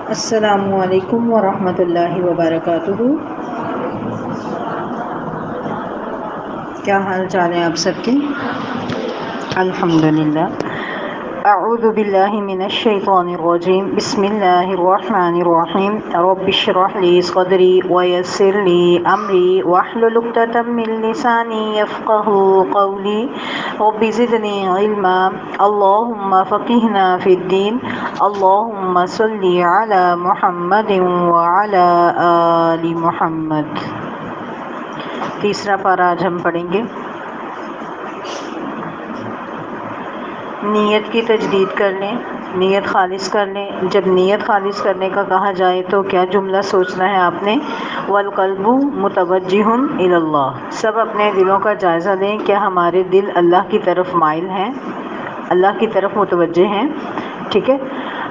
السلام علیکم ورحمۃ اللہ وبرکاتہ۔ کیا حال چال ہے آپ سب کے؟ الحمدللہ۔ اعوذ باللہ من الشیطان الرجیم، بسم اللہ الرحمن الرحیم۔ رب اشرح لی صدری ویسر لی امری واحلل عقدۃ من لسانی یفقہوا قولی رب زدنی علما اللہم فقہنا فی الدین اللہم صلی علی محمد وعلی آل محمد۔ تیسرا پارہ آج ہم پڑھیں گے۔ نیت کی تجدید کر لیں، نیت خالص کر لیں۔ جب نیت خالص کرنے کا کہا جائے تو کیا جملہ سوچنا ہے آپ نے؟ والقلب متوجہ الی اللہ۔ سب اپنے دلوں کا جائزہ لیں، کیا ہمارے دل اللہ کی طرف مائل ہیں، اللہ کی طرف متوجہ ہیں؟ ٹھیک ہے۔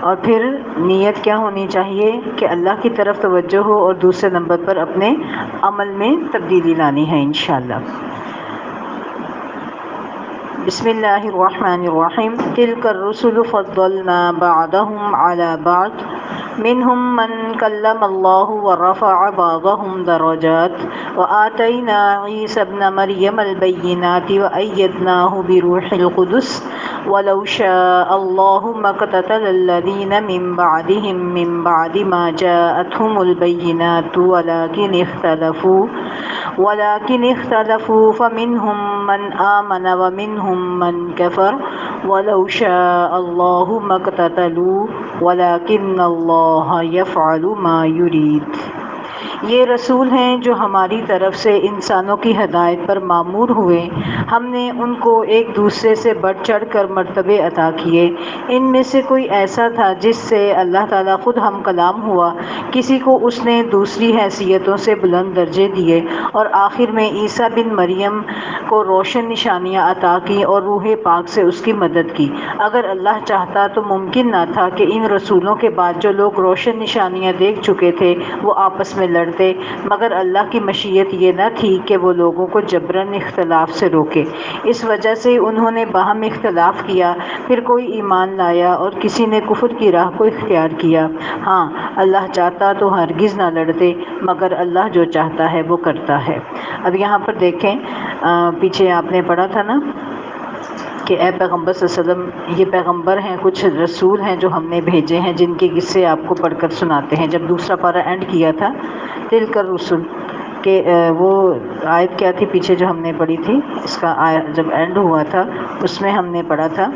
اور پھر نیت کیا ہونی چاہیے کہ اللہ کی طرف توجہ ہو، اور دوسرے نمبر پر اپنے عمل میں تبدیلی لانی ہے انشاءاللہ۔ بسم اللہ الرحمن الرحیم۔ تلک الرسل فضلنا بعضهم على بعض منهم من کلم اللہ ورفع بعضهم درجات وآتینا عیسی ابن مریم البینات وأیدناہ بروح القدس ولو شاء اللہ ما اقتتل الذین من بعدهم من بعد ما جاءتهم البینات ولكن اختلفوا فمنهم من آمن ومنهم من كفر ولو شاء الله ما اقتتلوا ولكن الله يفعل ما يريد۔ یہ رسول ہیں جو ہماری طرف سے انسانوں کی ہدایت پر مامور ہوئے، ہم نے ان کو ایک دوسرے سے بڑھ چڑھ کر مرتبے عطا کیے۔ ان میں سے کوئی ایسا تھا جس سے اللہ تعالیٰ خود ہم کلام ہوا، کسی کو اس نے دوسری حیثیتوں سے بلند درجے دیے، اور آخر میں عیسیٰ بن مریم کو روشن نشانیاں عطا کی اور روح پاک سے اس کی مدد کی۔ اگر اللہ چاہتا تو ممکن نہ تھا کہ ان رسولوں کے بعد جو لوگ روشن نشانیاں دیکھ چکے تھے وہ آپس میں لڑتے، مگر اللہ کی مشیت یہ نہ تھی کہ وہ لوگوں کو جبراً اختلاف سے روکے۔ اس وجہ سے انہوں نے باہم اختلاف کیا، پھر کوئی ایمان لایا اور کسی نے کفر کی راہ کو اختیار کیا۔ ہاں، اللہ چاہتا تو ہرگز نہ لڑتے، مگر اللہ جو چاہتا ہے وہ کرتا ہے۔ اب یہاں پر دیکھیں، پیچھے آپ نے پڑھا تھا نا کہ اے پیغمبر صلی اللہ علیہ وسلم، یہ پیغمبر ہیں، کچھ رسول ہیں جو ہم نے بھیجے ہیں، جن کے قصے آپ کو پڑھ کر سناتے ہیں۔ جب دوسرا پارہ اینڈ کیا تھا تلک الرسل کہ وہ آیت کیا تھی پیچھے جو ہم نے پڑھی تھی، اس کا جب اینڈ ہوا تھا اس میں ہم نے پڑھا تھا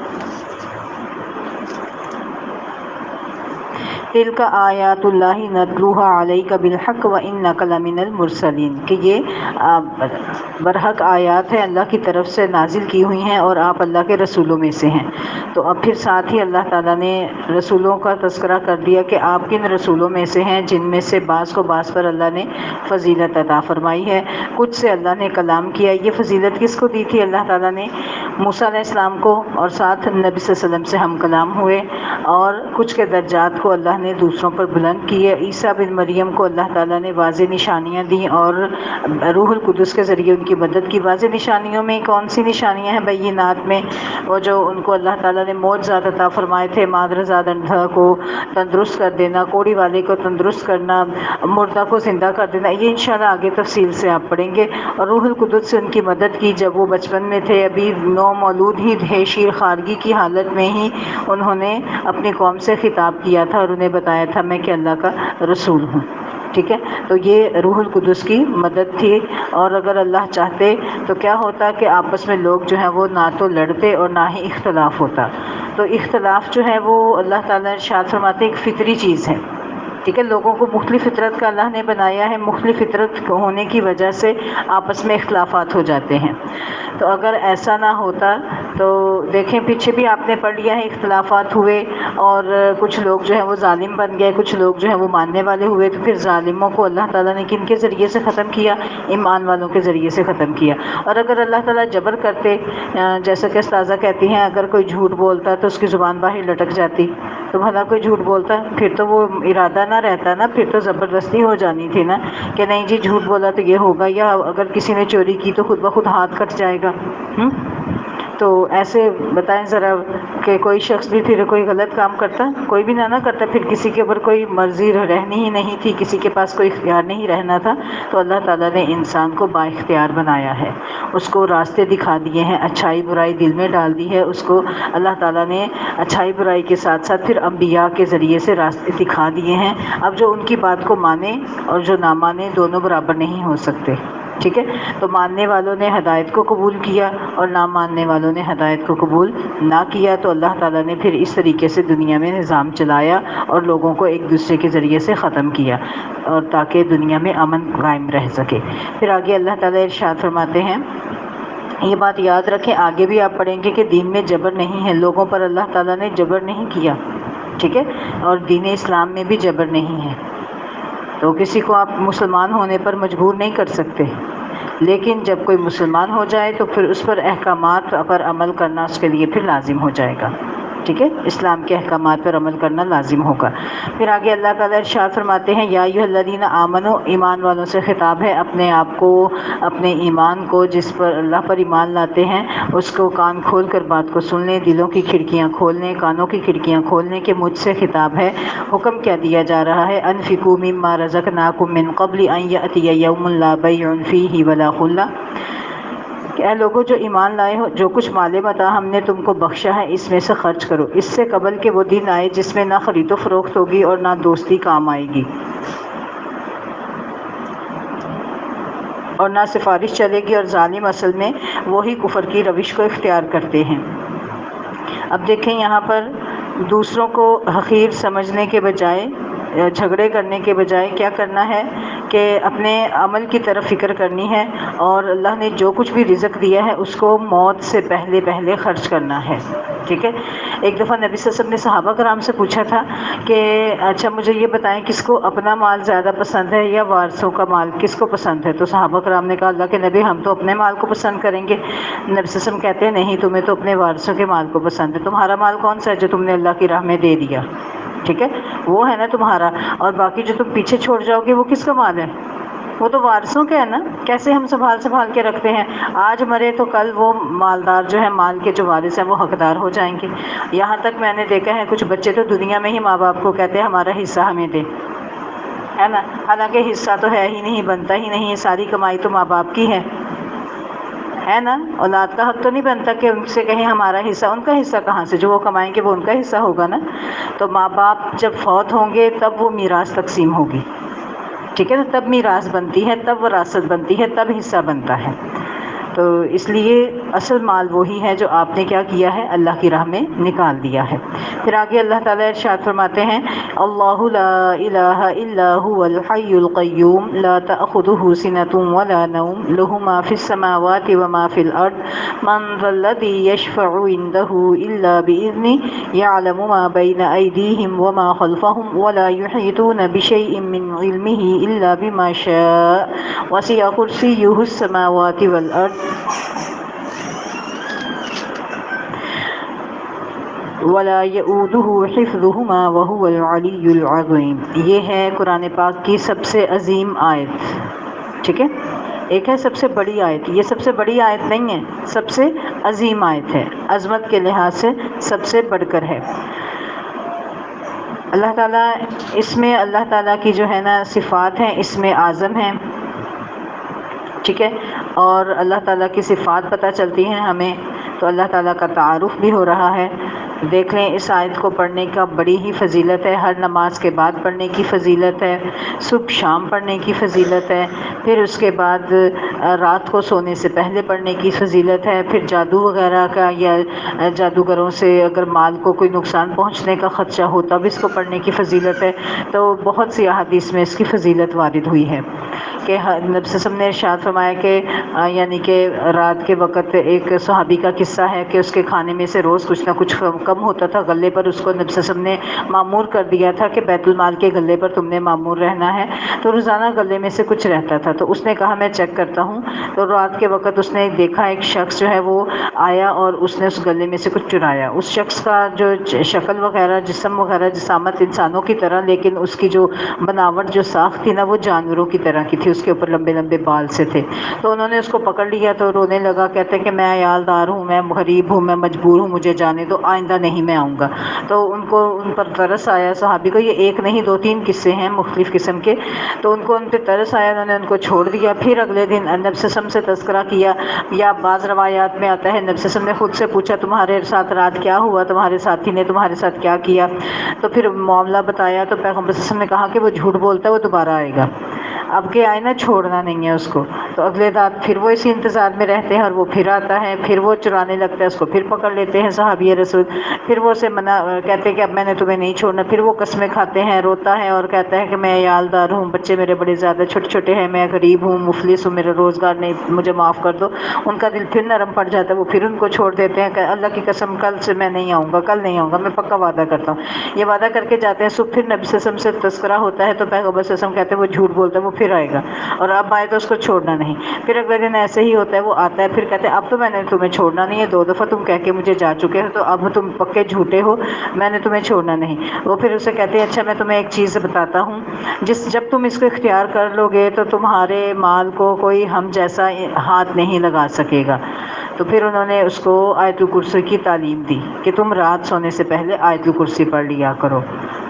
تلک آیات اللہ نتلوہا علیک بالحق وانک لمن المرسلین، کہ یہ برحق آیات ہیں، اللہ کی طرف سے نازل کی ہوئی ہیں اور آپ اللہ کے رسولوں میں سے ہیں۔ تو اب پھر ساتھ ہی اللہ تعالیٰ نے رسولوں کا تذکرہ کر دیا کہ آپ کن رسولوں میں سے ہیں، جن میں سے بعض کو بعض پر اللہ نے فضیلت عطا فرمائی ہے، کچھ سے اللہ نے کلام کیا۔ یہ فضیلت کس کو دی تھی؟ اللہ تعالیٰ نے موسیٰ علیہ السلام کو، اور ساتھ نبی صلی اللہ علیہ وسلم سے ہم کلام ہوئے، اور کچھ کے درجات کو اللہ نے دوسروں پر بلند کیے۔ عیسیٰ بن مریم کو اللہ تعالیٰ نے واضح نشانیاں دیں اور روح القدس کے ذریعے ان کی مدد کی۔ واضح نشانیوں میں کون سی نشانیاں ہیں؟ بینات میں وہ جو ان کو اللہ تعالیٰ نے معجزات عطا فرمائے تھے، مادرزاد اندھا کو تندرست کر دینا، کوڑی والے کو تندرست کرنا، مردہ کو زندہ کر دینا، یہ انشاءاللہ آگے تفصیل سے آپ پڑھیں گے۔ اور روح القدس سے ان کی مدد کی جب وہ بچپن میں تھے، ابھی نو مولود ہی تھے، شیر خارگی کی حالت میں ہی انہوں نے اپنی قوم سے خطاب کیا تھا اور انہیں بتایا تھا میں کہ اللہ کا رسول ہوں۔ ٹھیک ہے، تو یہ روح القدس کی مدد تھی۔ اور اگر اللہ چاہتے تو کیا ہوتا کہ آپس میں لوگ جو ہیں وہ نہ تو لڑتے اور نہ ہی اختلاف ہوتا۔ تو اختلاف جو ہے وہ اللہ تعالیٰ ارشاد فرماتے ایک فطری چیز ہے۔ ٹھیک ہے، لوگوں کو مختلف فطرت کا اللہ نے بنایا ہے، مختلف فطرت ہونے کی وجہ سے آپس میں اختلافات ہو جاتے ہیں۔ تو اگر ایسا نہ ہوتا تو دیکھیں پیچھے بھی آپ نے پڑھ لیا ہے، اختلافات ہوئے اور کچھ لوگ جو ہیں وہ ظالم بن گئے، کچھ لوگ جو ہیں وہ ماننے والے ہوئے، تو پھر ظالموں کو اللہ تعالیٰ نے کن کے ذریعے سے ختم کیا؟ ایمان والوں کے ذریعے سے ختم کیا۔ اور اگر اللہ تعالیٰ جبر کرتے، جیسا کہ استاذہ کہتی ہیں اگر کوئی جھوٹ بولتا تو اس کی زبان باہر لٹک جاتی، تو بھلا کوئی جھوٹ بولتا پھر تو وہ ارادہ نہ رہتا نا، پھر تو زبردستی ہو جانی تھی نا کہ نہیں جی جھوٹ بولا تو یہ ہوگا، یا اگر کسی نے چوری کی تو خود بخود ہاتھ کٹ جائے گا۔ تو ایسے بتائیں ذرا کہ کوئی شخص بھی پھر کوئی غلط کام کرتا، کوئی بھی نہ کرتا، پھر کسی کے اوپر کوئی مرضی رہنی ہی نہیں تھی، کسی کے پاس کوئی اختیار نہیں رہنا تھا، تو اللہ تعالیٰ نے انسان کو با اختیار بنایا ہے، اس کو راستے دکھا دیے ہیں، اچھائی برائی دل میں ڈال دی ہے، اس کو اللہ تعالیٰ نے اچھائی برائی کے ساتھ ساتھ پھر انبیاء کے ذریعے سے راستے دکھا دیے ہیں۔ اب جو ان کی بات کو مانے اور جو نہ مانے دونوں برابر نہیں ہو سکتے، ٹھیک ہے؟ تو ماننے والوں نے ہدایت کو قبول کیا اور نہ ماننے والوں نے ہدایت کو قبول نہ کیا، تو اللہ تعالیٰ نے پھر اس طریقے سے دنیا میں نظام چلایا اور لوگوں کو ایک دوسرے کے ذریعے سے ختم کیا، اور تاکہ دنیا میں امن قائم رہ سکے۔ پھر آگے اللہ تعالیٰ ارشاد فرماتے ہیں، یہ بات یاد رکھیں، آگے بھی آپ پڑھیں گے کہ دین میں جبر نہیں ہے، لوگوں پر اللہ تعالیٰ نے جبر نہیں کیا، ٹھیک ہے؟ اور دین اسلام میں بھی جبر نہیں ہے، تو کسی کو آپ مسلمان ہونے پر مجبور نہیں کر سکتے، لیکن جب کوئی مسلمان ہو جائے تو پھر اس پر احکامات پر عمل کرنا اس کے لیے پھر لازم ہو جائے گا، ٹھیک ہے؟ اسلام کے احکامات پر عمل کرنا لازم ہوگا۔ پھر آگے اللہ تعالیٰ ارشاد فرماتے ہیں، یا ایھا الذین آمنوا، ایمان والوں سے خطاب ہے، اپنے آپ کو، اپنے ایمان کو، جس پر اللہ پر ایمان لاتے ہیں اس کو کان کھول کر بات کو سن لیں، دلوں کی کھڑکیاں کھول لیں، کانوں کی کھڑکیاں کھول لیں کہ مجھ سے خطاب ہے، حکم کیا دیا جا رہا ہے، انفقوا مما رزقناکم من قبل ان یأتی یوم لا بیع فیہ ولا خلہ، کہ اے لوگوں جو ایمان لائے ہو، جو کچھ مال متاع ہم نے تم کو بخشا ہے اس میں سے خرچ کرو، اس سے قبل کہ وہ دن آئے جس میں نہ خرید و فروخت ہوگی اور نہ دوستی کام آئے گی، اور نہ سفارش چلے گی، اور ظالم اصل میں وہی کفر کی روش کو اختیار کرتے ہیں۔ اب دیکھیں یہاں پر دوسروں کو حقیر سمجھنے کے بجائے، جھگڑے کرنے کے بجائے کیا کرنا ہے کہ اپنے عمل کی طرف فکر کرنی ہے، اور اللہ نے جو کچھ بھی رزق دیا ہے اس کو موت سے پہلے پہلے خرچ کرنا ہے، ٹھیک ہے؟ ایک دفعہ نبی صلی اللہ علیہ وسلم نے صحابہ کرام سے پوچھا تھا کہ اچھا مجھے یہ بتائیں کس کو اپنا مال زیادہ پسند ہے یا وارثوں کا مال کس کو پسند ہے؟ تو صحابہ کرام نے کہا اللہ کے نبی ہم تو اپنے مال کو پسند کریں گے۔ نبی صلی اللہ علیہ وسلم کہتے ہیں نہیں، تمہیں تو اپنے وارثوں کے مال کو پسند ہے، تمہارا مال کون سا ہے جو تم نے اللہ کی راہ میں دے دیا، ٹھیک ہے؟ وہ ہے نا تمہارا، اور باقی جو تم پیچھے چھوڑ جاؤ گے وہ کس کا مال ہے؟ وہ تو وارثوں کا ہے نا۔ کیسے ہم سنبھال کے رکھتے ہیں، آج مرے تو کل وہ مالدار جو ہے، مال کے جو وارث ہیں وہ حقدار ہو جائیں گے۔ یہاں تک میں نے دیکھا ہے کچھ بچے تو دنیا میں ہی ماں باپ کو کہتے ہیں ہمارا حصہ ہمیں دے، ہے نا، حالانکہ حصہ تو ہے ہی نہیں، بنتا ہی نہیں، ساری کمائی تو ماں باپ کی ہے نا۔ اولاد کا حق تو نہیں بنتا کہ ان سے کہیں ہمارا حصہ، ان کا حصہ کہاں سے، جو وہ کمائیں گے وہ ان کا حصہ ہوگا نا۔ تو ماں باپ جب فوت ہوں گے تب وہ میراث تقسیم ہوگی، ٹھیک ہے نا، تب میراث بنتی ہے، تب وراثت بنتی ہے، تب حصہ بنتا ہے۔ تو اس لیے اصل مال وہی ہے جو آپ نے کیا کیا ہے، اللہ کی راہ میں نکال دیا ہے۔ پھر آگے اللہ تعالیٰ ارشاد فرماتے ہیں، اللہ لا الہ الا هو الحی القیوم لا تأخذه سنة ولا نوم له ما في السماوات وما في الأرض من ذا الذي يشفع عنده إلا بإذنه يعلم ما بين أيديهم وما خلفهم ولا يحيطون بشيء من علمه إلا بما شاء وسع كرسيه السماوات والأرض ولا يؤوده حفظهما وهو العلی العظیم۔ یہ ہے قرآن پاک کی سب سے عظیم آیت، ٹھیک ہے؟ ایک ہے سب سے بڑی آیت، یہ سب سے بڑی آیت نہیں ہے، سب سے عظیم آیت ہے، عظمت کے لحاظ سے سب سے بڑھ کر ہے۔ اللہ تعالیٰ، اس میں اللہ تعالیٰ کی جو ہے نا صفات ہیں، اس میں اعظم ہیں، ٹھیک ہے؟ اور اللہ تعالیٰ کی صفات پتہ چلتی ہیں ہمیں، تو اللہ تعالیٰ کا تعارف بھی ہو رہا ہے۔ دیکھ لیں اس آیت کو پڑھنے کا بڑی ہی فضیلت ہے، ہر نماز کے بعد پڑھنے کی فضیلت ہے، صبح شام پڑھنے کی فضیلت ہے، پھر اس کے بعد رات کو سونے سے پہلے پڑھنے کی فضیلت ہے، پھر جادو وغیرہ کا یا جادوگروں سے اگر مال کو کوئی نقصان پہنچنے کا خدشہ ہو تب اس کو پڑھنے کی فضیلت ہے۔ تو بہت سی احادیث میں اس کی فضیلت وارد ہوئی ہے کہ نبی صلی اللہ علیہ وسلم نے ارشاد فرمایا کہ یعنی کہ رات کے وقت ایک صحابی کا قصہ ہے کہ اس کے کھانے میں سے روز کچھ نہ کچھ کم ہوتا تھا، غلے پر اس کو نبی صلی اللہ علیہ وسلم نے معمور کر دیا تھا کہ بیت المال کے غلے پر تم نے معمور رہنا ہے، تو روزانہ غلے میں سے کچھ رہتا تھا، تو اس نے کہا میں چیک کرتا ہوں، تو رات کے وقت اس نے دیکھا ایک شخص جو ہے وہ آیا اور اس نے اس غلے میں سے کچھ چرایا۔ اس شخص کا جو شکل وغیرہ، جسم وغیرہ، جسامت انسانوں کی طرح، لیکن اس کی جو بناوٹ، جو ساخت تھی نا، وہ جانوروں کی طرح کی تھی، اس کے اوپر لمبے لمبے بال سے تھے۔ تو انہوں نے اس کو پکڑ لیا تو رونے لگا، کہتے کہ میں عیال دار ہوں، میں غریب ہوں، میں مجبور ہوں، مجھے جانے دو، آئندہ نہیں میں آؤں گا۔ تو ان کو ان پر ترس آیا صحابی کو، یہ ایک نہیں 2-3 قصے ہیں مختلف قسم کے، تو ان کو ان پہ ترس آیا، انہوں نے ان کو چھوڑ دیا۔ پھر اگلے دن نبی صلی اللہ علیہ وسلم سے تذکرہ کیا، یا بعض روایات میں آتا ہے نبی صلی اللہ علیہ وسلم نے خود سے پوچھا تمہارے ساتھ رات کیا ہوا، تمہارے ساتھی نے تمہارے ساتھ کیا کیا، تو پھر معاملہ بتایا، تو پیغمبر صلی اللہ علیہ وسلم نے کہا کہ وہ جھوٹ بولتا ہے، وہ دوبارہ آئے گا، اب کہ آئے نا چھوڑنا نہیں ہے اس کو۔ تو اگلے رات پھر وہ اسی انتظار میں رہتے ہیں، اور وہ پھر آتا ہے، پھر وہ چرانے لگتا ہے، اس کو پھر پکڑ لیتے ہیں صحابی رسول، پھر وہ اسے منع کہتے ہیں کہ اب میں نے تمہیں نہیں چھوڑنا، پھر وہ قسمیں کھاتے ہیں، روتا ہے اور کہتا ہے کہ میں عیالدار ہوں، بچے میرے بڑے زیادہ چھوٹے چھوٹے ہیں، میں غریب ہوں، مفلس ہوں، میرا روزگار نہیں، مجھے معاف کر دو۔ ان کا دل پھر نرم پڑ جاتا ہے، وہ پھر ان کو چھوڑ دیتے ہیں کہ اللہ کی قسم کل سے میں نہیں آؤں گا، کل نہیں آؤں گا، میں پکا وعدہ کرتا ہوں۔ یہ وعدہ کر کے جاتے ہیں، صبح پھر نبی صلی اللہ علیہ وسلم سے تذکرہ ہوتا ہے، تو پیغمبر صلی اللہ علیہ وسلم کہتے ہیں وہ جھوٹ بولتا ہے، وہ پھر آئے گا، اور اب آئے تو اس کو چھوڑنا نہیں۔ پھر اگلے دن ایسے ہی ہوتا ہے، وہ آتا ہے، پھر کہتے ہیں اب تو میں نے تمہیں چھوڑنا نہیں ہے، 2 دفعہ تم کہہ کے مجھے جا چکے ہو، تو اب تم پکے جھوٹے ہو، میں نے تمہیں چھوڑنا نہیں۔ وہ پھر اسے کہتے ہیں اچھا میں تمہیں ایک چیز بتاتا ہوں، جب تم اس کو اختیار کر لو گے تو تمہارے مال کو کوئی ہم جیسا ہاتھ نہیں لگا سکے گا۔ تو پھر انہوں نے اس کو آیت الکرسی کی تعلیم دی کہ تم رات سونے سے پہلے آیت الکرسی پڑھ لیا کرو،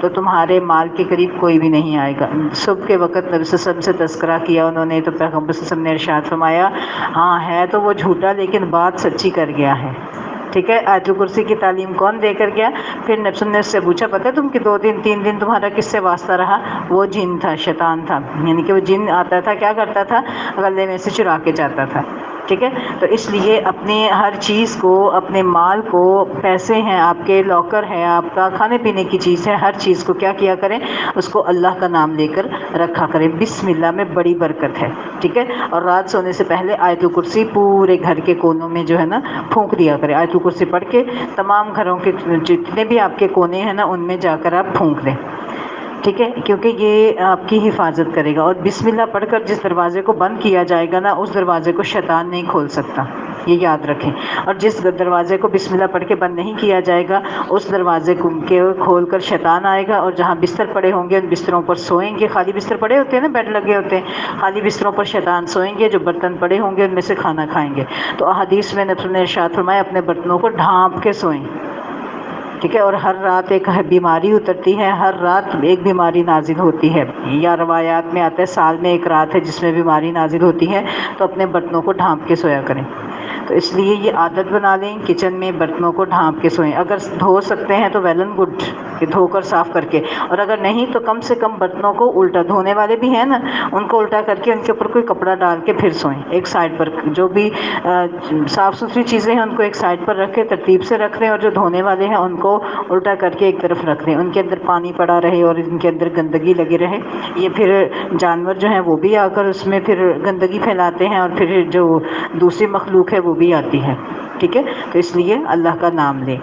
تو تمہارے مال کے قریب کوئی بھی نہیں آئے گا۔ صبح کے وقت نبی صلی اللہ علیہ وسلم سے تذکرہ کیا انہوں نے، تو پیغمبر صلی اللہ علیہ وسلم نے ارشاد فرمایا ہاں ہے تو وہ جھوٹا لیکن بات سچی کر گیا ہے۔ ٹھیک ہے، آیت الکرسی کی تعلیم کون دے کر گیا؟ پھر نبی صلی اللہ علیہ وسلم نے اس سے پوچھا پتہ ہے تم کہ 2 دن 3 دن تمہارا کس سے واسطہ رہا؟ وہ جن تھا، شیطان تھا، یعنی کہ وہ جن آتا تھا، کیا کرتا تھا؟ غلے میں سے چرا کے جاتا تھا۔ ٹھیک ہے، تو اس لیے اپنے ہر چیز کو، اپنے مال کو، پیسے ہیں آپ کے، لاکر ہے آپ کا، کھانے پینے کی چیز ہے، ہر چیز کو کیا کیا کریں؟ اس کو اللہ کا نام لے کر رکھا کریں، بسم اللہ میں بڑی برکت ہے۔ ٹھیک ہے، اور رات سونے سے پہلے آیت الکرسی پورے گھر کے کونوں میں جو ہے نا پھونک دیا کریں، آیت الکرسی پڑھ کے تمام گھروں کے جتنے بھی آپ کے کونے ہیں نا ان میں جا کر آپ پھونک دیں۔ ٹھیک ہے، کیونکہ یہ آپ کی حفاظت کرے گا، اور بسم اللہ پڑھ کر جس دروازے کو بند کیا جائے گا نا اس دروازے کو شیطان نہیں کھول سکتا، یہ یاد رکھیں۔ اور جس دروازے کو بسم اللہ پڑھ کے بند نہیں کیا جائے گا اس دروازے کو کھول کر شیطان آئے گا، اور جہاں بستر پڑے ہوں گے ان بستروں پر سوئیں گے، خالی بستر پڑے ہوتے ہیں نا، بیڈ لگے ہوتے ہیں، خالی بستروں پر شیطان سوئیں گے، جو برتن پڑے ہوں گے ان میں سے کھانا کھائیں گے۔ تو احادیث میں نبی نے ارشاد فرمایا اپنے برتنوں کو ڈھانپ کے سوئیں۔ ٹھیک ہے، اور ہر رات ایک بیماری اترتی ہے، ہر رات ایک بیماری نازل ہوتی ہے، یا روایات میں آتا ہے سال میں ایک رات ہے جس میں بیماری نازل ہوتی ہے، تو اپنے برتنوں کو ڈھانپ کے سویا کریں۔ تو اس لیے یہ عادت بنا لیں کچن میں برتنوں کو ڈھانپ کے سوئیں، اگر دھو سکتے ہیں تو ویل اینڈ گڈ کہ دھو کر صاف کر کے، اور اگر نہیں تو کم سے کم برتنوں کو الٹا، دھونے والے بھی ہیں نا ان کو الٹا کر کے ان کے اوپر کوئی کپڑا ڈال کے پھر سوئیں، ایک سائڈ پر جو بھی صاف ستھری چیزیں ہیں ان کو ایک سائڈ پر رکھیں، ترتیب سے رکھ لیں، اور جو دھونے والے ہیں ان کو الٹا کر کے ایک طرف رکھ دیں، ان کے اندر پانی پڑا رہے اور ان کے اندر گندگی لگی رہے، یہ پھر جانور جو ہیں وہ بھی آ کر اس میں پھر گندگی پھیلاتے ہیں، اور پھر جو دوسری مخلوق ہے وہ بھی آتی ہے۔ ٹھیک ہے، تو اس لیے اللہ کا نام لیں۔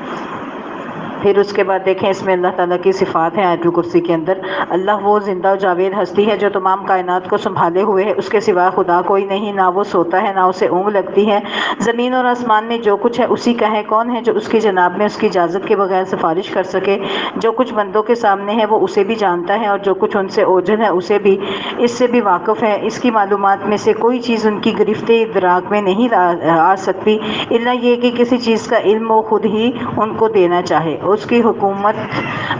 پھر اس کے بعد دیکھیں اس میں اللہ تعالیٰ کی صفات ہیں آیت الکرسی کے اندر، اللہ وہ زندہ و جاوید ہستی ہے جو تمام کائنات کو سنبھالے ہوئے ہے، اس کے سوا خدا کوئی نہیں، نہ وہ سوتا ہے نہ اسے اونگ لگتی ہے، زمین اور آسمان میں جو کچھ ہے اسی کا ہے، کون ہے جو اس کی جناب میں اس کی اجازت کے بغیر سفارش کر سکے، جو کچھ بندوں کے سامنے ہے وہ اسے بھی جانتا ہے، اور جو کچھ ان سے اوجھل ہے اسے بھی اس سے بھی واقف ہے، اس کی معلومات میں سے کوئی چیز ان کی گرفت ادراک میں نہیں آ سکتی الا یہ کہ کسی چیز کا علم وہ خود ہی ان کو دینا چاہے، اس کی حکومت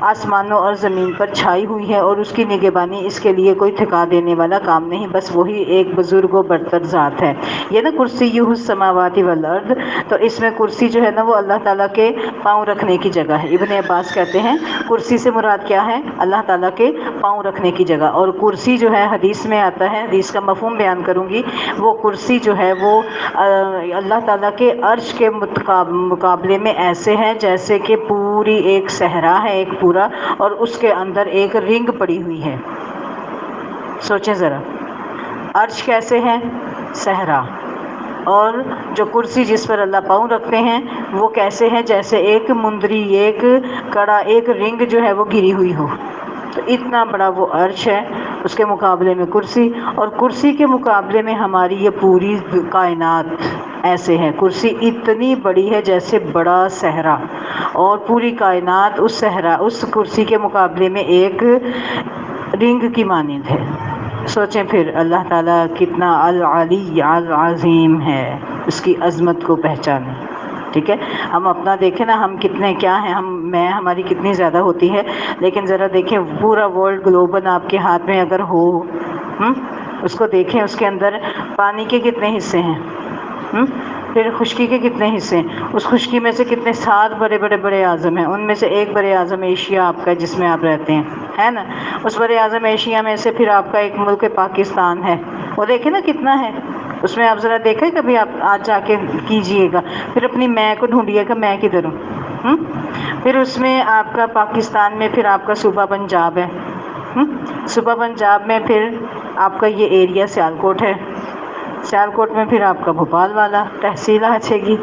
آسمانوں اور زمین پر چھائی ہوئی ہے، اور اس کی نگہبانی اس کے لیے کوئی تھکا دینے والا کام نہیں، بس وہی ایک بزرگ و برتر ذات ہے۔ یہ نا کرسیہ السماوات والارض، تو اس میں کرسی جو ہے نا وہ اللہ تعالیٰ کے پاؤں رکھنے کی جگہ ہے۔ ابن عباس کہتے ہیں کرسی سے مراد کیا ہے؟ اللہ تعالیٰ کے پاؤں رکھنے کی جگہ، اور کرسی جو ہے حدیث میں آتا ہے، حدیث کا مفہوم بیان کروں گی، وہ کرسی جو ہے وہ اللہ تعالیٰ کے عرش کے مقابلے میں ایسے ہے جیسے کہ پوری ایک صحرا ہے، ایک پورا، اور اس کے اندر ایک رنگ پڑی ہوئی ہے۔ سوچیں ذرا، عرش کیسے ہے؟ صحرا، اور جو کرسی جس پر اللہ پاؤں رکھتے ہیں وہ کیسے ہے؟ جیسے ایک مندری، ایک کڑا، ایک رنگ جو ہے وہ گری ہوئی ہو، تو اتنا بڑا وہ عرش ہے، اس کے مقابلے میں کرسی، اور کرسی کے مقابلے میں ہماری یہ پوری کائنات ایسے ہے، کرسی اتنی بڑی ہے جیسے بڑا صحرا، اور پوری کائنات اس صحرا، اس کرسی کے مقابلے میں ایک رنگ کی مانند ہے۔ سوچیں پھر اللہ تعالیٰ کتنا العلی العظیم ہے، اس کی عظمت کو پہچانیں۔ ٹھیک ہے، ہم اپنا دیکھیں نا، ہم کتنے کیا ہیں، ہماری کتنی زیادہ ہوتی ہے، لیکن ذرا دیکھیں پورا ورلڈ گلوبل آپ کے ہاتھ میں اگر ہو، اس کو دیکھیں، اس کے اندر پانی کے کتنے حصے ہیں، پھر خشکی کے کتنے حصے ہیں، اس خشکی میں سے کتنے 7 بڑے اعظم ہیں، ان میں سے ایک بر اعظم ایشیا آپ کا جس میں آپ رہتے ہیں، ہے نا، اس بر اعظم ایشیا میں سے پھر آپ کا ایک ملک پاکستان ہے، وہ دیکھیں نا کتنا ہے، اس میں آپ ذرا دیکھیں، کبھی آپ آج جا کے کیجئے گا، پھر اپنی میں کو ڈھونڈیے گا، میں کدھر ہوں، پھر اس میں آپ کا پاکستان میں پھر آپ کا صوبہ پنجاب ہے، صوبہ پنجاب میں پھر آپ کا یہ ایریا سیالکوٹ ہے، سیالکوٹ میں پھر آپ کا بھوپال والا تحصیل آ جائے گی،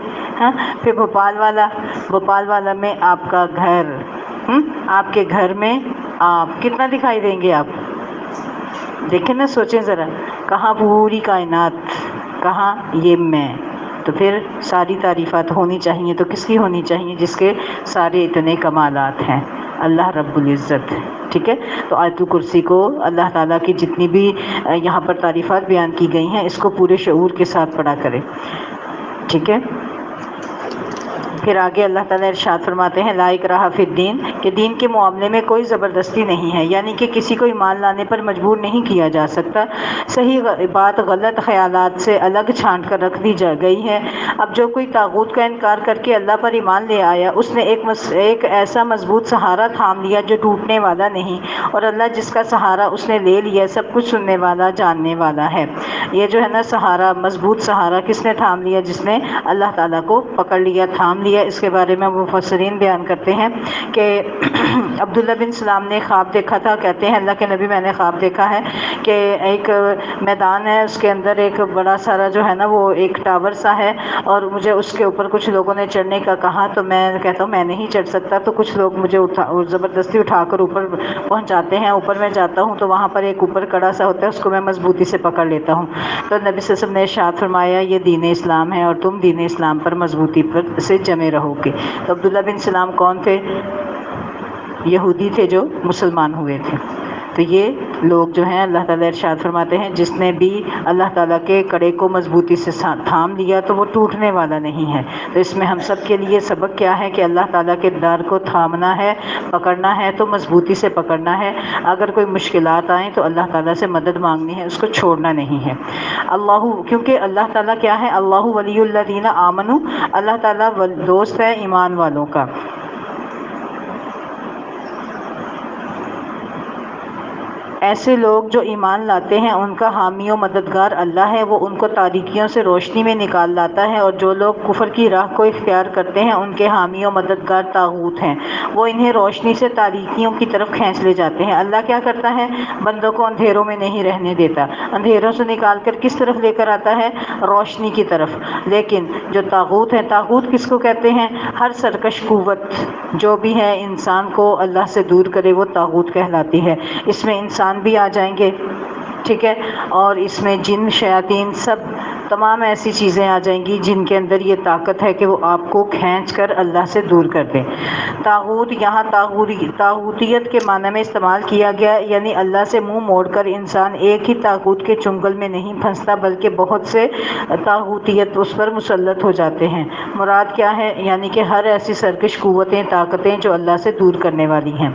پھر بھوپال والا میں آپ کا گھر، آپ کے گھر میں آپ کتنا دکھائی دیں گے آپ، دیکھیں نا، سوچیں ذرا، کہاں پوری کائنات، کہاں یہ میں، تو پھر ساری تعریفات ہونی چاہیے تو کس کی ہونی چاہیے، جس کے سارے اتنے کمالات ہیں، اللہ رب العزت، ٹھیک ہے۔ تو آیت الکرسی کو اللہ تعالیٰ کی جتنی بھی یہاں پر تعریفات بیان کی گئی ہیں، اس کو پورے شعور کے ساتھ پڑھا کرے، ٹھیک ہے۔ پھر آگے اللہ تعالیٰ ارشاد فرماتے ہیں، لا اکراہ فی الدین، کہ دین کے معاملے میں کوئی زبردستی نہیں ہے، یعنی کہ کسی کو ایمان لانے پر مجبور نہیں کیا جا سکتا، صحیح بات غلط خیالات سے الگ چھانٹ کر رکھ دی گئی ہے۔ اب جو کوئی طاغوت کا انکار کر کے اللہ پر ایمان لے آیا، اس نے ایک ایسا مضبوط سہارا تھام لیا جو ٹوٹنے والا نہیں، اور اللہ جس کا سہارا اس نے لے لیا سب کچھ سننے والا، جاننے والا ہے۔ یہ جو ہے نا سہارا، مضبوط سہارا کس نے تھام لیا؟ جس نے اللہ تعالیٰ کو پکڑ لیا، تھام لیا۔ اس کے بارے میں مفسرین بیان کرتے ہیں کہ عبداللہ بن سلام نے خواب دیکھا تھا، کہتے ہیں اللہ کے نبی میں نے خواب دیکھا ہے کہ ایک میدان ہے، اس کے اندر ایک بڑا سارا جو ہے نا وہ ایک ٹاور سا ہے، اور مجھے اس کے اوپر کچھ لوگوں نے چڑھنے کا کہا، تو میں کہتا ہوں میں نہیں چڑھ سکتا، تو کچھ لوگ مجھے زبردستی اٹھا کر اوپر پہنچاتے ہیں۔ اوپر میں جاتا ہوں تو وہاں پر ایک اوپر کڑا سا ہوتا ہے، اس کو میں مضبوطی سے پکڑ لیتا ہوں، تو نبی صلی اللہ علیہ وسلم نے ارشاد فرمایا یہ دین اسلام ہے، اور تم دین اسلام پر مضبوطی پر سے جمے رہو گے۔ تو عبداللہ بن سلام کون تھے؟ یہودی تھے جو مسلمان ہوئے تھے۔ تو یہ لوگ جو ہیں اللہ تعالیٰ ارشاد فرماتے ہیں جس نے بھی اللہ تعالیٰ کے کڑے کو مضبوطی سے تھام لیا تو وہ ٹوٹنے والا نہیں ہے۔ تو اس میں ہم سب کے لیے سبق کیا ہے کہ اللہ تعالیٰ کے ڈار کو تھامنا ہے، پکڑنا ہے تو مضبوطی سے پکڑنا ہے۔ اگر کوئی مشکلات آئیں تو اللہ تعالیٰ سے مدد مانگنی ہے، اس کو چھوڑنا نہیں ہے۔ کیونکہ اللہ تعالیٰ کیا ہے؟ اللہ ولی الذین آمنوا، اللہ تعالیٰ دوست ہے ایمان والوں کا۔ ایسے لوگ جو ایمان لاتے ہیں ان کا حامی و مددگار اللہ ہے، وہ ان کو تاریکیوں سے روشنی میں نکال لاتا ہے، اور جو لوگ کفر کی راہ کو اختیار کرتے ہیں ان کے حامی و مددگار طاغوت ہیں، وہ انہیں روشنی سے تاریکیوں کی طرف کھینچ لے جاتے ہیں۔ اللہ کیا کرتا ہے؟ بندوں کو اندھیروں میں نہیں رہنے دیتا، اندھیروں سے نکال کر کس طرف لے کر آتا ہے؟ روشنی کی طرف۔ لیکن جو طاغوت ہیں، طاغوت کس کو کہتے ہیں؟ ہر سرکش قوت جو بھی ہے انسان کو اللہ سے دور کرے وہ طاغوت کہلاتی ہے۔ اس میں انسان بھی آ جائیں گے، ٹھیک ہے، اور اس میں جن، شیاطین، سب تمام ایسی چیزیں آ جائیں گی جن کے اندر یہ طاقت ہے کہ وہ آپ کو کھینچ کر اللہ سے دور کر دیں۔ طاغوت یہاں طاغوتیت کے معنی میں استعمال کیا گیا، یعنی اللہ سے منہ موڑ کر انسان ایک ہی طاغوت کے چنگل میں نہیں پھنستا بلکہ بہت سے طاغوتیت اس پر مسلط ہو جاتے ہیں۔ مراد کیا ہے؟ یعنی کہ ہر ایسی سرکش قوتیں، طاقتیں جو اللہ سے دور کرنے والی ہیں۔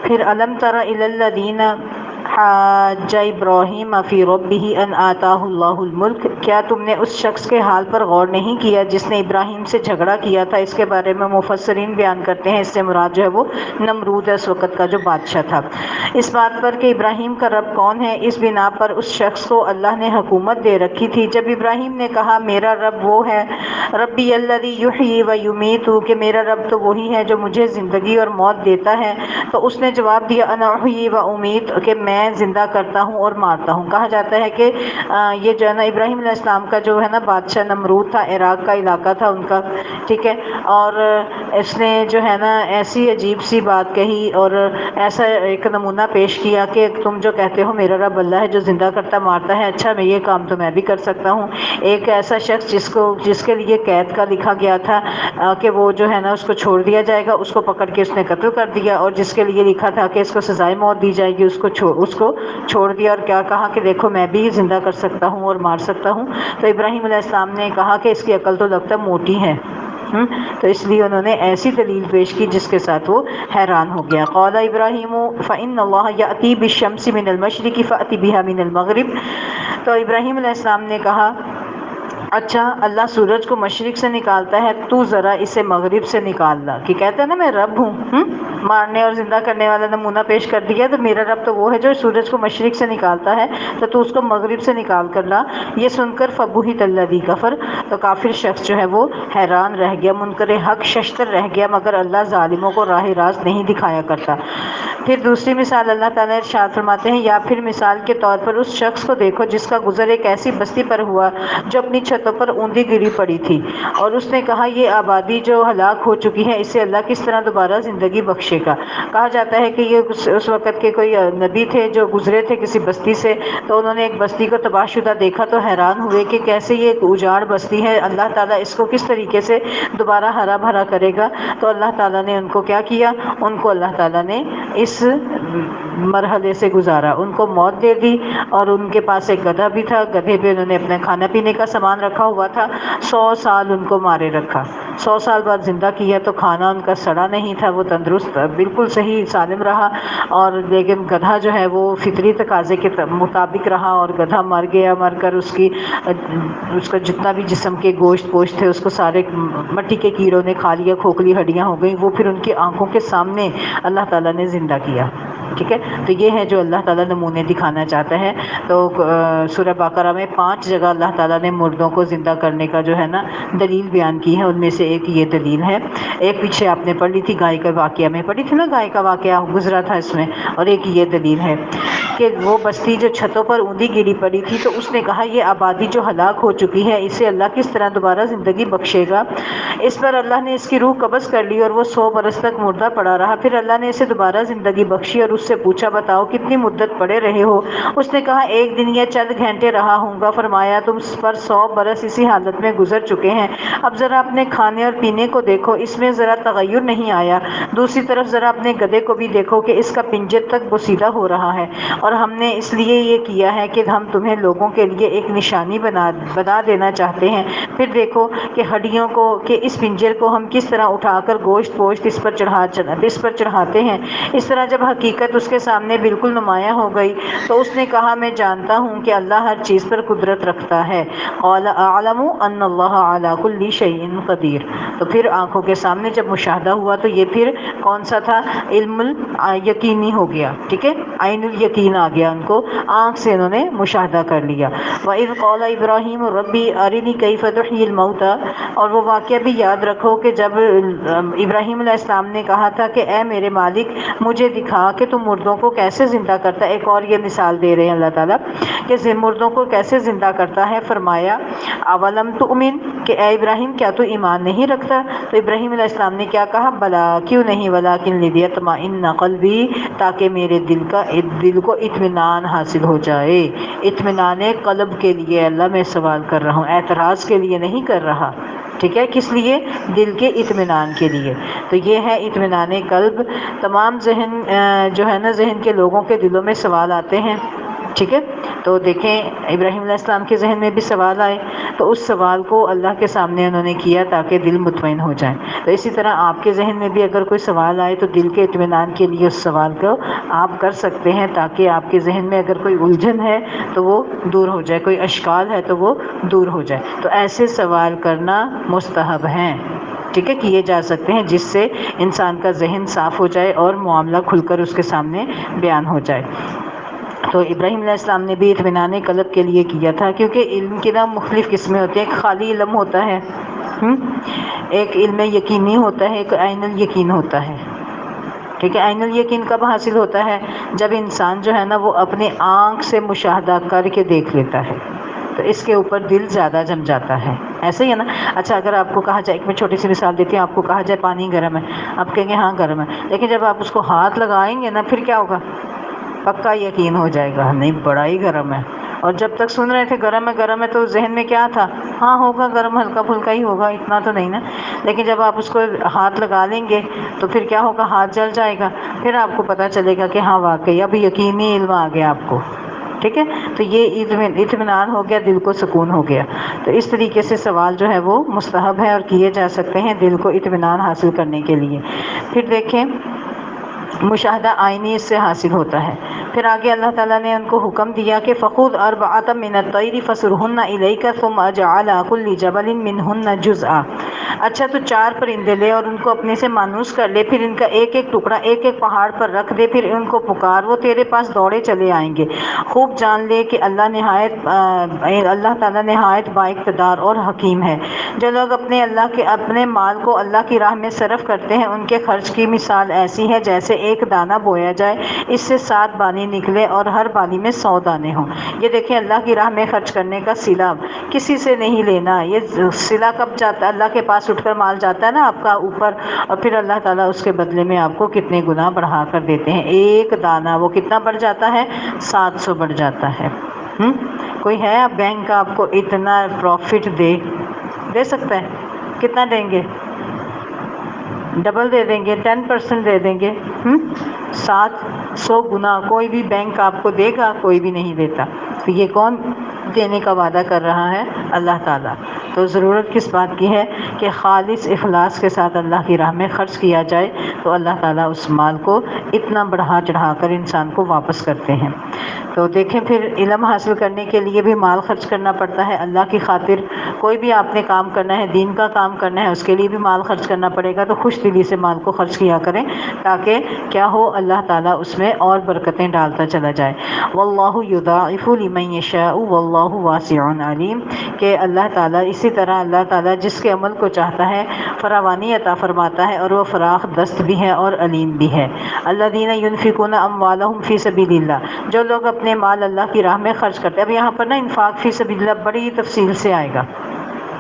پھر الم تر الی الذین حاج ابراہیم فی ربہ ان آتاہ اللہ الملک، کیا تم نے اس شخص کے حال پر غور نہیں کیا جس نے ابراہیم سے جھگڑا کیا تھا؟ اس کے بارے میں مفسرین بیان کرتے ہیں اس سے مراد جو ہے وہ نمرود ہے، اس وقت کا جو بادشاہ تھا۔ اس بات پر کہ ابراہیم کا رب کون ہے، اس بنا پر اس شخص کو اللہ نے حکومت دے رکھی تھی۔ جب ابراہیم نے کہا میرا رب وہ ہے، ربی الذی یحیی و یمیت، کہ میرا رب تو وہی ہے جو مجھے زندگی اور موت دیتا ہے، تو اس نے جواب دیا انا احیی و امیت، کہ میں زندہ کرتا ہوں اور مارتا ہوں۔ کہا جاتا ہے کہ یہ جو ہے نا ابراہیم علیہ السلام کا جو ہے نا بادشاہ نمرود تھا، عراق کا علاقہ تھا ان کا، ٹھیک ہے، اور اس نے جو ہے نا ایسی عجیب سی بات کہی اور ایسا ایک نمونہ پیش کیا کہ تم جو کہتے ہو میرا رب اللہ ہے جو زندہ کرتا مارتا ہے، اچھا میں یہ کام تو میں بھی کر سکتا ہوں۔ ایک ایسا شخص جس کے لیے قید کا لکھا گیا تھا کہ وہ جو ہے نا اس کو چھوڑ دیا جائے گا، اس کو پکڑ کے اس نے قتل کر دیا، اور جس کے لیے لکھا تھا کہ اس کو سزائے موت دی جائے گی اس کو چھوڑ دیا، اور کیا کہا کہ دیکھو میں بھی زندہ کر سکتا ہوں اور مار سکتا ہوں۔ تو ابراہیم علیہ السلام نے کہا کہ اس کی عقل تو لگتا موٹی ہے، تو اس لیے انہوں نے ایسی دلیل پیش کی جس کے ساتھ وہ حیران ہو گیا. قال ابراہیم فإن اللہ یأتی بالشمس من المشرق فأت بها من المغرب. تو ابراہیم علیہ السلام نے کہا اچھا اللہ سورج کو مشرق سے نکالتا ہے، تو ذرا اسے مغرب سے نکال لا. کہ کہتا ہے نا میں رب ہوں، مارنے اور زندہ کرنے والا نمونہ پیش کر دیا، تو میرا رب تو وہ ہے جو سورج کو مشرق سے نکالتا ہے، تو اس کو مغرب سے نکال کر لا. یہ سن کر فبہت الذی کفر، تو کافر شخص جو ہے وہ حیران رہ گیا، منکر حق ششتر رہ گیا، مگر اللہ ظالموں کو راہ راست نہیں دکھایا کرتا. پھر دوسری مثال اللہ تعالیٰ ارشاد فرماتے ہیں، یا پھر مثال کے طور پر اس شخص کو دیکھو جس کا گزر ایک ایسی بستی پر ہوا جو اپنی چھتوں پر اوندھی گری پڑی تھی، اور اس نے کہا یہ آبادی جو ہلاک ہو چکی ہے اسے اللہ کس طرح دوبارہ زندگی بخشے گا. کہا جاتا ہے کہ یہ اس وقت کے کوئی نبی تھے جو گزرے تھے کسی بستی سے، تو انہوں نے ایک بستی کو تباہ شدہ دیکھا تو حیران ہوئے کہ کیسے یہ ایک اجاڑ بستی ہے، اللہ تعالیٰ اس کو کس طریقے سے دوبارہ ہرا بھرا کرے گا. تو اللہ تعالیٰ نے ان کو کیا کیا، ان کو اللہ تعالیٰ نے اس مرحلے سے گزارا، ان کو موت دے دی. اور ان کے پاس ایک گدھا بھی تھا، گدھے پہ انہوں نے اپنا کھانا پینے کا سامان رکھا ہوا تھا. 100 سال ان کو مارے رکھا، 100 سال بعد زندہ کیا تو کھانا ان کا سڑا نہیں تھا، وہ تندرست بالکل صحیح سالم رہا. اور لیکن گدھا جو ہے وہ فطری تقاضے کے مطابق رہا، اور گدھا مر گیا، مر کر اس کا جتنا بھی جسم کے گوشت پوشت تھے اس کو سارے مٹی کے کیڑوں نے کھا لیا، کھوکھلی ہڈیاں ہو گئیں. وہ پھر ان کی آنکھوں کے سامنے اللہ تعالیٰ نے زندہ کیا. ٹھیک ہے، تو یہ ہے جو اللہ تعالیٰ نمونے دکھانا چاہتا ہے. تو سورہ بقرہ میں 5 جگہ اللہ تعالیٰ نے مردوں کو زندہ کرنے کا جو ہے نا دلیل بیان کی ہے، ان میں سے ایک یہ دلیل ہے. ایک پیچھے آپ نے پڑھ لی تھی گائے کا واقعہ میں پڑھی تھی نا، گائے کا واقعہ گزرا تھا اس میں. اور ایک یہ دلیل ہے کہ وہ بستی جو چھتوں پر اوندھی گری پڑی تھی تو اس نے کہا یہ آبادی جو ہلاک ہو چکی ہے اسے اللہ کس طرح دوبارہ زندگی بخشے گا. اس پر اللہ نے اس کی روح قبض کر لی اور وہ 100 برس تک مردہ پڑا رہا. پھر اللہ نے اسے دوبارہ زندگی بخشی اور اس سے پوچھا بتاؤ کتنی مدت پڑے رہے ہو. اس نے کہا 1 دن یا چند گھنٹے رہا ہوں گا. فرمایا تم پر 100 برس اسی حالت میں گزر چکے ہیں، اب ذرا اپنے کھانے اور پینے کو دیکھو، اس میں ذرا تغیر نہیں آیا. دوسری طرف ذرا اپنے گدھے کو بھی دیکھو کہ اس کا پنجر تک بوسیدہ ہو رہا ہے، اور ہم نے اس لیے یہ کیا ہے کہ ہم تمہیں لوگوں کے لیے ایک نشانی بنا دینا چاہتے ہیں. پھر دیکھو کہ ہڈیوں کو، کہ اس پنجر کو ہم کس طرح اٹھا کر گوشت پوشت اس پر چڑھاتے ہیں. اس طرح جب حقیقت اس کے سامنے بالکل نمایاں ہو گئی تو اس نے کہا میں جانتا ہوں کہ اللہ ہر چیز پر قدرت رکھتا ہے. قال اعلم ان اللہ علی کل شیء قدیر. تو پھر آنکھوں کے سامنے جب مشاہدہ ہوا تو یہ پھر کون سا تھا، علم یقینی ہو گیا. ٹھیک ہے، عین الیقین آ گیا، ان کو آنکھ سے انہوں نے مشاہدہ کر لیا. وَإِذْ قَالَ إِبْرَاهِيمُ رَبِّ أَرِنِي كَيْفَ تُحْيِي الْمَوْتَى. اور وہ واقعہ بھی یاد رکھو کہ جب ابراہیم علیہ السلام نے کہا تھا کہ اے میرے مالک مجھے دکھا کہ تم مردوں کو کیسے زندہ کرتا ہے. ایک اور یہ مثال دے رہے ہیں اللہ تعالیٰ کہ مردوں کو کیسے زندہ کرتا ہے. فرمایا اولم تؤمن، کہ اے ابراہیم کیا تو ایمان نہیں رکھتا. تو ابراہیم علیہ السلام نے کیا کہا، بلا کیوں نہیں، ولکن لیطمئن قلبی، تاکہ میرے دل کو اطمینان حاصل ہو جائے. اطمینان قلب کے لیے اللہ میں سوال کر رہا ہوں، اعتراض کے لیے نہیں کر رہا. ٹھیک ہے، کس لیے، دل کے اطمینان کے لیے. تو یہ ہے اطمینان قلب. تمام ذہن جو ہے نا ذہن کے لوگوں کے دلوں میں سوال آتے ہیں. ٹھیک ہے، تو دیکھیں ابراہیم علیہ السلام کے ذہن میں بھی سوال آئے تو اس سوال کو اللہ کے سامنے انہوں نے کیا تاکہ دل مطمئن ہو جائے. تو اسی طرح آپ کے ذہن میں بھی اگر کوئی سوال آئے تو دل کے اطمینان کے لیے اس سوال کو آپ کر سکتے ہیں تاکہ آپ کے ذہن میں اگر کوئی الجھن ہے تو وہ دور ہو جائے، کوئی اشکال ہے تو وہ دور ہو جائے. تو ایسے سوال کرنا مستحب ہیں. ٹھیک ہے، کیے جا سکتے ہیں جس سے انسان کا ذہن صاف ہو جائے اور معاملہ کھل کر اس کے سامنے بیان ہو جائے. تو ابراہیم علیہ السلام نے بھی اطمینان قلب کے لیے کیا تھا، کیونکہ علم کی نا مختلف قسمیں ہوتی ہیں. ایک خالی علم ہوتا ہے، ایک علم یقینی ہوتا ہے، ایک عین الیقین ہوتا ہے. ٹھیک ہے، عین الیقین کب حاصل ہوتا ہے، جب انسان جو ہے نا وہ اپنے آنکھ سے مشاہدہ کر کے دیکھ لیتا ہے تو اس کے اوپر دل زیادہ جم جاتا ہے. ایسے ہی ہے نا. اچھا اگر آپ کو کہا جائے، ایک میں چھوٹی سی مثال دیتی ہوں، آپ کو کہا جائے پانی گرم ہے، آپ کہیں گے ہاں گرم ہے، لیکن جب آپ اس کو ہاتھ لگائیں گے نا پھر کیا ہوگا، پکا یقین ہو جائے گا نہیں بڑا ہی گرم ہے. اور جب تک سن رہے تھے گرم ہے تو ذہن میں کیا تھا، ہاں ہوگا گرم، ہلکا پھلکا ہی ہوگا، اتنا تو نہیں نا. لیکن جب آپ اس کو ہاتھ لگا لیں گے تو پھر کیا ہوگا، ہاتھ جل جائے گا. پھر آپ کو پتہ چلے گا کہ ہاں واقعی اب یقینی علم آ گیا آپ کو. ٹھیک ہے، تو یہ اطمینان ہو گیا، دل کو سکون ہو گیا۔ تو اس طریقے سے سوال جو ہے وہ مستحب ہے اور کیے جا سکتے ہیں دل کو اطمینان حاصل کرنے کے لیے۔ پھر دیکھیں مشاہدہ آئینی اس سے حاصل ہوتا ہے۔ پھر آگے اللہ تعالیٰ نے ان کو حکم دیا کہ فَخُذْ أَرْبَعَةً مِّنَ الطَّيْرِ فَصُرْهُنَّ إِلَيْكَ ثُمَّ اجْعَلْ عَلَىٰ كُلِّ جَبَلٍ مِّنْهُنَّ جُزْءًا۔ اچھا تو 4 پرندے لے اور ان کو اپنے سے مانوس کر لے، پھر ان کا ایک ایک ٹکڑا ایک ایک پہاڑ پر رکھ دے، پھر ان کو پکار، وہ تیرے پاس دوڑے چلے آئیں گے۔ خوب جان لے کہ اللہ تعالیٰ نہایت با اقتدار اور حکیم ہے۔ جو لوگ اپنے مال کو اللہ کی راہ میں صرف کرتے ہیں، ان کے خرچ کی مثال ایسی ہے جیسے ایک دانہ بویا جائے، اس سے 7 بالی نکلے اور ہر بالی میں 100 دانے ہوں۔ یہ دیکھیں اللہ کی راہ میں خرچ کرنے کا صلہ کسی سے نہیں لینا۔ یہ صلہ کب جاتا ہے؟ اللہ کے پاس اٹھ کر مال جاتا ہے نا آپ کا اوپر، اور پھر اللہ تعالیٰ اس کے بدلے میں آپ کو کتنے گنا بڑھا کر دیتے ہیں۔ ایک دانہ وہ کتنا بڑھ جاتا ہے؟ 700 بڑھ جاتا ہے۔ کوئی ہے اب بینک آپ کو اتنا پروفٹ دے سکتا ہے؟ کتنا دیں گے؟ ڈبل دے دیں گے، 10% دے دیں گے۔ 700 گنا کوئی بھی بینک آپ کو دے گا؟ کوئی بھی نہیں دیتا۔ تو یہ کون دینے کا وعدہ کر رہا ہے؟ اللہ تعالیٰ۔ تو ضرورت کس بات کی ہے کہ خالص اخلاص کے ساتھ اللہ کی راہ میں خرچ کیا جائے، تو اللہ تعالیٰ اس مال کو اتنا بڑھا چڑھا کر انسان کو واپس کرتے ہیں۔ تو دیکھیں پھر علم حاصل کرنے کے لیے بھی مال خرچ کرنا پڑتا ہے اللہ کی خاطر۔ کوئی بھی آپ نے کام کرنا ہے، دین کا کام کرنا ہے، اس کے لیے بھی مال خرچ کرنا پڑے گا۔ تو خوش دلی سے مال کو خرچ کیا کریں تاکہ کیا ہو، اللہ تعالیٰ اس میں اور برکتیں ڈالتا چلا جائے۔ واللہ یضاعف لمن یشاء واللہ واسع علیم، کہ اللہ تعالیٰ اسی طرح اللہ تعالیٰ جس کے عمل کو چاہتا ہے فراوانی عطا فرماتا ہے، اور وہ فراخ دست بھی ہے اور علیم بھی ہے۔ الذین ینفقون اموالہم فی سبیل اللہ، جو لوگ اپنے مال اللہ کی راہ میں خرچ کرتے ہیں۔ اب یہاں پر نا انفاق فی سبیل اللہ بڑی تفصیل سے آئے گا،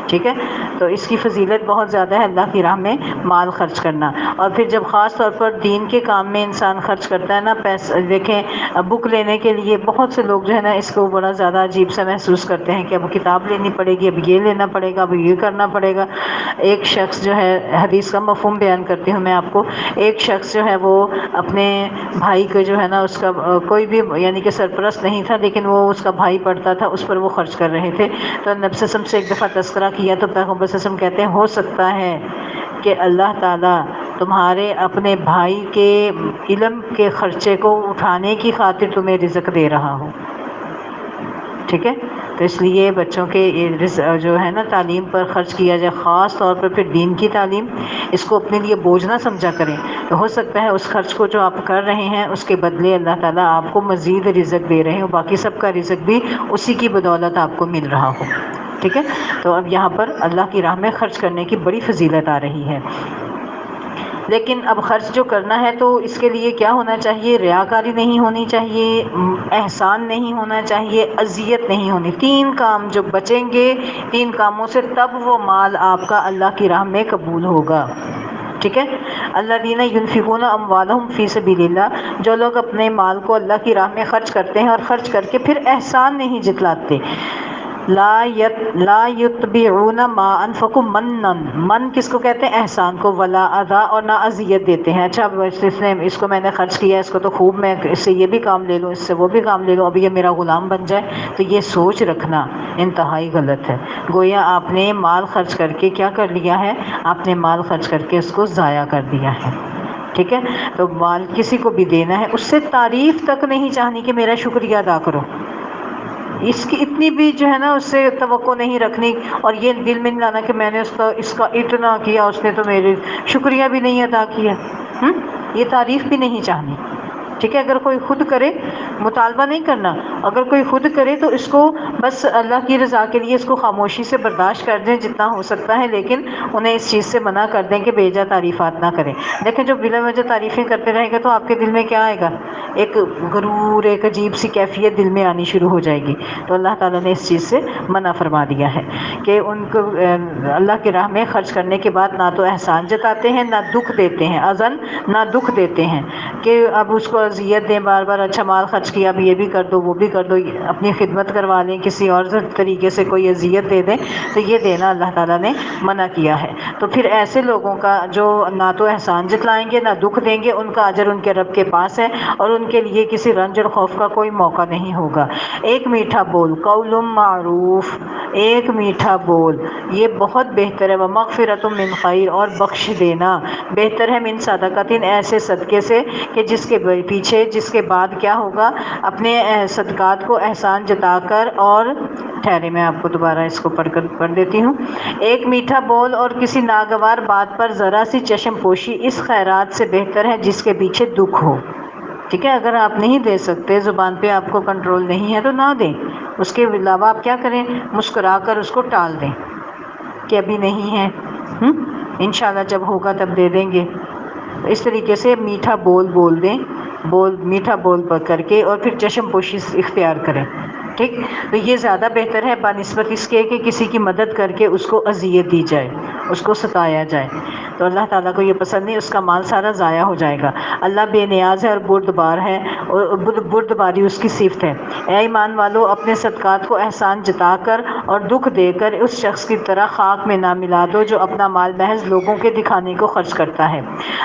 ٹھیک ہے، تو اس کی فضیلت بہت زیادہ ہے اللہ کی راہ میں مال خرچ کرنا۔ اور پھر جب خاص طور پر دین کے کام میں انسان خرچ کرتا ہے نا پیسہ، دیکھیں بک لینے کے لیے بہت سے لوگ جو ہے نا اس کو بڑا زیادہ عجیب سا محسوس کرتے ہیں کہ اب کتاب لینی پڑے گی، اب یہ لینا پڑے گا، اب یہ کرنا پڑے گا۔ ایک شخص جو ہے، حدیث کا مفہوم بیان کرتی ہوں میں آپ کو، ایک شخص جو ہے وہ اپنے بھائی کو جو ہے نا، اس کا کوئی بھی یعنی کہ سرپرست نہیں تھا، لیکن وہ اس کا بھائی پڑھتا تھا، اس پر وہ خرچ کر رہے تھے۔ تو نبی صلی اللہ علیہ وسلم سے ایک دفعہ تذکرہ کیا تو پیغمبر صلی اللہ علیہ وسلم کہتے ہیں ہو سکتا ہے کہ اللہ تعالیٰ تمہارے اپنے بھائی کے علم کے خرچے کو اٹھانے کی خاطر تمہیں رزق دے رہا ہو، ٹھیک ہے۔ تو اس لیے بچوں کے جو ہے نا تعلیم پر خرچ کیا جائے، خاص طور پر پھر دین کی تعلیم، اس کو اپنے لیے بوجھ نہ سمجھا کریں۔ تو ہو سکتا ہے اس خرچ کو جو آپ کر رہے ہیں اس کے بدلے اللہ تعالیٰ آپ کو مزید رزق دے رہے ہوں، باقی سب کا رزق بھی اسی کی بدولت آپ کو مل رہا ہو، ٹھیک ہے۔ تو اب یہاں پر اللہ کی راہ میں خرچ کرنے کی بڑی فضیلت آ رہی ہے۔ لیکن اب خرچ جو کرنا ہے تو اس کے لیے کیا ہونا چاہیے؟ ریاکاری نہیں ہونی چاہیے، احسان نہیں ہونا چاہیے، اذیت نہیں ہونی۔ 3 کام جو بچیں گے 3 کاموں سے، تب وہ مال آپ کا اللہ کی راہ میں قبول ہوگا، ٹھیک ہے۔ الذین ینفقون اموالہم فی سبیل اللہ، جو لوگ اپنے مال کو اللہ کی راہ میں خرچ کرتے ہیں اور خرچ کر کے پھر احسان نہیں جتلاتے۔ لا یتبعون ما انفقوا من کس کو کہتے ہیں؟ احسان کو، ولا اذا، اور نہ اذیت دیتے ہیں۔ اچھا اس کو میں نے خرچ کیا، اس کو تو خوب میں اس سے یہ بھی کام لے لوں، اس سے وہ بھی کام لے لوں، اب یہ میرا غلام بن جائے، تو یہ سوچ رکھنا انتہائی غلط ہے۔ گویا آپ نے مال خرچ کر کے کیا کر لیا ہے؟ آپ نے مال خرچ کر کے اس کو ضائع کر دیا ہے، ٹھیک ہے۔ تو مال کسی کو بھی دینا ہے، اس سے تعریف تک نہیں چاہنی کہ میرا شکریہ ادا کرو، اس کی اتنی بھی جو ہے نا اس سے توقع نہیں رکھنی، اور یہ دل میں نہیں لانا کہ میں نے اس کا اتنا کیا، اس نے تو میرے شکریہ بھی نہیں ادا کیا، یہ تعریف بھی نہیں چاہنی، ٹھیک ہے۔ اگر کوئی خود کرے، مطالبہ نہیں کرنا، اگر کوئی خود کرے تو اس کو بس اللہ کی رضا کے لیے اس کو خاموشی سے برداشت کر دیں جتنا ہو سکتا ہے، لیکن انہیں اس چیز سے منع کر دیں کہ بے جا تعریفات نہ کریں۔ دیکھیں جو بلا وجہ تعریفیں کرتے رہیں گے تو آپ کے دل میں کیا آئے گا؟ ایک غرور، ایک عجیب سی کیفیت دل میں آنی شروع ہو جائے گی۔ تو اللہ تعالیٰ نے اس چیز سے منع فرما دیا ہے کہ ان کو اللہ کی راہ میں خرچ کرنے کے بعد نہ تو احسان جتاتے ہیں، نہ دکھ دیتے ہیں، اذن نہ دکھ دیتے ہیں کہ اب اس کو اذیت دیں بار بار، اچھا مال خرچ کیا اب یہ بھی کر دو وہ بھی کر دو، اپنی خدمت کروا لیں، کسی اور طریقے سے کوئی اذیت دے دیں، تو یہ دینا اللہ تعالیٰ نے منع کیا ہے۔ تو پھر ایسے لوگوں کا جو نہ تو احسان جتلائیں گے نہ دکھ دیں گے، ان کا اجر ان کے رب کے پاس ہے، اور ان کے لیے کسی رنج اور خوف کا کوئی موقع نہیں ہوگا۔ ایک میٹھا بول، قول معروف، ایک میٹھا بول یہ بہت بہتر ہے، ومغفرۃ من خیر، اور بخش دینا بہتر ہے، من صدقۃ، ایسے صدقے سے کہ جس کے پیچھے جس کے بعد کیا ہوگا، اپنے صدقات کو احسان جتا کر، اور ٹھہرے میں آپ کو دوبارہ اس کو پڑھ دیتی ہوں۔ ایک میٹھا بول اور کسی ناگوار بات پر ذرا سی چشم پوشی اس خیرات سے بہتر ہے جس کے پیچھے دکھ ہو۔ ٹھیک ہے، اگر آپ نہیں دے سکتے، زبان پہ آپ کو کنٹرول نہیں ہے تو نہ دیں، اس کے علاوہ آپ کیا کریں، مسکرا کر اس کو ٹال دیں کہ ابھی نہیں ہے، انشاءاللہ جب ہوگا تب دے دیں گے۔ اس طریقے سے میٹھا بول دیں، میٹھا بول کر کے، اور پھر چشم پوشی اختیار کریں۔ ٹھیک، تو یہ زیادہ بہتر ہے بنسبت اس کے کہ کسی کی مدد کر کے اس کو اذیت دی جائے، اس کو ستایا جائے، تو اللہ تعالیٰ کو یہ پسند نہیں، اس کا مال سارا ضائع ہو جائے گا۔ اللہ بے نیاز ہے اور بردبار ہے، اور بردباری اس کی صفت ہے۔ اے ایمان والو، اپنے صدقات کو احسان جتا کر اور دکھ دے کر اس شخص کی طرح خاک میں نہ ملا دو جو اپنا مال محض لوگوں کے دکھانے کو خرچ کرتا ہے۔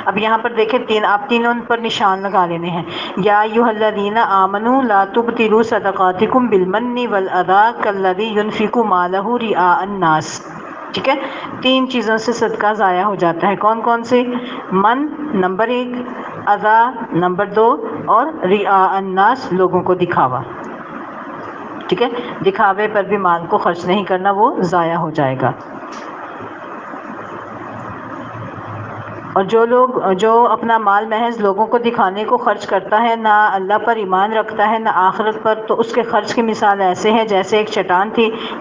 اب یہاں پر دیکھیں آپ تینوں پر نشان لگا لینے ہیں۔ یا ایھا الذین آمنوا لا تبطلوا صدقاتکم بالمن والاذی کالذی ينفق مالہ رئاء الناس۔ ٹھیک ہے، تین چیزوں سے صدقہ ضائع ہو جاتا ہے، کون کون سے؟ من نمبر 1، اذا نمبر 2، اور رئاء الناس لوگوں کو دکھاوا۔ ٹھیک ہے، دکھاوے پر بھی مال کو خرچ نہیں کرنا، وہ ضائع ہو جائے گا۔ اور جو اپنا مال محض لوگوں کو دکھانے کو خرچ کرتا ہے، نہ اللہ پر ایمان رکھتا ہے نہ آخرت پر، تو اس کے خرچ کی مثال ایسے ہے جیسے ایک چٹان تھی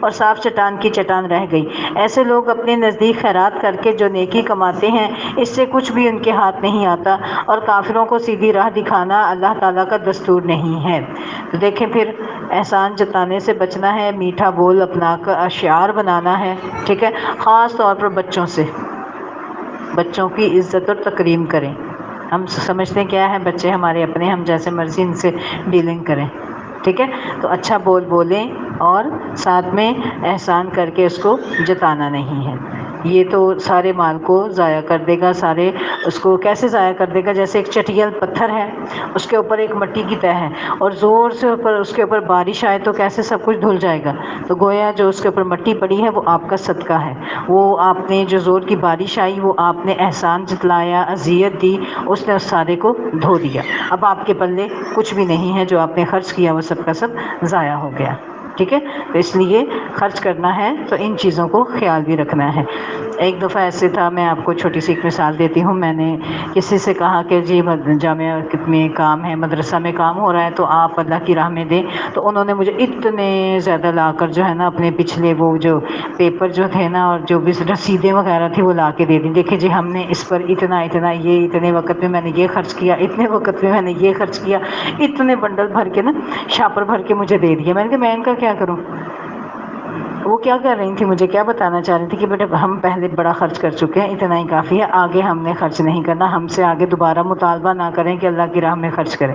اور صاف چٹان کی چٹان رہ گئی۔ ایسے لوگ اپنے نزدیک خیرات کر کے جو نیکی کماتے ہیں، اس سے کچھ بھی ان کے ہاتھ نہیں آتا، اور کافروں کو سیدھی راہ دکھانا اللہ تعالیٰ کا دستور نہیں ہے۔ تو دیکھیں پھر احسان جتانے سے بچنا ہے، میٹھا بول اپنا کر اشعار بنانا ہے۔ ٹھیک ہے، خاص طور پر بچوں سے، بچوں کی عزت اور تکریم کریں۔ ہم سمجھتے ہیں کیا ہے، بچے ہمارے اپنے، ہم جیسے مرضی ان سے ڈیلنگ کریں۔ ٹھیک ہے، تو اچھا بولیں، اور ساتھ میں احسان کر کے اس کو جتانا نہیں ہے۔ یہ تو سارے مال کو ضائع کر دے گا، سارے اس کو کیسے ضائع کر دے گا؟ جیسے ایک چٹیل پتھر ہے، اس کے اوپر ایک مٹی کی تہ ہے، اور زور سے اس کے اوپر بارش آئے تو کیسے سب کچھ دھل جائے گا؟ تو گویا جو اس کے اوپر مٹی پڑی ہے وہ آپ کا صدقہ ہے، وہ آپ نے جو زور کی بارش آئی، وہ آپ نے احسان جتلایا، اذیت دی، اس نے اس سارے کو دھو دیا۔ اب آپ کے پلے کچھ بھی نہیں ہے، جو آپ نے خرچ کیا وہ سب کا سب ضائع ہو گیا۔ ٹھیک ہے، تو اس لیے خرچ کرنا ہے تو ان چیزوں کو خیال بھی رکھنا ہے۔ ایک دفعہ ایسے تھا، میں آپ کو چھوٹی سی ایک مثال دیتی ہوں۔ میں نے کسی سے کہا کہ جی جامعہ میں کام ہے، مدرسہ میں کام ہو رہا ہے، تو آپ اللہ کی راہ میں دیں۔ تو انہوں نے مجھے اتنے زیادہ لا کر جو ہے نا اپنے پچھلے وہ جو پیپر جو تھے نا، اور جو بھی رسیدیں وغیرہ تھی وہ لا کے دے دی۔ دیکھیں جی، ہم نے اس پر اتنا یہ اتنے وقت میں میں نے یہ خرچ کیا، اتنے وقت میں میں نے یہ خرچ کیا، اتنے بنڈل بھر کے نا شاپر بھر کے مجھے دے دیا۔ میں نے کہا میں ان کا کیا کروں؟ وہ کیا کر رہی تھی، مجھے کیا بتانا چاہ رہی تھی کہ بیٹا ہم پہلے بڑا خرچ کر چکے ہیں، اتنا ہی کافی ہے، آگے ہم نے خرچ نہیں کرنا، ہم سے آگے دوبارہ مطالبہ نہ کریں کہ اللہ کی راہ میں خرچ کریں۔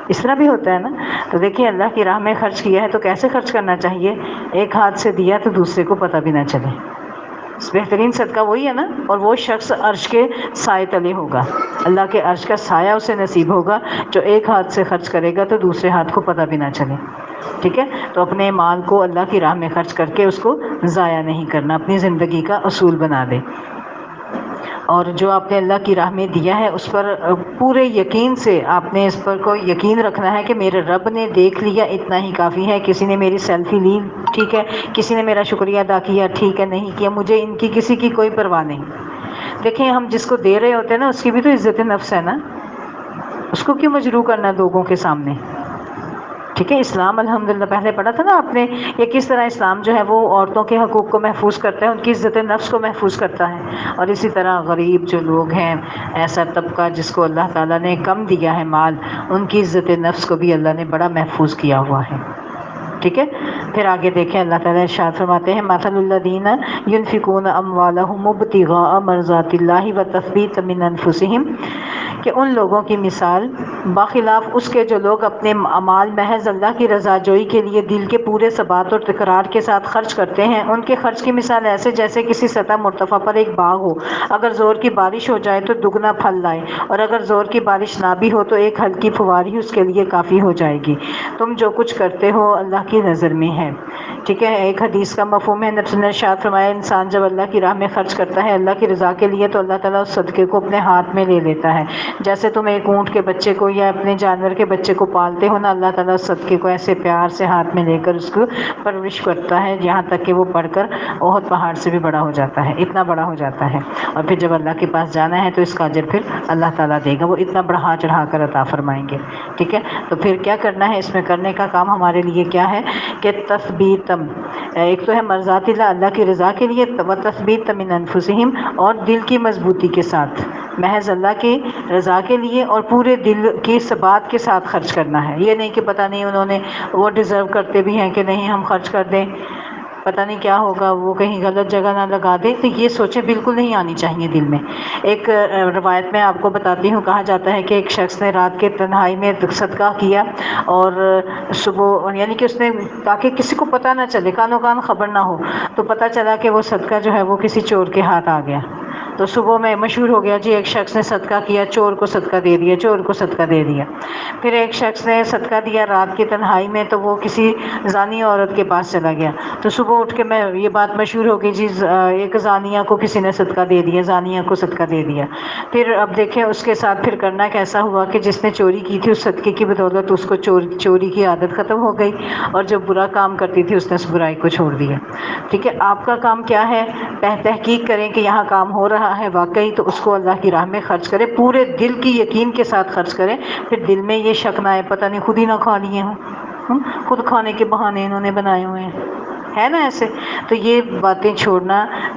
اس طرح بھی ہوتا ہے نا۔ تو دیکھیں، اللہ کی راہ میں خرچ کیا ہے تو کیسے خرچ کرنا چاہیے؟ ایک ہاتھ سے دیا تو دوسرے کو پتہ بھی نہ چلے۔ بہترین صدقہ وہی ہے نا، اور وہ شخص عرش کے سائے تلے ہوگا، اللہ کے عرش کا سایہ اسے نصیب ہوگا جو ایک ہاتھ سے خرچ کرے گا تو دوسرے ہاتھ کو پتہ بھی نہ چلے۔ ٹھیک ہے، تو اپنے مال کو اللہ کی راہ میں خرچ کر کے اس کو ضائع نہیں کرنا، اپنی زندگی کا اصول بنا دے۔ اور جو آپ نے اللہ کی راہ میں دیا ہے اس پر پورے یقین سے آپ نے اس پر کوئی یقین رکھنا ہے کہ میرے رب نے دیکھ لیا، اتنا ہی کافی ہے۔ کسی نے میری سیلفی لی، ٹھیک ہے، کسی نے میرا شکریہ ادا کیا، ٹھیک ہے، نہیں کیا، مجھے ان کی کسی کی کوئی پرواہ نہیں۔ دیکھیں، ہم جس کو دے رہے ہوتے ہیں نا، اس کی بھی تو عزت نفس ہے نا، اس کو کیوں مجروح کرنا لوگوں کے سامنے؟ ٹھیک ہے، اسلام الحمدللہ پہلے پڑھا تھا نا آپ نے، یہ کس طرح اسلام جو ہے وہ عورتوں کے حقوق کو محفوظ کرتا ہے، ان کی عزت نفس کو محفوظ کرتا ہے۔ اور اسی طرح غریب جو لوگ ہیں، ایسا طبقہ جس کو اللہ تعالیٰ نے کم دیا ہے مال، ان کی عزت نفس کو بھی اللہ نے بڑا محفوظ کیا ہوا ہے۔ ٹھیک ہے. پھر آگے دیکھیں اللہ تعالیٰ ارشاد فرماتے ہیں مثل الذین ينفقون اموالهم ابتغاء مرضات اللہ وتثبیتا من انفسهم، کہ ان لوگوں کی مثال باخلاف اس کے جو لوگ اپنے امال محض اللہ کی رضا جوئی کے لیے دل کے پورے ثبات اور تکرار کے ساتھ خرچ کرتے ہیں، ان کے خرچ کی مثال ایسے جیسے کسی سطح مرتفع پر ایک باغ ہو، اگر زور کی بارش ہو جائے تو دگنا پھل لائے، اور اگر زور کی بارش نہ بھی ہو تو ایک ہلکی پھواری اس کے لیے کافی ہو جائے گی. تم جو کچھ کرتے ہو اللہ کی نظر میں ہے. ٹھیک ہے. ایک حدیث کا مفہوم ہے، نبی نے ارشاد فرمایا انسان جب اللہ کی راہ میں خرچ کرتا ہے اللہ کی رضا کے لیے تو اللہ تعالیٰ اس صدقے کو اپنے ہاتھ میں لے لیتا ہے. جیسے تم ایک اونٹ کے بچے کو یا اپنے جانور کے بچے کو پالتے ہو نا، اللہ تعالیٰ اس صدقے کو ایسے پیار سے ہاتھ میں لے کر اس کو پرورش کرتا ہے یہاں تک کہ وہ بڑھ کر احد پہاڑ سے بھی بڑا ہو جاتا ہے، اتنا بڑا ہو جاتا ہے. اور پھر جب اللہ کے پاس جانا ہے تو اس کا اجر پھر اللہ تعالیٰ دے گا، وہ اتنا بڑھا چڑھا کر عطا فرمائیں گے. ٹھیک ہے. تو پھر کیا کرنا ہے، اس میں کرنے کا کام ہمارے لیے کیا ہے کہ تثبیتم، ایک تو ہے مرضات اللہ، اللہ کی رضا کے لیے، وتثبیت من انفسہم، اور دل کی مضبوطی کے ساتھ محض اللہ کی رضا کے لیے اور پورے دل کی ثبات کے ساتھ خرچ کرنا ہے. یہ نہیں کہ پتہ نہیں انہوں نے وہ ڈیزرو کرتے بھی ہیں کہ نہیں ہم خرچ کر دیں، پتہ نہیں کیا ہوگا، وہ کہیں غلط جگہ نہ لگا دیں، تو یہ سوچیں بالکل نہیں آنی چاہیے دل میں. ایک روایت میں آپ کو بتاتی ہوں، کہا جاتا ہے کہ ایک شخص نے رات کے تنہائی میں صدقہ کیا اور صبح، یعنی کہ اس نے تاکہ کسی کو پتہ نہ چلے، کانوں کان خبر نہ ہو، تو پتہ چلا کہ وہ صدقہ جو ہے وہ کسی چور کے ہاتھ آ گیا. تو صبح میں مشہور ہو گیا جی ایک شخص نے صدقہ کیا، چور کو صدقہ دے دیا، چور کو صدقہ دے دیا. پھر ایک شخص نے صدقہ دیا رات کی تنہائی میں تو وہ کسی زانی عورت کے پاس چلا گیا، تو صبح اٹھ کے میں یہ بات مشہور ہو گئی جی ایک زانیہ کو کسی نے صدقہ دے دیا، زانیہ کو صدقہ دے دیا. پھر اب دیکھیں اس کے ساتھ پھر کرنا کیسا ہوا کہ جس نے چوری کی تھی اس صدقے کی بدولت اس کو چوری کی عادت ختم ہو گئی، اور جو برا کام کرتی تھی اس نے اس برائی کو چھوڑ دیا. ٹھیک ہے. آپ کا کام کیا ہے، تحقیق کریں کہ یہاں کام ہو رہا ہے واقعی تو اس کو اللہ کی راہ میں خرچ کریں، پورے دل کی یقین کے ساتھ خرچ کریں. پھر دل میں یہ شک نہ آئے پتہ نہیں خود ہی نہ کھا لیے ہوں، خود کھانے کے بہانے انہوں نے بنائے ہوئے ہیں، ہے نا ایسے. تو یہ باتیں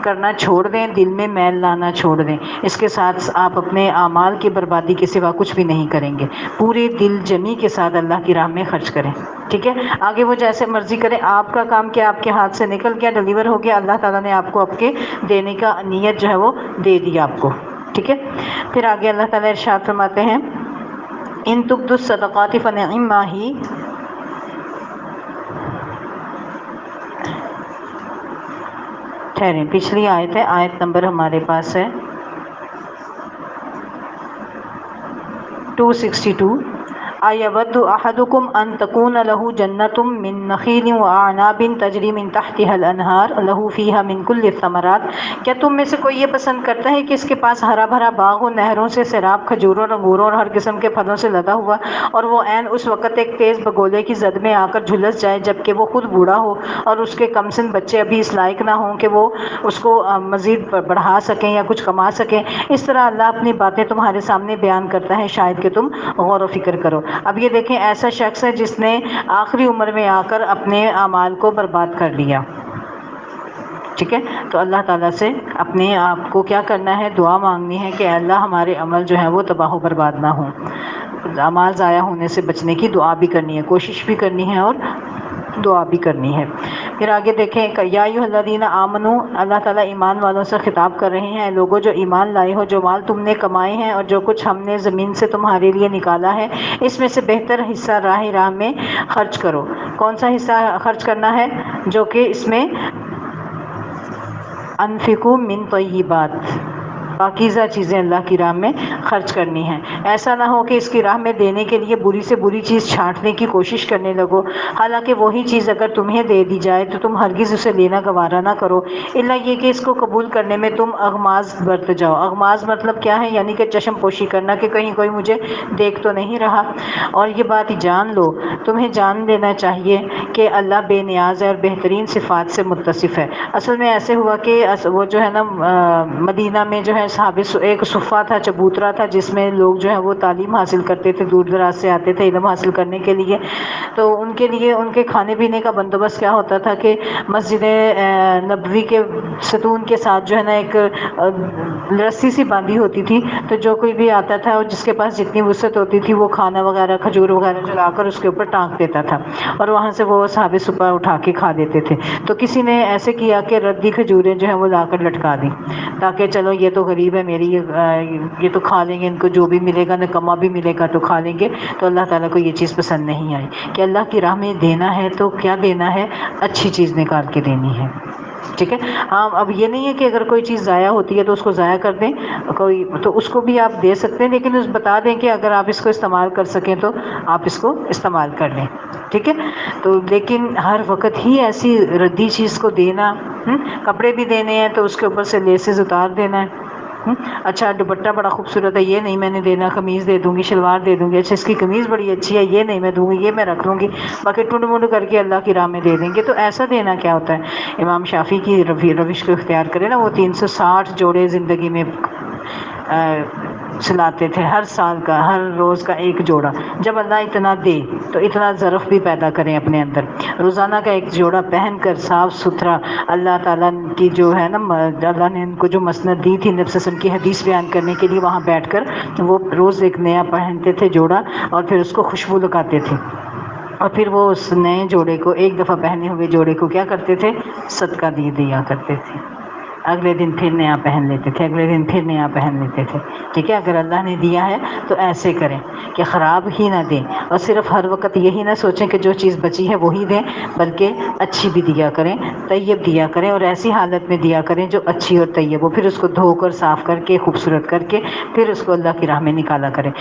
کرنا چھوڑ دیں، دل میں میل لانا چھوڑ دیں. اس کے ساتھ آپ اپنے اعمال کی بربادی کے سوا کچھ بھی نہیں کریں گے، پورے دل جمی کے ساتھ اللہ کی راہ میں خرچ کریں. ٹھیک ہے. آگے وہ جیسے مرضی کرے، آپ کا کام کیا، آپ کے ہاتھ سے نکل گیا، ڈیلیور ہو گیا، اللہ تعالیٰ نے آپ کو آپ کے دینے کا نیت جو ہے وہ دے دیا آپ کو. ٹھیک ہے. پھر آگے اللہ تعالیٰ ارشاد فرماتے ہیں ان تبدوا الصدقات فنعما ہی، ٹھہریں پچھلی آیت ہے، آیت نمبر ہمارے پاس ہے 262. أَيَوَدُّ أَحَدُكُمْ أَن تَكُونَ لَهُ جَنَّةٌ مِّن نَخِيلٍ وَأَعْنَابٍ تَجْرِي مِن تَحْتِهَا الْأَنْهَارُ لَهُ فِيهَا مِن كُلِّ الثَّمَرَاتِ، کیا تم میں سے کوئی یہ پسند کرتا ہے کہ اس کے پاس ہرا بھرا باغ ہو، نہروں سے سیراب، کھجوروں، انگوروں اور ہر قسم کے پھلوں سے لدا ہوا، اور وہ عین اس وقت ایک تیز بگولے کی زد میں آ کر جھلس جائے جبکہ وہ خود بوڑھا ہو اور اس کے کم سن بچے ابھی اس لائق نہ ہوں کہ وہ اس کو مزید بڑھا سکیں یا کچھ کما سکیں. اس طرح اللہ اپنی باتیں تمہارے سامنے بیان کرتا ہے شاید کہ تم غور و فکر کرو. اب یہ دیکھیں ایسا شخص ہے جس نے آخری عمر میں آ کر اپنے اعمال کو برباد کر لیا. ٹھیک ہے. تو اللہ تعالیٰ سے اپنے آپ کو کیا کرنا ہے، دعا مانگنی ہے کہ اللہ ہمارے عمل جو ہے وہ تباہ و برباد نہ ہوں. اعمال ضائع ہونے سے بچنے کی دعا بھی کرنی ہے، کوشش بھی کرنی ہے اور دعا بھی کرنی ہے. پھر آگے دیکھیں یا ایھا الذین آمنو، اللہ تعالیٰ ایمان والوں سے خطاب کر رہے ہیں، لوگوں جو ایمان لائے ہو، جو مال تم نے کمائے ہیں اور جو کچھ ہم نے زمین سے تمہارے لیے نکالا ہے اس میں سے بہتر حصہ راہ میں خرچ کرو. کون سا حصہ خرچ کرنا ہے؟ جو کہ اس میں انفقوا من طیبات، پاکیزہ چیزیں اللہ کی راہ میں خرچ کرنی ہیں. ایسا نہ ہو کہ اس کی راہ میں دینے کے لیے بری سے بری چیز چھانٹنے کی کوشش کرنے لگو، حالانکہ وہی چیز اگر تمہیں دے دی جائے تو تم ہرگز اسے لینا گوارا نہ کرو، الا یہ کہ اس کو قبول کرنے میں تم اغماض برت جاؤ. اغماض مطلب کیا ہے؟ یعنی کہ چشم پوشی کرنا کہ کہیں کوئی مجھے دیکھ تو نہیں رہا. اور یہ بات جان لو، تمہیں جان لینا چاہیے کہ اللہ بے نیاز ہے اور بہترین صفات سے متصف ہے. اصل میں ایسے ہوا کہ وہ جو ہے نا مدینہ میں جو ہے ایک صفہ تھا، چبوترا تھا، جس میں لوگ جو ہے وہ تعلیم حاصل کرتے تھے، دور دراز سے آتے تھے علم حاصل کرنے کے لیے. تو ان کے لیے ان کے کھانے پینے کا بندوبست کیا ہوتا تھا کہ مسجد نبوی کے ستون کے ساتھ جو ہے نا ایک رسی سی باندھی ہوتی تھی. تو جو کوئی بھی آتا تھا اور جس کے پاس جتنی وسعت ہوتی تھی وہ کھانا وغیرہ کھجور وغیرہ جلا کر اس کے اوپر ٹانگ دیتا تھا اور وہاں سے وہ صحابہ صفہ اٹھا کے کھا دیتے تھے. تو کسی نے ایسے کیا کہ ردی کھجوریں جو ہیں وہ لا کر لٹکا دیں تاکہ چلو یہ تو غریب ہے میری، یہ تو کھا لیں گے، ان کو جو بھی ملے گا نکما بھی ملے گا تو کھا لیں گے. تو اللہ تعالیٰ کو یہ چیز پسند نہیں آئی کہ اللہ کی راہ میں دینا ہے تو کیا دینا ہے، اچھی چیز نکال کے دینی ہے. ٹھیک ہے. ہاں اب یہ نہیں ہے کہ اگر کوئی چیز ضائع ہوتی ہے تو اس کو ضائع کر دیں، کوئی تو اس کو بھی آپ دے سکتے ہیں، لیکن بتا دیں کہ اگر آپ اس کو استعمال کر سکیں تو آپ اس کو استعمال کر لیں. ٹھیک ہے. تو لیکن ہر وقت ہی ایسی ردی چیز کو دینا، کپڑے بھی دینے ہیں تو اس کے اوپر سے لیسز اتار دینا ہے. اچھا دوپٹہ بڑا خوبصورت ہے، یہ نہیں میں نے دینا، قمیض دے دوں گی، شلوار دے دوں گی، اچھا اس کی قمیض بڑی اچھی ہے، یہ نہیں میں دوں گی، یہ میں رکھ لوں گی، باقی ٹنڈ منڈ کر کے اللہ کی راہ میں دے دیں گے. تو ایسا دینا کیا ہوتا ہے؟ امام شافعی کی روش کو اختیار کرے نا، وہ 360 جوڑے زندگی میں چلاتے تھے، ہر سال کا، ہر روز کا ایک جوڑا. جب اللہ اتنا دے تو اتنا ظرف بھی پیدا کریں اپنے اندر. روزانہ کا ایک جوڑا پہن کر صاف ستھرا، اللہ تعالیٰ کی جو ہے نا، اللہ نے ان کو جو مسند دی تھی نبی صلی اللہ علیہ وسلم کی حدیث بیان کرنے کے لیے، وہاں بیٹھ کر وہ روز ایک نیا پہنتے تھے جوڑا اور پھر اس کو خوشبو لگاتے تھے اور پھر وہ اس نئے جوڑے کو، ایک دفعہ پہنے ہوئے جوڑے کو کیا کرتے تھے؟ صدقہ دیا کرتے تھے. اگلے دن پھر نیا پہن لیتے تھے، اگلے دن پھر نیا پہن لیتے تھے. ٹھیک ہے. اگر اللہ نے دیا ہے تو ایسے کریں کہ خراب ہی نہ دیں، اور صرف ہر وقت یہی نہ سوچیں کہ جو چیز بچی ہے وہی دیں، بلکہ اچھی بھی دیا کریں، طیب دیا کریں، اور ایسی حالت میں دیا کریں جو اچھی اور طیب ہو. پھر اس کو دھو کر صاف کر کے خوبصورت کر کے پھر اس کو اللہ کی راہ میں نکالا کریں،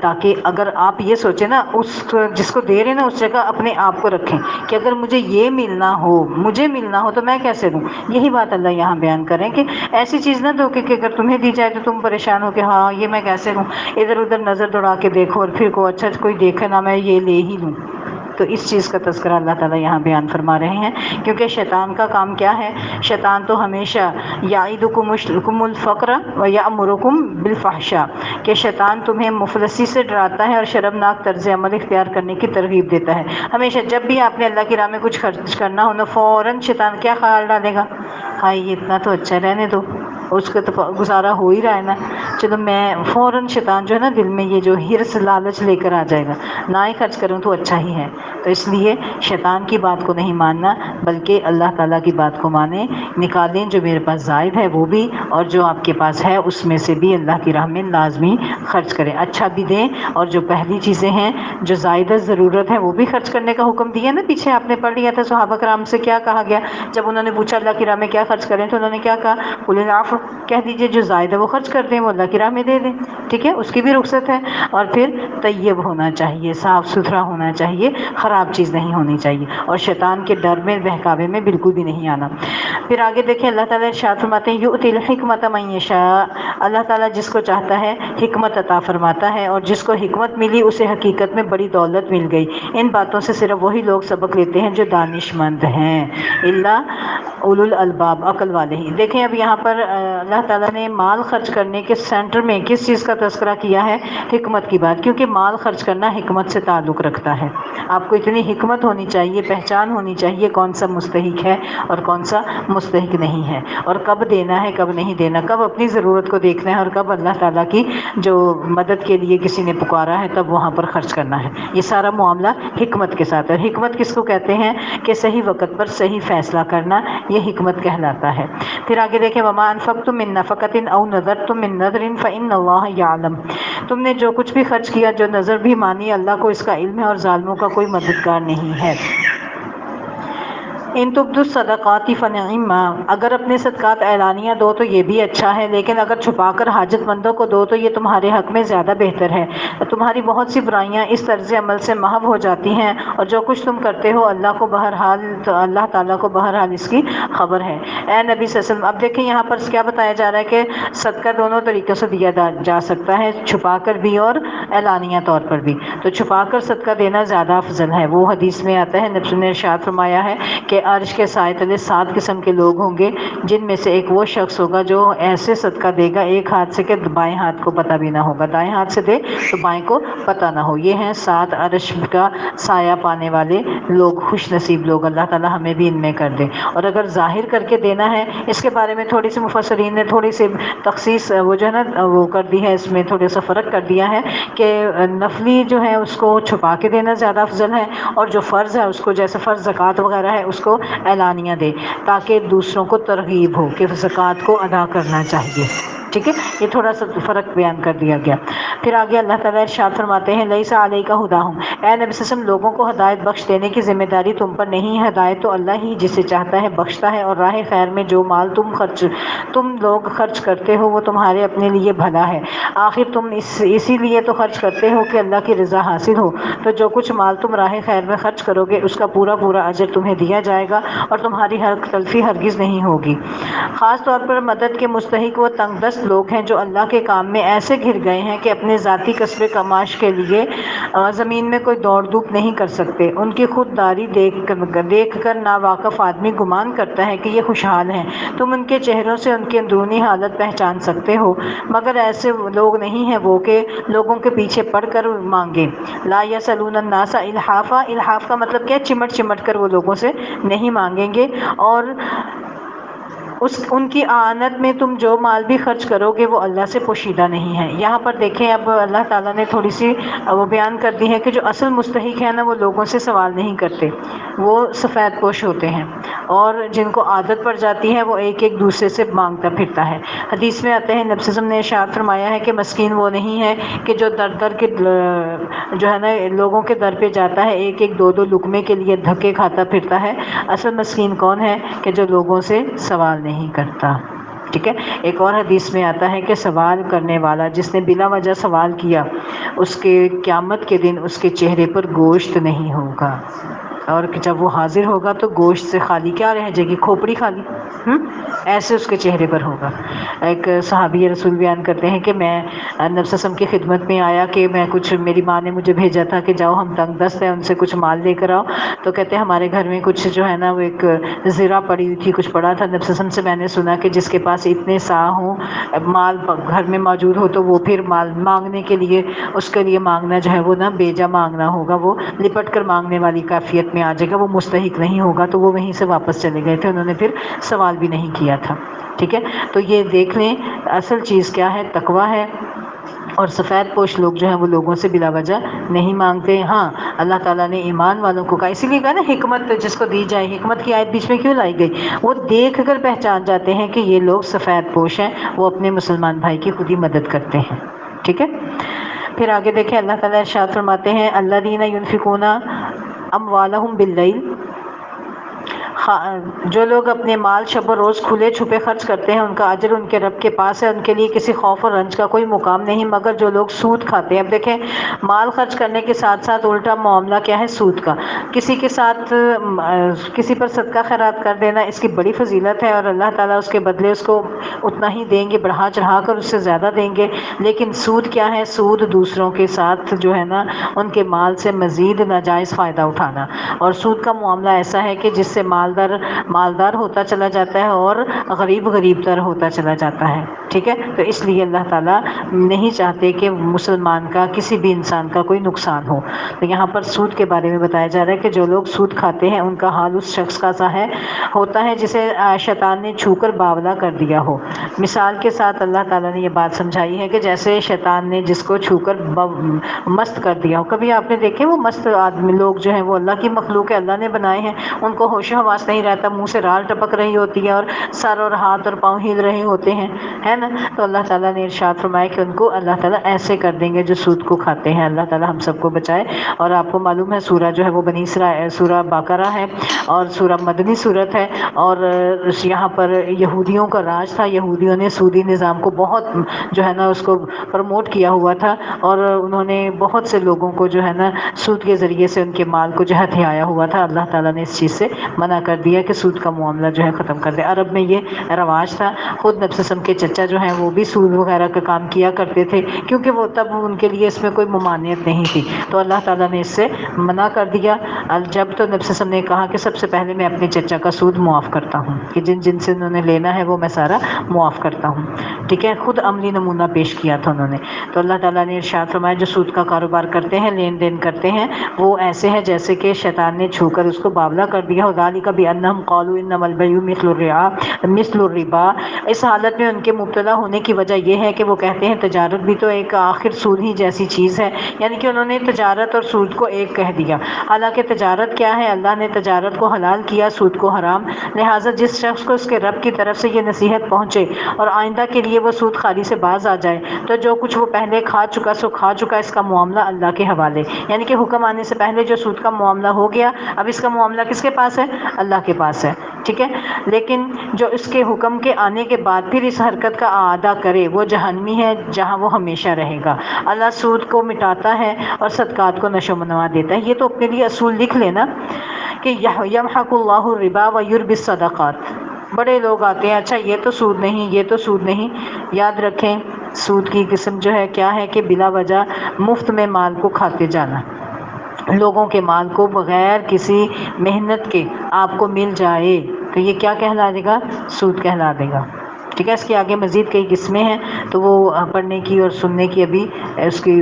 تاکہ اگر آپ یہ سوچیں نا، اس جس کو دے رہے نا اس جگہ اپنے آپ کو رکھیں کہ اگر مجھے یہ ملنا ہو تو میں کیسے دوں. یہی بات اللہ یہاں بیان کریں کہ ایسی چیز نہ دو کہ اگر تمہیں دی جائے تو تم پریشان ہو کہ ہاں یہ میں کیسے لوں، ادھر ادھر نظر دوڑا کے دیکھو اور پھر کو اچھا کوئی دیکھے نہ میں یہ لے ہی لوں. تو اس چیز کا تذکرہ اللہ تعالیٰ یہاں بیان فرما رہے ہیں، کیونکہ شیطان کا کام کیا ہے؟ شیطان تو ہمیشہ یعدکم الفقر ویأمرکم بالفحشاء، کہ شیطان تمہیں مفلسی سے ڈراتا ہے اور شرمناک طرز عمل اختیار کرنے کی ترغیب دیتا ہے. ہمیشہ جب بھی آپ نے اللہ کی راہ میں کچھ خرچ کرنا ہو نا، فوراً شیطان کیا خیال ڈالے گا؟ ہاں یہ اتنا تو اچھا، رہنے دو، اس کا تو گزارا ہو ہی رہا ہے نا، چلو میں فوراً شیطان جو ہے نا دل میں یہ جو ہرس لالچ لے کر آ جائے گا، نہ ہی خرچ کروں تو اچھا ہی ہے. تو اس لیے شیطان کی بات کو نہیں ماننا بلکہ اللہ تعالیٰ کی بات کو مانیں. نکالیں جو میرے پاس زائد ہے وہ بھی، اور جو آپ کے پاس ہے اس میں سے بھی اللہ کی راہ میں لازمی خرچ کریں، اچھا بھی دیں. اور جو پہلی چیزیں ہیں جو زائدہ ضرورت ہے وہ بھی خرچ کرنے کا حکم دیا نا. پیچھے آپ نے پڑھ لیا تھا صحابہ کرام سے کیا کہا گیا جب انہوں نے پوچھا اللہ کی راہ میں کیا خرچ کریں، تو انہوں نے کیا کہا؟ قل العفو، کہہ دیجئے جو زائد ہے وہ خرچ کر دیں، وہ اللہ کی راہ میں دے دیں. ٹھیک ہے. اس کی بھی رخصت ہے. اور پھر طیب ہونا چاہیے، صاف ستھرا ہونا چاہیے، خراب چیز نہیں ہونی چاہیے، اور شیطان کے ڈر میں بہکاوے میں بالکل بھی نہیں آنا. پھر آگے دیکھیں اللہ تعالیٰ ارشاد فرماتے ہیں یؤتی الحکمۃ من یشاء، اللہ تعالیٰ جس کو چاہتا ہے حکمت عطا فرماتا ہے، اور جس کو حکمت ملی اسے حقیقت میں بڑی دولت مل گئی. ان باتوں سے صرف وہی لوگ سبق لیتے ہیں جو دانش مند ہیں، الا اولو الالباب، عقل والے ہی. دیکھیں اب یہاں پر اللہ تعالیٰ نے مال خرچ کرنے کے سینٹر میں کس چیز کا تذکرہ کیا ہے؟ حکمت کی بات، کیونکہ مال خرچ کرنا حکمت سے تعلق رکھتا ہے. آپ کو اتنی حکمت ہونی چاہیے، پہچان ہونی چاہیے کون سا مستحق ہے اور کون سا مستحق نہیں ہے، اور کب دینا ہے کب نہیں دینا، کب اپنی ضرورت کو دیکھنا ہے اور کب اللہ تعالیٰ کی جو مدد کے لیے کسی نے پکارا ہے تب وہاں پر خرچ کرنا ہے. یہ سارا معاملہ حکمت کے ساتھ ہے. حکمت کس کو کہتے ہیں؟ کہ صحیح وقت پر صحیح فیصلہ کرنا، یہ حکمت کہلاتا ہے. پھر آگے دیکھیں وما انفقتم من نفقۃ او نذرتم من نذر فإن اللہ یعلم، تم نے جو کچھ بھی خرچ کیا، جو نظر بھی مانی، اللہ کو اس کا علم ہے اور ظالموں کا کوئی مددگار نہیں ہے. ان تبدوا الصدقات فنعما، اگر اپنے صدقات اعلانیہ دو تو یہ بھی اچھا ہے، لیکن اگر چھپا کر حاجت مندوں کو دو تو یہ تمہارے حق میں زیادہ بہتر ہے. تمہاری بہت سی برائیاں اس طرز عمل سے محو ہو جاتی ہیں، اور جو کچھ تم کرتے ہو اللہ تعالیٰ کو بہرحال اس کی خبر ہے. اے نبی صلی اللہ علیہ وسلم، اب دیکھیں یہاں پر کیا بتایا جا رہا ہے کہ صدقہ دونوں طریقوں سے دیا جا سکتا ہے، چھپا کر بھی اور اعلانیہ طور پر بھی. تو چھپا کر صدقہ دینا زیادہ افضل ہے. وہ حدیث میں آتا ہے نبی نے ارشاد فرمایا ہے کہ عرش کے سائے تلے 7 قسم کے لوگ ہوں گے، جن میں سے ایک وہ شخص ہوگا جو ایسے صدقہ دے گا ایک ہاتھ سے کہ بائیں ہاتھ کو پتہ بھی نہ ہوگا، دائیں ہاتھ سے دے تو بائیں کو پتہ نہ ہو۔ یہ ہیں 7 عرش کا سایہ پانے والے لوگ، خوش نصیب لوگ۔ اللہ تعالیٰ ہمیں بھی ان میں کر دے۔ اور اگر ظاہر کر کے دینا ہے، اس کے بارے میں تھوڑی سی مفسرین نے تھوڑی سی تخصیص وہ جو ہے نا وہ کر دی ہے، اس میں تھوڑا سا فرق کر دیا ہے کہ نفلی جو ہے اس کو چھپا کے دینا زیادہ افضل ہے، اور جو فرض ہے اس کو، جیسے فرض زکوٰۃ وغیرہ ہے، اس کو اعلانیہ دے تاکہ دوسروں کو ترغیب ہو کہ زکوٰۃ کو ادا کرنا چاہیے۔ ٹھیک ہے، یہ تھوڑا سا فرق بیان کر دیا گیا۔ پھر آگے اللہ تعالیٰ ارشاد فرماتے ہیں لیس علیک ہداہم، اے نبی صلی اللہ علیہ وسلم لوگوں کو ہدایت بخش دینے کی ذمہ داری تم پر نہیں ہے، ہدایت تو اللہ ہی جسے چاہتا ہے بخشتا ہے، اور راہ خیر میں جو مال تم لوگ خرچ کرتے ہو وہ تمہارے اپنے لیے بھلا ہے، آخر تم اسی لیے تو خرچ کرتے ہو کہ اللہ کی رضا حاصل ہو، تو جو کچھ مال تم راہ خیر میں خرچ کرو گے اس کا پورا اجر تمہیں دیا جائے گا، اور تمہاری ہر تلفی ہرگز نہیں ہوگی۔ خاص طور پر مدد کے مستحق وہ تنگ دست لوگ ہیں جو اللہ کے کام میں ایسے گھر گئے ہیں کہ اپنے ذاتی کسب کماش کے لیے زمین میں کوئی دوڑ دھوپ نہیں کر سکتے۔ ان کی خودداری دیکھ کر ناواقف آدمی گمان کرتا ہے کہ یہ خوشحال ہیں، تم ان کے چہروں سے ان کی اندرونی حالت پہچان سکتے ہو، مگر ایسے لوگ نہیں ہیں وہ کہ لوگوں کے پیچھے پڑ کر مانگے۔ لا یسألون الناس الحافا، الحاف کا مطلب کیا ہے؟ چمٹ چمٹ کر وہ لوگوں سے نہیں مانگیں گے، اور ان کی اعانت میں تم جو مال بھی خرچ کرو گے وہ اللہ سے پوشیدہ نہیں ہے۔ یہاں پر دیکھیں اب اللہ تعالیٰ نے تھوڑی سی وہ بیان کر دی ہے کہ جو اصل مستحق ہے نا وہ لوگوں سے سوال نہیں کرتے، وہ سفید پوش ہوتے ہیں، اور جن کو عادت پڑ جاتی ہے وہ ایک ایک دوسرے سے مانگتا پھرتا ہے۔ حدیث میں آتے ہیں نبی صلی اللہ علیہ وسلم نے ارشاد فرمایا ہے کہ مسکین وہ نہیں ہے کہ جو در کے جو ہے نا لوگوں کے در پہ جاتا ہے ایک ایک دو لقمے کے لیے دھکے کھاتا پھرتا ہے، اصل مسکین کون ہے کہ جو لوگوں سے سوال نہیں کرتا۔ ٹھیک ہے، ایک اور حدیث میں آتا ہے کہ سوال کرنے والا جس نے بلا وجہ سوال کیا اس کے قیامت کے دن اس کے چہرے پر گوشت نہیں ہوگا، اور جب وہ حاضر ہوگا تو گوشت سے خالی کیا رہ جائے گی؟ کھوپڑی خالی، ایسے اس کے چہرے پر ہوگا۔ ایک صحابی رسول بیان کرتے ہیں کہ میں نبی صلی اللہ علیہ وسلم کی خدمت میں آیا کہ میں کچھ، میری ماں نے مجھے بھیجا تھا کہ جاؤ ہم تنگ دست ہیں ان سے کچھ مال لے کر آؤ، تو کہتے ہیں ہمارے گھر میں کچھ جو ہے نا وہ ایک زرہ پڑی ہوئی تھی، کچھ پڑا تھا، نبی صلی اللہ علیہ وسلم سے میں نے سنا کہ جس کے پاس اتنے سا ہوں مال گھر میں موجود ہو تو وہ پھر مال مانگنے کے لیے، اس کے لیے مانگنا جو ہے وہ نہ بیجا مانگنا ہوگا، وہ لپٹ کر مانگنے والی کیفیت میں آ جائے گا، وہ مستحق نہیں ہوگا، تو وہ وہیں سے واپس چلے گئے تھے، انہوں نے پھر سوال بھی نہیں کیا تھا۔ ٹھیک ہے، تو یہ دیکھ لیں اصل چیز کیا ہے؟ تقویٰ ہے، اور سفید پوش لوگ جو ہیں وہ لوگوں سے بلا وجہ نہیں مانگتے۔ ہاں اللہ تعالیٰ نے ایمان والوں کو کہا، اسی لیے کہا نا حکمت جس کو دی جائے، حکمت کی آیت بیچ میں کیوں لائی گئی؟ وہ دیکھ کر پہچان جاتے ہیں کہ یہ لوگ سفید پوش ہیں، وہ اپنے مسلمان بھائی کی خود ہی مدد کرتے ہیں۔ ٹھیک ہے، پھر آگے دیکھیں اللہ تعالیٰ ارشاد فرماتے ہیں الذین ینفقون اموالہم باللیل، جو لوگ اپنے مال شب و روز کھلے چھپے خرچ کرتے ہیں ان کا اجر ان کے رب کے پاس ہے، ان کے لیے کسی خوف اور رنج کا کوئی مقام نہیں، مگر جو لوگ سود کھاتے ہیں۔ اب دیکھیں مال خرچ کرنے کے ساتھ ساتھ الٹا معاملہ کیا ہے؟ سود کا۔ کسی کے ساتھ کسی پر صدقہ خیرات کر دینا اس کی بڑی فضیلت ہے، اور اللہ تعالیٰ اس کے بدلے اس کو اتنا ہی دیں گے، بڑھا چڑھا کر اس سے زیادہ دیں گے۔ لیکن سود کیا ہے؟ سود دوسروں کے ساتھ جو ہے نا ان کے مال سے مزید ناجائز فائدہ اٹھانا، اور سود کا معاملہ ایسا ہے کہ جس سے مالدار ہوتا چلا جاتا ہے اور غریب تر ہوتا چلا جاتا ہے۔ ٹھیک ہے، تو اس لیے اللہ تعالیٰ نہیں چاہتے کہ مسلمان کا، کسی بھی انسان کا کوئی نقصان ہو۔ تو یہاں پر سود کے بارے میں بتایا جا رہا ہے کہ جو لوگ سود کھاتے ہیں ان کا حال اس شخص کا سا ہوتا ہے جسے شیطان نے چھو کر باولا کر دیا ہو۔ مثال کے ساتھ اللہ تعالیٰ نے یہ بات سمجھائی ہے کہ جیسے شیطان نے جس کو چھو کر مست کر دیا ہو۔ کبھی آپ نے دیکھے وہ مست آدمی لوگ جو ہیں وہ اللہ کی مخلوق ہے، اللہ نے بنائے ہیں، ان کو ہوش و حواس نہیں رہتا، منہ سے رال ٹپک رہی ہوتی ہے اور سر اور ہاتھ اور پاؤں ہل رہے ہوتے ہیں، ہے نا؟ تو اللہ تعالیٰ نے ارشاد فرمایا کہ ان کو اللہ تعالیٰ ایسے کر دیں گے جو سود کو کھاتے ہیں۔ اللہ تعالیٰ ہم سب کو بچائے۔ اور آپ کو معلوم ہے سورہ جو ہے وہ بنی اسرائیل، سورہ بقرہ ہے اور سورہ مدنی صورت ہے، اور یہاں پر یہودیوں کا راج تھا، یہودیوں یہودیوں نے سودی نظام کو بہت جو ہے نا اس کو پروموٹ کیا ہوا تھا، اور انہوں نے بہت سے لوگوں کو جو ہے نا سود کے ذریعے سے ان کے مال کو جو ہے ہتھیایا ہوا تھا۔ اللہ تعالیٰ نے اس چیز سے منع کر دیا کہ سود کا معاملہ جو ہے ختم کر دے۔ عرب میں یہ رواج تھا، خود نبی صلی اللہ علیہ وسلم کے چچا جو ہیں وہ بھی سود وغیرہ کا کام کیا کرتے تھے، کیونکہ وہ تب ان کے لیے اس میں کوئی ممانعت نہیں تھی، تو اللہ تعالیٰ نے اس سے منع کر دیا۔ جب تو نبی صلی اللہ علیہ وسلم نے کہا کہ سب سے پہلے میں اپنے چچا کا سود معاف کرتا ہوں، کہ جن سے انہوں نے لینا ہے وہ میں سارا معاف کرتا ہوں، ٹھیک ہے، خود عملی نمونہ پیش کیا تھا انہوں نے۔ تو اللہ تعالیٰ نے ارشاد فرمایا جو سود کا کاروبار کرتے ہیں، لین دین کرتے ہیں، وہ ایسے ہیں جیسے کہ شیطان نے چھو کر اس کو بابلا کر دیا۔ ذالک بانہم قالوا انما البیع مثل الربا، اس حالت میں ان کے مبتلا ہونے کی وجہ یہ ہے کہ وہ کہتے ہیں تجارت بھی تو ایک آخر سود ہی جیسی چیز ہے، یعنی کہ انہوں نے تجارت اور سود کو ایک کہہ دیا، حالانکہ تجارت کیا ہے؟ اللہ نے تجارت کو حلال کیا، سود کو حرام، لہٰذا جس شخص کو اس کے رب کی طرف سے یہ نصیحت پہنچے اور آئندہ کے لیے وہ سود خالی سے باز آ جائے، تو جو کچھ وہ پہلے کھا چکا سو کھا چکا، اس کا معاملہ اللہ کے حوالے، یعنی کہ حکم آنے سے پہلے جو سود کا معاملہ ہو گیا، اب اس کا معاملہ کس کے پاس ہے؟ اللہ کے پاس ہے، ٹھیک ہے۔ لیکن جو اس کے حکم کے آنے کے بعد پھر اس حرکت کا اعادہ کرے وہ جہنمی ہے، جہاں وہ ہمیشہ رہے گا۔ اللہ سود کو مٹاتا ہے اور صدقات کو نشو و نما دیتا ہے۔ یہ تو اپنے لیے اصول لکھ لینا کہ یمحق اللہ الربا ویربی الصدقات۔ بڑے لوگ آتے ہیں، اچھا یہ تو سود نہیں، یہ تو سود نہیں، یاد رکھیں سود کی قسم جو ہے کیا ہے کہ بلا وجہ مفت میں مال کو کھاتے جانا، لوگوں کے مال کو بغیر کسی محنت کے آپ کو مل جائے تو یہ کیا کہلا دے گا؟ سود کہلا دے گا، ٹھیک ہے۔ اس کے آگے مزید کئی قسمیں ہیں تو وہ پڑھنے کی اور سننے کی ابھی اس کی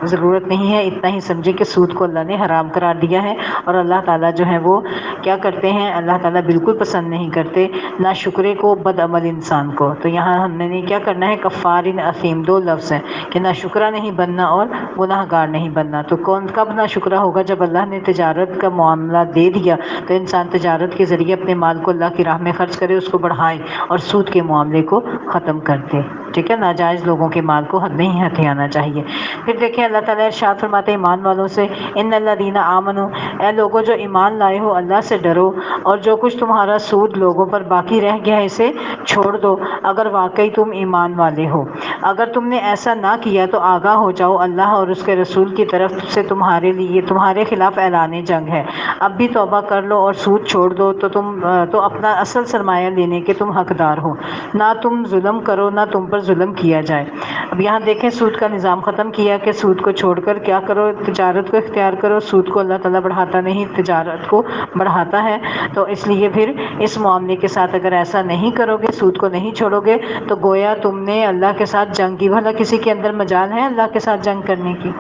ضرورت نہیں ہے، اتنا ہی سمجھے کہ سود کو اللہ نے حرام قرار دیا ہے، اور اللہ تعالیٰ جو ہے وہ کیا کرتے ہیں؟ اللہ تعالیٰ بالکل پسند نہیں کرتے نہ شکرے کو، بد عمل انسان کو۔ تو یہاں ہم نے کیا کرنا ہے؟ کفار اثیم، دو لفظ ہیں کہ نہ شکرہ نہیں بننا اور گناہ گار نہیں بننا۔ تو کب نہ شکرہ ہوگا؟ جب اللہ نے تجارت کا معاملہ دے دیا تو انسان تجارت کے ذریعے اپنے مال کو اللہ کی راہ میں خرچ کرے، اس کو بڑھائے اور سود کے معاملے کو ختم کر دے، ٹھیک ہے۔ ناجائز لوگوں کے مال کو نہیں ہتھیانا چاہیے۔ پھر دیکھیں اللہ تعالیٰ ارشاد فرماتے ہیں ایمان والوں سے، ان الذین آمنوا، اے لوگوں جو ایمان لائے ہو اللہ سے ڈرو، اور جو کچھ تمہارا سود لوگوں پر باقی رہ گیا ہے اسے چھوڑ دو، اگر واقعی تم ایمان والے ہو۔ اگر تم نے ایسا نہ کیا تو آگاہ ہو جاؤ اللہ اور اس کے رسول کی طرف سے تمہارے خلاف اعلان جنگ ہے۔ اب بھی توبہ کر لو اور سود چھوڑ دو تو اپنا اصل سرمایہ لینے کے تم حقدار ہو، نہ تم ظلم کرو نہ تم پر ظلم کیا جائے۔ اب یہاں دیکھیں سود کا نظام ختم کیا کہ سود کو چھوڑ کر کیا کرو؟ تجارت کو اختیار کرو۔ سود کو اللہ تعالیٰ بڑھاتا نہیں، تجارت کو بڑھاتا ہے، تو اس لیے پھر اس معاملے کے ساتھ اگر ایسا نہیں کرو گے، سود کو نہیں چھوڑو گے، تو گویا تم نے اللہ کے ساتھ جنگ کی۔ بھلا کسی کے اندر مجال ہے اللہ کے ساتھ جنگ کرنے کی؟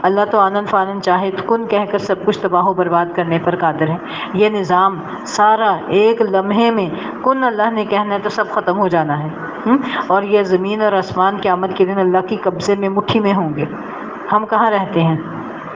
اللہ تو آنن فانن چاہے کن کہہ کر سب کچھ تباہ و برباد کرنے پر قادر ہے۔ یہ نظام سارا ایک لمحے میں کن اللہ نے کہنا ہے تو سب ختم ہو جانا ہے، اور یہ زمین اور آسمان قیامت کے دن اللہ کی قبضے میں مٹھی میں ہوں گے۔ ہم کہاں رہتے ہیں؟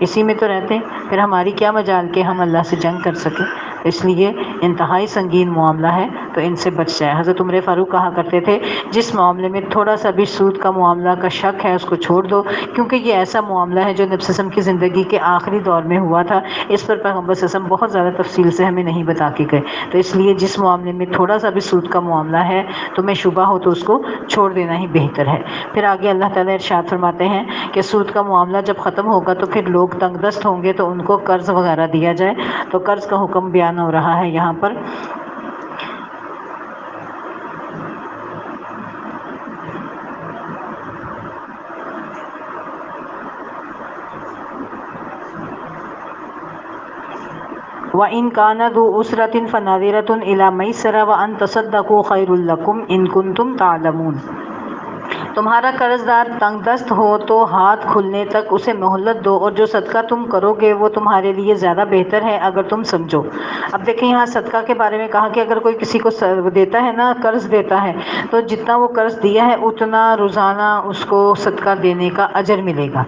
اسی میں تو رہتے ہیں، پھر ہماری کیا مجال کہ ہم اللہ سے جنگ کر سکیں؟ اس لیے انتہائی سنگین معاملہ ہے، تو ان سے بچ جائے۔ حضرت عمر فاروق کہا کرتے تھے جس معاملے میں تھوڑا سا بھی سود کا معاملہ کا شک ہے اس کو چھوڑ دو، کیونکہ یہ ایسا معاملہ ہے جو نبی صلی اللہ علیہ وسلم کی زندگی کے آخری دور میں ہوا تھا، اس پر پیغمبر صلی اللہ علیہ وسلم بہت زیادہ تفصیل سے ہمیں نہیں بتا کے گئے، تو اس لیے جس معاملے میں تھوڑا سا بھی سود کا معاملہ ہے تمہیں شبہ ہو تو اس کو چھوڑ دینا ہی بہتر ہے۔ پھر آگے اللہ تعالیٰ ارشاد فرماتے ہیں کہ سود کا معاملہ جب ختم ہوگا تو پھر لوگ تنگ دست ہوں گے تو ان کو قرض وغیرہ دیا جائے، تو قرض کا حکم بیان ہو رہا ہے یہاں پر۔ وَإِنْ كَانَ ذُو عُسْرَةٍ فَنَظِرَةٌ إِلَى مَيْسَرَةٍ وَأَنْ تَصَدَّقُوا خَيْرٌ لَكُمْ إِن كُنتُمْ تَعْلَمُونَ۔ تمہارا قرض دار تنگ دست ہو تو ہاتھ کھلنے تک اسے مہلت دو، اور جو صدقہ تم کرو گے وہ تمہارے لیے زیادہ بہتر ہے اگر تم سمجھو۔ اب دیکھیں یہاں صدقہ کے بارے میں کہا کہ اگر کوئی کسی کو دیتا ہے نا، قرض دیتا ہے، تو جتنا وہ قرض دیا ہے اتنا روزانہ اس کو صدقہ دینے کا اجر ملے گا،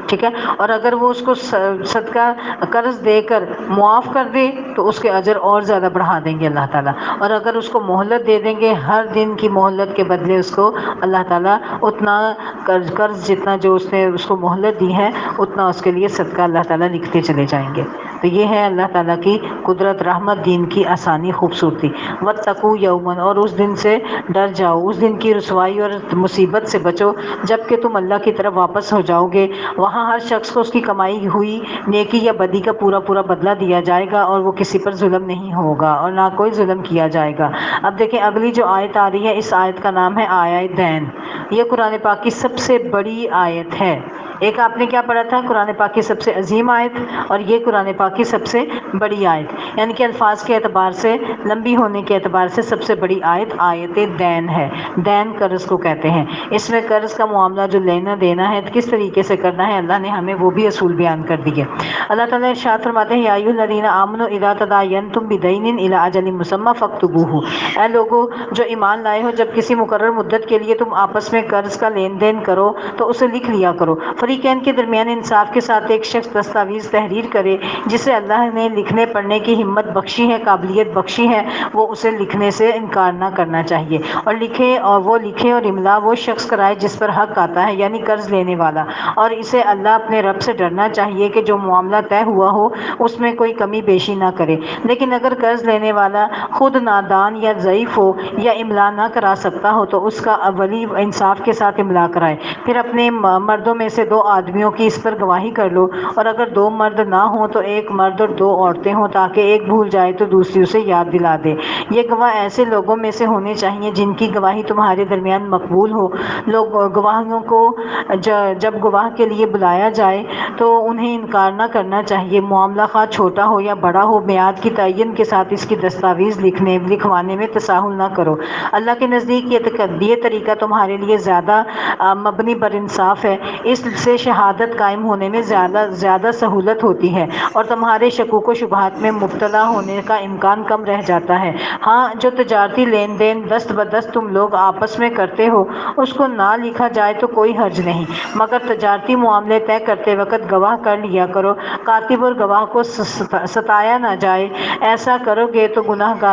ٹھیک ہے۔ اور اگر وہ اس کو صدقہ قرض دے کر معاف کر دے تو اس کے اجر اور زیادہ بڑھا دیں گے اللہ تعالیٰ، اور اگر اس کو مہلت دے دیں گے ہر دن کی مہلت کے بدلے اس کو اللہ تعالیٰ اتنا قرض جتنا جو اس نے اس کو مہلت دی ہے اتنا اس کے لیے صدقہ اللہ تعالیٰ لکھتے چلے جائیں گے۔ تو یہ ہے اللہ تعالیٰ کی قدرت، رحمت، دین کی آسانی، خوبصورتی۔ واتقوا یوما، اور اس دن سے ڈر جاؤ، اس دن کی رسوائی اور مصیبت سے بچو جب کہ تم اللہ کی طرف واپس ہو جاؤ گے۔ وہاں ہر شخص کو اس کی کمائی ہوئی نیکی یا بدی کا پورا پورا بدلہ دیا جائے گا، اور وہ کسی پر ظلم نہیں ہوگا اور نہ کوئی ظلم کیا جائے گا۔ اب دیکھیں اگلی جو آیت آ رہی ہے، اس آیت کا نام ہے آیت دین۔ یہ قرآن پاک کی سب سے بڑی آیت ہے۔ ایک آپ نے کیا پڑھا تھا؟ قرآن پاک کی سب سے عظیم آیت، اور یہ قرآن پاک کی سب سے بڑی آیت، یعنی کہ الفاظ کے اعتبار سے، لمبی ہونے کے اعتبار سے سب سے بڑی آیت آیت دین ہے۔ دین قرض کو کہتے ہیں۔ اس میں قرض کا معاملہ جو لینا دینا ہے کس طریقے سے کرنا ہے، اللہ نے ہمیں وہ بھی اصول بیان کر دیے۔ اللہ تعالیٰ ارشاد فرماتے ہیں، یا ایھا الذین آمنوا اذا تداینتم بدین الی اجل مسمی فاکتبوہ، اے لوگو جو ایمان لائے ہو، جب کسی مقرر مدت کے لیے تم آپس میں قرض کا لین دین کرو تو اسے لکھ لیا کرو۔ فریقین کے درمیان انصاف کے ساتھ ایک شخص دستاویز تحریر کرے جسے اللہ نے لکھنے پڑھنے کی ہمت بخشی ہے، قابلیت بخشی ہے، وہ اسے لکھنے سے انکار نہ کرنا چاہیے، اور وہ لکھے اور املا وہ شخص کرائے جس پر حق آتا ہے، یعنی قرض لینے والا، اور اسے اللہ اپنے رب سے ڈرنا چاہیے کہ جو معاملہ طے ہوا ہو اس میں کوئی کمی بیشی نہ کرے۔ لیکن اگر قرض لینے والا خود نادان یا ضعیف ہو یا املا نہ کرا سکتا ہو تو اس کا ولی انصاف کے ساتھ املا کرائے، پھر اپنے مردوں میں سے 2 آدمیوں کی اس پر گواہی کر لو، اور اگر 2 مرد نہ ہوں تو 1 مرد اور 2 عورتیں ہوں، تاکہ ایک بھول جائے تو دوسری اسے یاد دلا دے۔ یہ گواہ ایسے لوگوں میں سے ہونے چاہیے جن کی گواہی تمہارے درمیان مقبول ہو۔ لوگ گواہوں کو جب گواہ کے لیے بلایا جائے تو انہیں انکار نہ کرنا چاہیے، معاملہ خواہ چھوٹا ہو یا بڑا ہو، میعاد کی تعین کے ساتھ اس کی دستاویز لکھوانے میں تساہل نہ کرو۔ اللہ کے نزدیک یہ طریقہ تمہارے لیے زیادہ مبنی بر انصاف ہے، اس سے شہادت قائم ہونے میں زیادہ سہولت ہوتی ہے اور تمہارے شکوک و شبہات میں مبتلا ہونے کا امکان کم رہ جاتا ہے۔ ہاں، جو تجارتی لین دین دست بدست تم لوگ آپس میں کرتے ہو اس کو نہ لکھا جائے تو کوئی حرج نہیں، مگر تجارتی معاملے طے کرتے وقت گواہ کر لیا کرو، کاتب اور گواہ کو ستایا نہ جائے۔ ایسا کرو گے تو گناہ کا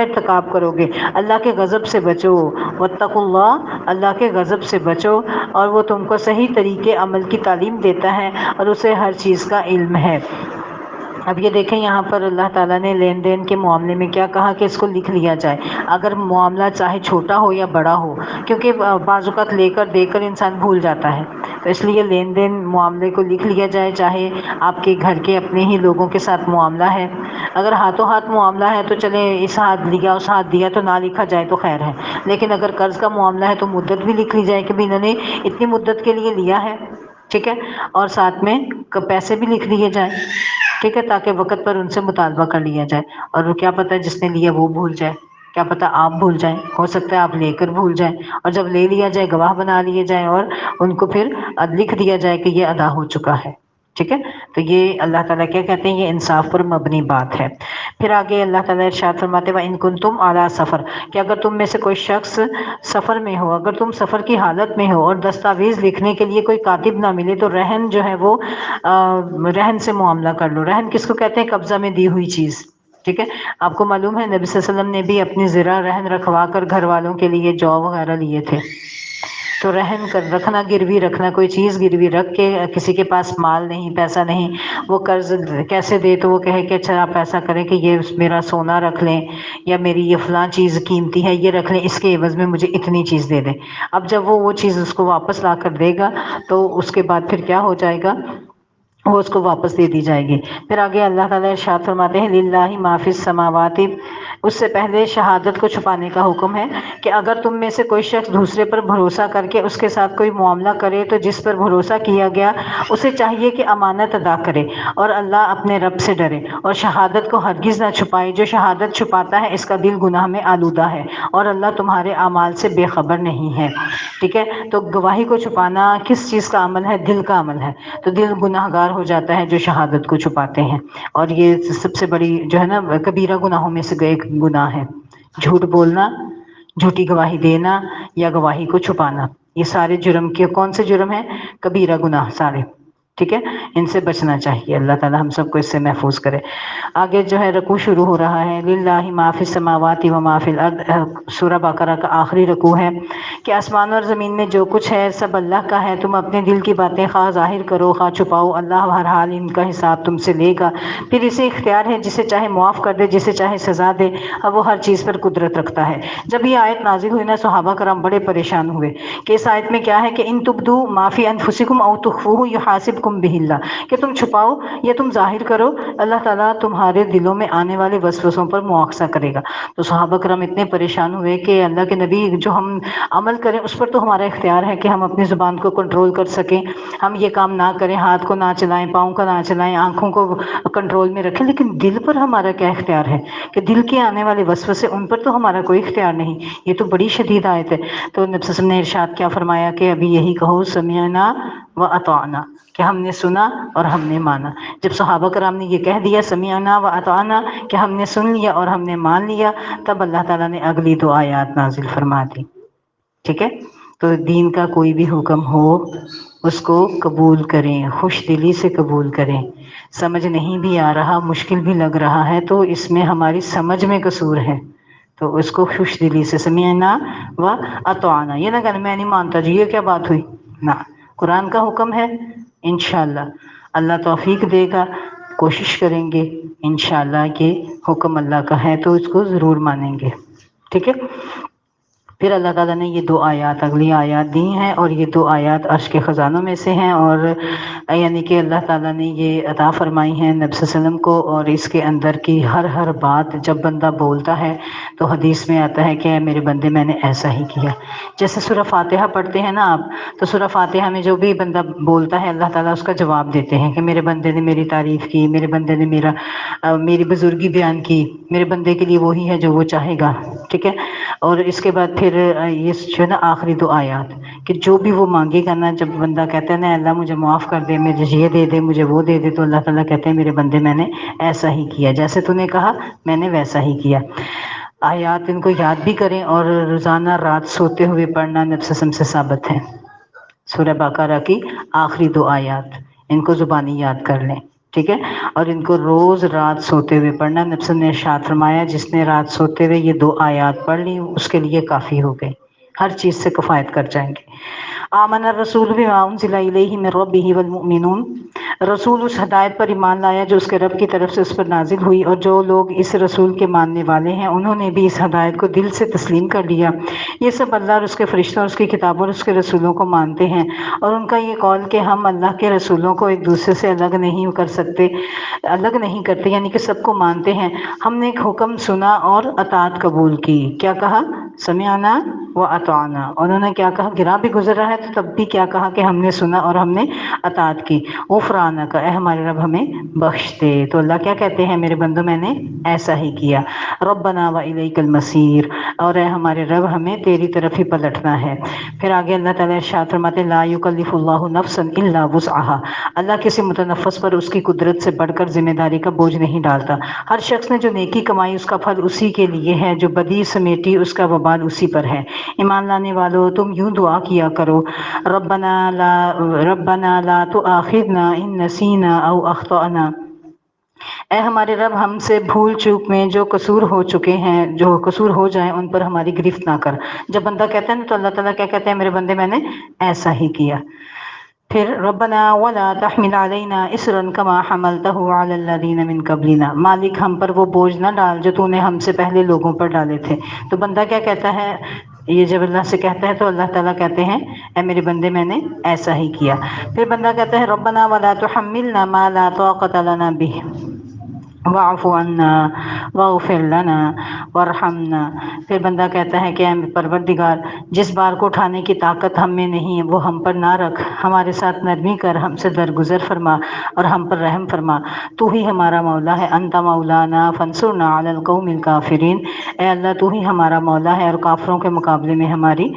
ارتکاب کرو گے۔ اللہ کے غضب سے بچو، واتقوا اللہ، اللہ کے غضب سے بچو، اور وہ تم کو صحیح طریقے عمل کی تعلیم دیتا ہے اور اسے ہر چیز کا علم ہے۔ اب یہ دیکھیں یہاں پر اللہ تعالیٰ نے لین دین کے معاملے میں کیا کہا کہ اس کو لکھ لیا جائے، اگر معاملہ چاہے چھوٹا ہو یا بڑا ہو، کیونکہ بعض اوقات لے کر دے کر انسان بھول جاتا ہے، تو اس لیے لین دین معاملے کو لکھ لیا جائے، چاہے آپ کے گھر کے اپنے ہی لوگوں کے ساتھ معاملہ ہے۔ اگر ہاتھوں ہاتھ معاملہ ہے تو چلے اس ہاتھ لیا اس ہاتھ دیا تو نہ لکھا جائے تو خیر ہے، لیکن اگر قرض کا معاملہ ہے تو مدت بھی لکھ لی جائے کہ بھی انہوں نے اتنی مدت کے لیے لیا ہے، ٹھیک ہے، اور ساتھ میں پیسے بھی لکھ لیے جائیں، ٹھیک ہے، تاکہ وقت پر ان سے مطالبہ کر لیا جائے، اور کیا پتہ جس نے لیا وہ بھول جائے، کیا پتہ آپ بھول جائیں، ہو سکتا ہے آپ لے کر بھول جائیں، اور جب لے لیا جائے گواہ بنا لیے جائیں اور ان کو پھر لکھ دیا جائے کہ یہ ادا ہو چکا ہے، ٹھیک ہے۔ تو یہ اللہ تعالیٰ کیا کہتے ہیں، یہ انصاف پر مبنی بات ہے۔ پھر آگے اللہ تعالیٰ ارشاد فرماتے ہیں وَإِن كُنتُمْ عَلَىٰ سَفَرٍ، کہ اگر تم میں سے کوئی شخص سفر میں ہو، اگر تم سفر کی حالت میں ہو اور دستاویز لکھنے کے لیے کوئی کاتب نہ ملے تو رہن جو ہے وہ رہن سے معاملہ کر لو۔ رہن کس کو کہتے ہیں؟ قبضہ میں دی ہوئی چیز، ٹھیک ہے۔ آپ کو معلوم ہے نبی صلی اللہ علیہ وسلم نے بھی اپنی زرہ رہن رکھوا کر گھر والوں کے لیے جو وغیرہ لیے تھے، تو رہن کر رکھنا، گروی رکھنا، کوئی چیز گروی رکھ کے کسی کے پاس مال نہیں، پیسہ نہیں، وہ قرض کیسے دے تو وہ کہے کہ اچھا آپ ایسا کریں کہ یہ میرا سونا رکھ لیں یا میری یہ فلاں چیز قیمتی ہے یہ رکھ لیں، اس کے عوض میں مجھے اتنی چیز دے دیں۔ اب جب وہ چیز اس کو واپس لا کر دے گا تو اس کے بعد پھر کیا ہو جائے گا، وہ اس کو واپس دے دی جائے گی۔ پھر آگے اللہ تعالیٰ ارشاد فرماتے ہیں للہ ما فی السماوات، اس سے پہلے شہادت کو چھپانے کا حکم ہے کہ اگر تم میں سے کوئی شخص دوسرے پر بھروسہ کر کے اس کے ساتھ کوئی معاملہ کرے تو جس پر بھروسہ کیا گیا اسے چاہیے کہ امانت ادا کرے اور اللہ اپنے رب سے ڈرے اور شہادت کو ہرگز نہ چھپائے۔ جو شہادت چھپاتا ہے اس کا دل گناہ میں آلودہ ہے اور اللہ تمہارے اعمال سے بے خبر نہیں ہے، ٹھیک ہے۔ تو گواہی کو چھپانا کس چیز کا عمل ہے؟ دل کا عمل ہے، تو دل گناہ گار ہو جاتا ہے جو شہادت کو چھپاتے ہیں، اور یہ سب سے بڑی جو ہے نا کبیرہ گناہوں میں سے ایک گناہ ہے، جھوٹ بولنا، جھوٹی گواہی دینا یا گواہی کو چھپانا، یہ سارے جرم کے کون سے جرم ہیں؟ کبیرہ گناہ سارے، ٹھیک ہے، ان سے بچنا چاہیے، اللہ تعالیٰ ہم سب کو اس سے محفوظ کرے۔ آگے جو ہے رکوع شروع ہو رہا ہے، للہ ما فی السماوات و ما فی الارض، سورہ بقرہ کا آخری رکوع ہے کہ آسمان اور زمین میں جو کچھ ہے سب اللہ کا ہے، تم اپنے دل کی باتیں خواہ ظاہر کرو خواہ چھپاؤ، اللہ ہر حال ان کا حساب تم سے لے گا، پھر اسے اختیار ہے جسے چاہے معاف کر دے جسے چاہے سزا دے، اب وہ ہر چیز پر قدرت رکھتا ہے۔ جب یہ آیت نازل ہوئی نا، صحابہ کرام بڑے پریشان ہوئے کہ اس آیت میں کیا ہے کہ ان تبدو ما فی انفسکم او تخفوہ یحاسبکم بہ اللہ، کہ تم چھپاؤ یا تم ظاہر کرو، اللہ تعالیٰ تمہارے دلوں میں آنے والے وسوسوں پر مواخذہ کرے گا۔ تو صحابہ کرام اتنے پریشان ہوئے کہ اللہ کے نبی جو ہم عمل کریں اس پر تو ہمارا اختیار ہے کہ ہم اپنی زبان کو کنٹرول کر سکیں، ہم یہ کام نہ کریں، ہاتھ کو نہ چلائیں، پاؤں کا نہ چلائیں، آنکھوں کو کنٹرول میں رکھیں، لیکن دل پر ہمارا کیا اختیار ہے کہ دل کے آنے والے وسوسے ان پر تو ہمارا کوئی اختیار نہیں۔ یہ تو بڑی شدید آیت ہے۔ تو نبی صلی اللہ علیہ وسلم نے ارشاد کیا فرمایا کہ ابھی یہی کہو سمعنا و اطعنا، کہ ہم نے سنا اور ہم نے مانا۔ جب صحابہ کرام نے یہ کہہ دیا سمعنا و اطعنا کہ ہم نے سن لیا اور ہم نے مان لیا، تب اللہ تعالیٰ نے اگلی دو آیات نازل فرما دی۔ ٹھیک ہے، تو دین کا کوئی بھی حکم ہو اس کو قبول کریں، خوش دلی سے قبول کریں۔ سمجھ نہیں بھی آ رہا، مشکل بھی لگ رہا ہے تو اس میں ہماری سمجھ میں قصور ہے، تو اس کو خوش دلی سے سمعنا و اطعنا، یہ نہ کہ میں نہیں مانتا جی، یہ کیا بات ہوئی، نہ، قرآن کا حکم ہے، انشاءاللہ اللہ توفیق دے گا، کوشش کریں گے انشاءاللہ کہ حکم اللہ کا ہے تو اس کو ضرور مانیں گے۔ ٹھیک ہے، پھر اللہ تعالیٰ نے یہ دو آیات، اگلی آیات دی ہیں، اور یہ دو آیات عرش کے خزانوں میں سے ہیں، اور یعنی کہ اللہ تعالیٰ نے یہ عطا فرمائی ہیں نبی صلی اللہ علیہ وسلم کو، اور اس کے اندر کی ہر بات جب بندہ بولتا ہے تو حدیث میں آتا ہے کہ اے میرے بندے میں نے ایسا ہی کیا۔ جیسے سورہ فاتحہ پڑھتے ہیں نا آپ، تو سورہ فاتحہ میں جو بھی بندہ بولتا ہے اللہ تعالیٰ اس کا جواب دیتے ہیں کہ میرے بندے نے میری تعریف کی، میرے بندے نے میری بزرگی بیان کی، میرے بندے کے لیے وہی ہے جو وہ چاہے گا۔ ٹھیک ہے، اور اس کے بعد پھر یہ جو ہے نا آخری دو آیات کہ جو بھی وہ مانگے گا نا، جب بندہ کہتا ہے نا اللہ مجھے معاف کر دے، مجھے یہ دے دے، مجھے وہ دے دے، تو اللہ تعالیٰ کہتے ہیں میرے بندے میں نے ایسا ہی کیا، جیسے تو نے کہا میں نے ویسا ہی کیا۔ آیات ان کو یاد بھی کریں، اور روزانہ رات سوتے ہوئے پڑھنا نبی صلی اللہ علیہ وسلم سے ثابت ہے۔ سورہ بقرہ کی آخری دو آیات ان کو زبانی یاد کر لیں، ٹھیک ہے، اور ان کو روز رات سوتے ہوئے پڑھنا۔ نبی صلی اللہ علیہ وسلم نے ارشاد فرمایا جس نے رات سوتے ہوئے یہ دو آیات پڑھ لی اس کے لیے کافی ہو گئی، ہر چیز سے کفایت کر جائیں گے۔ آمن الرسول بما انزل الیہ من ربہ والمؤمنون، رسول اس ہدایت پر ایمان لایا جو اس کے رب کی طرف سے اس پر نازل ہوئی، اور جو لوگ اس رسول کے ماننے والے ہیں انہوں نے بھی اس ہدایت کو دل سے تسلیم کر لیا۔ یہ سب اللہ اور اس کے فرشتوں اور اس کی کتابوں اور اس کے رسولوں کو مانتے ہیں، اور ان کا یہ قول کہ ہم اللہ کے رسولوں کو ایک دوسرے سے الگ نہیں کر سکتے، الگ نہیں کرتے، یعنی کہ سب کو مانتے ہیں۔ ہم نے ایک حکم سنا اور اطاعت قبول کی، کیا کہا؟ سمعنا و اطعنا۔ انہوں نے کیا کہا؟ گراں بھی گزر رہا ہے تو تب بھی کیا کہا کہ ہم نے سنا اور ہم نے اطاعت کی۔ غفرانک، اے ہمارے رب ہمیں بخش دے۔ تو اللہ کیا کہتے ہیں؟ میرے بندوں میں نے ایسا ہی کیا۔ ربنا و الیک المصیر، اور اے ہمارے رب ہمیں تیری طرف ہی پلٹنا ہے۔ پھر آگے اللہ تعالیٰ ارشاد فرماتے ہیں لا یکلف اللہ نفسا الا وسعها، اللہ کسی متنفس پر اس کی قدرت سے بڑھ کر ذمہ داری کا بوجھ نہیں ڈالتا۔ ہر شخص نے جو نیکی کمائی اس کا پھل اسی کے لیے ہے، جو بدی سمیٹی اس کا وبال اسی پر ہے۔ ایمان لانے والو تم یوں دعا کیا کرو ربنا لا تؤاخذنا ان نسینا او اخطأنا، اے ہمارے رب ہم سے بھول چوک میں جو قصور ہو چکے ہیں، جو قصور ہو جائیں ان پر ہماری گرفت نہ کر۔ جب بندہ کہتا ہے نا تو اللہ تعالیٰ کیا کہتے ہیں؟ میرے بندے میں نے ایسا ہی کیا۔ پھر ربنا ولا تحمل علینا اصرا کما حملته علی الذین من قبلنا، مالک ہم پر وہ بوجھ نہ ڈال جو تو نے ہم سے پہلے لوگوں پر ڈالے تھے۔ تو بندہ کیا کہتا ہے؟ یہ جب اللہ سے کہتا ہے تو اللہ تعالیٰ کہتے ہیں اے میرے بندے میں نے ایسا ہی کیا۔ پھر بندہ کہتا ہے ربنا ولا تحملنا ما لا طاقت لنا به واعف عنا واغفر لنا وارحمنا، پھر بندہ کہتا ہے کہ اے پروردگار جس بار کو اٹھانے کی طاقت ہم میں نہیں وہ ہم پر نہ رکھ، ہمارے ساتھ نرمی کر، ہم سے درگزر فرما اور ہم پر رحم فرما، تو ہی ہمارا مولا ہے، انت مولانا فانصرنا علی القوم الکافرین، اے اللہ تو ہی ہمارا مولا ہے اور کافروں کے مقابلے میں ہماری